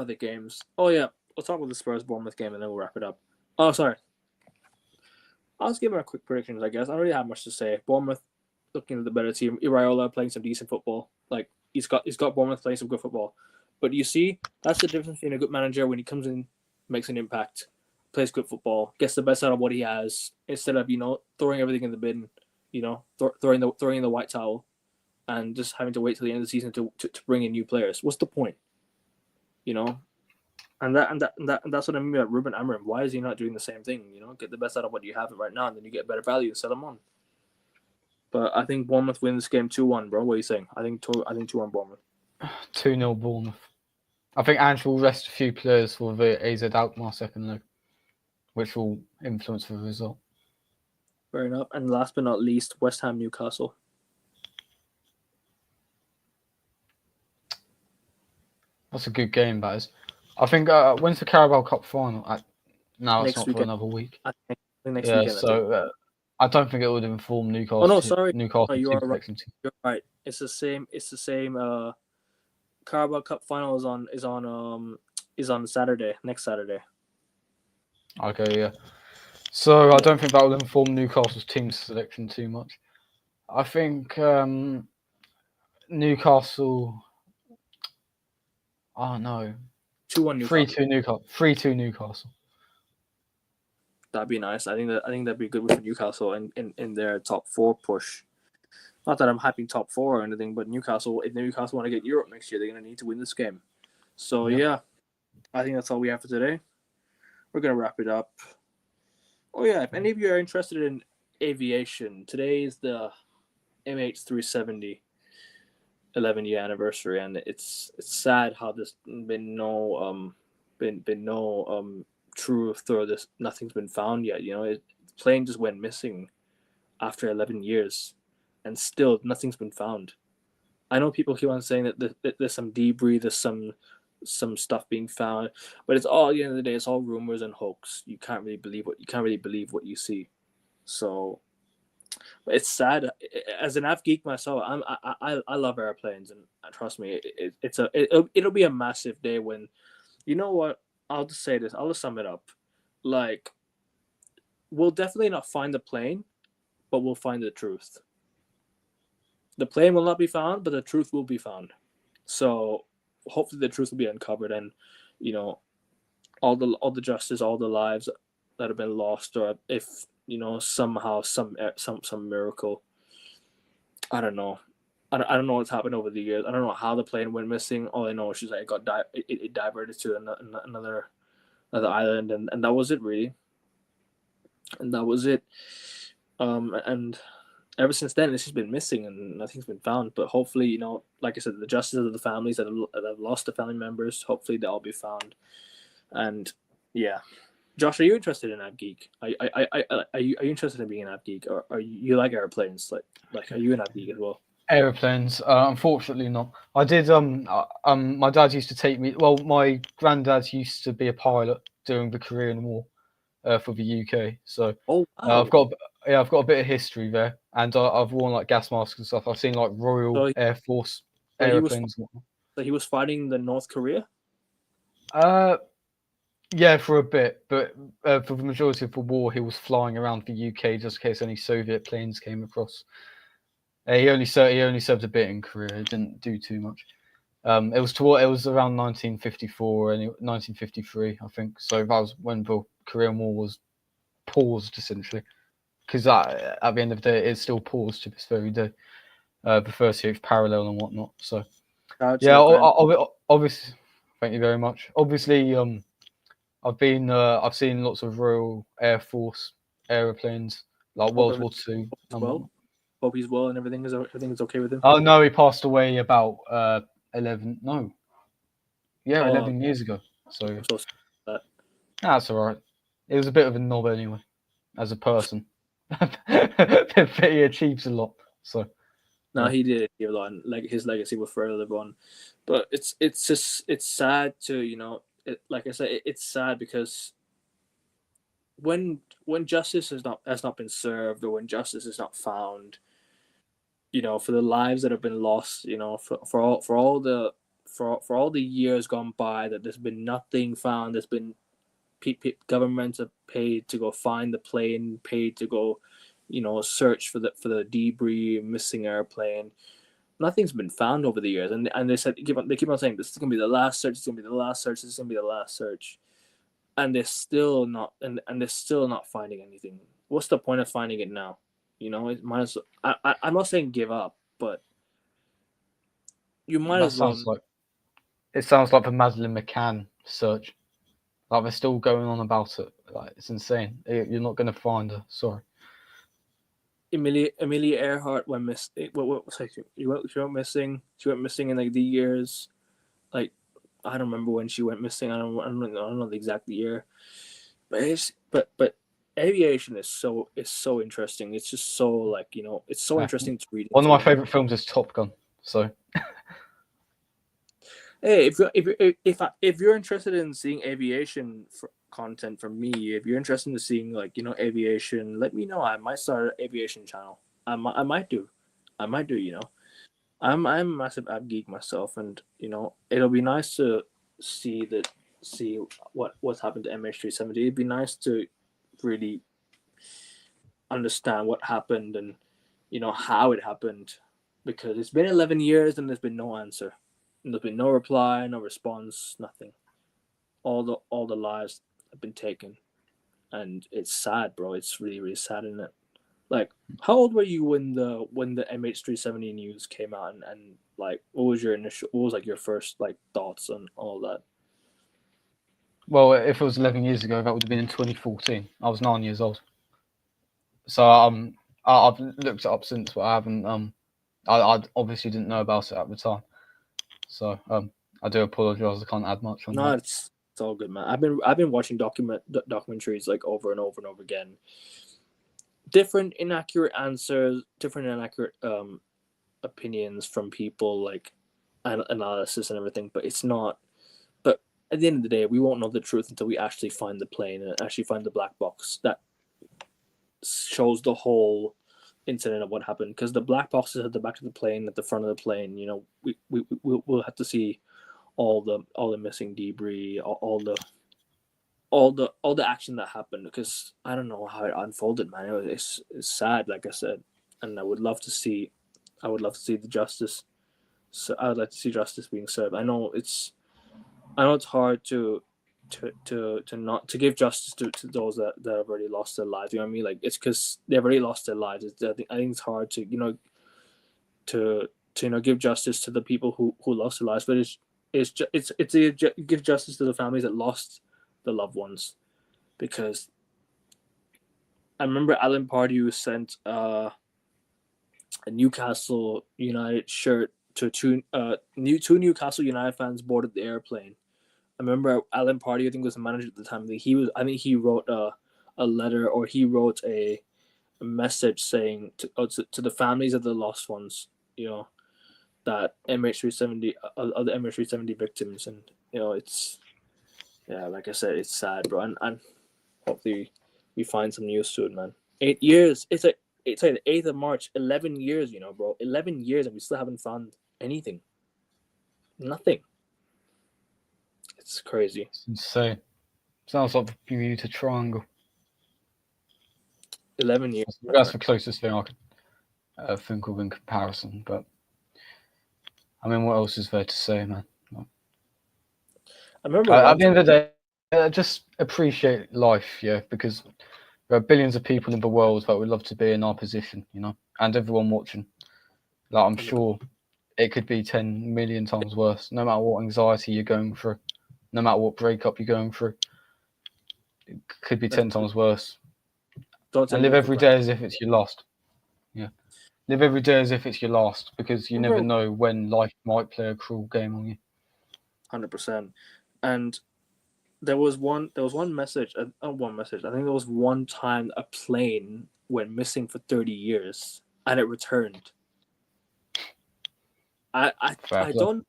the games? Oh yeah, we'll talk about the Spurs Bournemouth game and then we'll wrap it up. Oh, sorry. I'll just give our quick predictions, I guess. I don't really have much to say. Bournemouth looking at the better team. Iraola playing some decent football. Like he's got Bournemouth playing some good football. But you see, that's the difference between a good manager when he comes in, makes an impact, plays good football, gets the best out of what he has, instead of throwing everything in the bin, throwing in the white towel, and just having to wait till the end of the season to bring in new players. What's the point? And that's what I mean by Ruben Amorim. Why is he not doing the same thing? Get the best out of what you have right now, and then you get better value and sell them on. But I think Bournemouth win this game 2-1, bro. What are you saying? I think 2-1 Bournemouth. 2-0 Bournemouth. I think Ange will rest a few players for the AZ Alkmaar second leg, which will influence the result. Fair enough. And last but not least, West Ham Newcastle. That's a good game, that is. I think when's the Carabao Cup final? No, it's not for another week. I think next weekend. So I don't think it would inform Newcastle. Oh no, sorry. Newcastle no, you are right. Team. You're right. It's the same. Carabao Cup final is on Saturday, next Saturday. Okay, yeah. So I don't think that will inform Newcastle's team selection too much. I think Newcastle. Oh no. 2-1 Newcastle. 3-2 Newcastle. That'd be nice. I think that'd be good for Newcastle in their top 4 push. Not that I'm hyping top 4 or anything, but if Newcastle want to get Europe next year, they're going to need to win this game. So yeah, I think that's all we have for today. We're going to wrap it up. Oh yeah, if any of you are interested in aviation, today is the MH370 11-year anniversary, and it's sad how there's been no truth or this nothing's been found yet. The plane just went missing after 11 years, and still nothing's been found. I know people keep on saying that there's some debris, there's some stuff being found, but it's all, at the end of the day, it's all rumors and hoax. You can't really believe what you see. So it's sad. As an av geek myself, I love airplanes, and trust me, it'll be a massive day when, you know what? I'll just say this. I'll just sum it up. Like, we'll definitely not find the plane, but we'll find the truth. The plane will not be found, but the truth will be found. So hopefully the truth will be uncovered, and all the justice, all the lives that have been lost, or if somehow some miracle. I don't know. I don't know what's happened over the years. I don't know how the plane went missing. All I know is she's like it diverted to another island, and that was it really. And that was it. And ever since then, it's just been missing and nothing's been found. But hopefully, like I said, the justice of the families that have lost the family members, hopefully they'll all be found. And yeah. Josh, are you interested in AvGeek? Are you interested in being an AvGeek, or are you like airplanes? Like are you an AvGeek as well? Airplanes, unfortunately not. I did. My dad used to take me. Well, my granddad used to be a pilot during the Korean War, for the UK. So I've got a bit of history there, and I've worn like gas masks and stuff. I've seen like Royal Air Force airplanes. So he was fighting the North Korea. Yeah, for a bit, but for the majority of the war, he was flying around the UK just in case any Soviet planes came across. He only served a bit in Korea. He didn't do too much. It was around 1954 and 1953, I think. So that was when the Korean War was paused, essentially, because at the end of the day, it's still paused to this very day. The first year parallel and whatnot. So obviously, thank you very much. Obviously, I've seen lots of Royal Air Force airplanes, like World War II. Hope he's well and everything is okay with him. Oh no, he passed away about 11 years ago. So that's all right. He was a bit of a knob anyway, as a person. But he achieves a lot. So he did a lot, and his legacy will forever live on. But it's sad to like I said, it's sad because when justice has not been served, or when justice is not found, for the lives that have been lost, for all the for all the years gone by that there's been nothing found. There's been governments have paid to go find the plane, paid to go, search for the debris, missing airplane. Nothing's been found over the years, and they keep on saying this is gonna be the last search. It's gonna be the last search. This is gonna be the last search, and they're still not they're still not finding anything. What's the point of finding it now? It might as well, I'm not saying give up, but you might That as well. sounds like the Madeleine McCann search. Like they're still going on about it. Like it's insane. You're not going to find her. Sorry. Amelia Earhart went missing. She went missing. She went missing in like the years. Like I don't remember when she went missing. I don't know the exact year. But aviation is so interesting. It's just so like it's so interesting to read One of into. my favorite films is Top Gun. So Hey, if you're interested in seeing aviation content from me, if you're interested in seeing like aviation, let me know. I might start an aviation channel. I might do. I'm a massive app geek myself, and it'll be nice to see what's happened to MH370. It'd be nice to really understand what happened and how it happened, because it's been 11 years and there's been no answer. And there's been no reply, no response, nothing. All the lives have been taken, and it's sad, bro. It's really really sad, isn't it? Like, how old were you when the MH370 news came out, and like what was like your first like thoughts on all that? well, if it was 11 years ago, that would have been in 2014. I was 9 years old. So I've looked it up since, but I haven't I obviously didn't know about it at the time. So I do apologize. I can't add much on No, that. it's all good, man. I've been watching documentaries like over and over and over again. Different inaccurate answers, different inaccurate opinions from people, like analysis and everything, but it's not. But at the end of the day, we won't know the truth until we actually find the plane and actually find the black box that shows the whole incident of what happened. Because the black boxes at the back of the plane, at the front of the plane, we'll have to see all the missing debris, all the action that happened. Because I don't know how it unfolded, man. It's sad, like I said, and I would love to see the justice. So I would like to see justice being served. I know it's hard to not to give justice to those that have already lost their lives. You know what I mean? Like, it's because they've already lost their lives. I think it's hard to give justice to the people who lost their lives, but give justice to the families that lost the loved ones, because I remember Alan Pardew sent a Newcastle United shirt to two Newcastle United fans boarded the airplane. I remember Alan Pardew, I think was the manager at the time. I think he wrote a letter, or he wrote a message saying to the families of the lost ones, that MH370 of the MH370 victims, and it's, yeah, like I said, it's sad, bro, and hopefully we find some news soon, man. 8 years. It's like the 8th of March. 11 years, bro. 11 years, and we still haven't found anything. Nothing. It's crazy. It's insane. Sounds like the Bermuda Triangle. 11 years. That's the closest thing I could think of in comparison. But I mean, what else is there to say, man? I remember At the end of the day, just appreciate life, yeah, because there are billions of people in the world that would love to be in our position, and everyone watching. Like, I'm sure it could be 10 million times worse, no matter what anxiety you're going through, no matter what breakup you're going through. It could be 10 times worse. And live every day as if it's your last. Yeah. Live every day as if it's your last, because you never know when life might play a cruel game on you. 100%. And there was one message, one message. I think there was one time a plane went missing for 30 years and it returned. I don't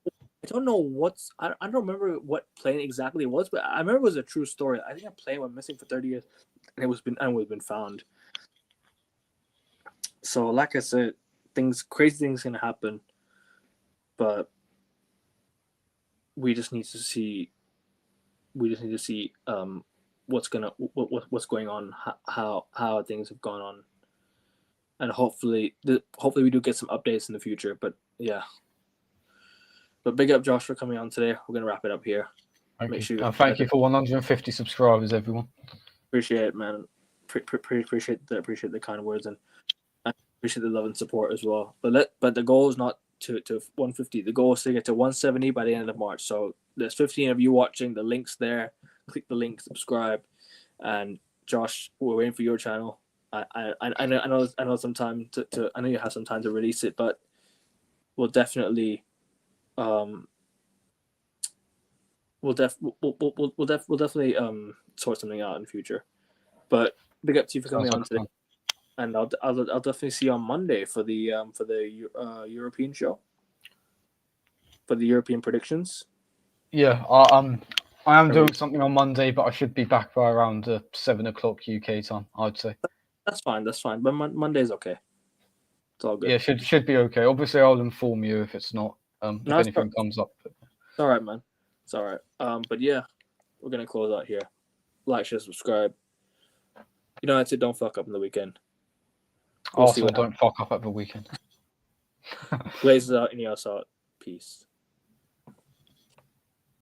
know I don't remember what plane exactly it was, but I remember it was a true story. I think a plane went missing for 30 years and it was been found. So like I said, crazy things can happen, but we just need to see. We just need to see what's going on, how things have gone on, and hopefully we do get some updates in the future. But yeah. But big up Josh for coming on today. We're gonna wrap it up here. Thank you. Thank you for 150 subscribers, everyone. Appreciate it, man. Appreciate the kind words and appreciate the love and support as well. But the goal is not to 150. The goal is to get to 170 by the end of March. So there's 15 of you watching. The link's there. Click the link, subscribe, and Josh, we're waiting for your channel. I know some time to I know you have some time to release it, but we'll definitely we'll definitely sort something out in the future. But big up to you for coming on today, and I'll definitely see you on Monday for the European show, for the European predictions. Yeah, I am doing something on Monday, but I should be back by around 7 o'clock UK time, I'd say. That's fine. But Monday's okay. It's all good. Yeah, should be okay. Obviously, I'll inform you if it's not. If anything comes up. It's all right, man. It's all right. But yeah, we're gonna close out here. Like, share, subscribe. United don't fuck up in the weekend. Arsenal don't fuck up at the weekend. Blazers out, Ineos out. Peace.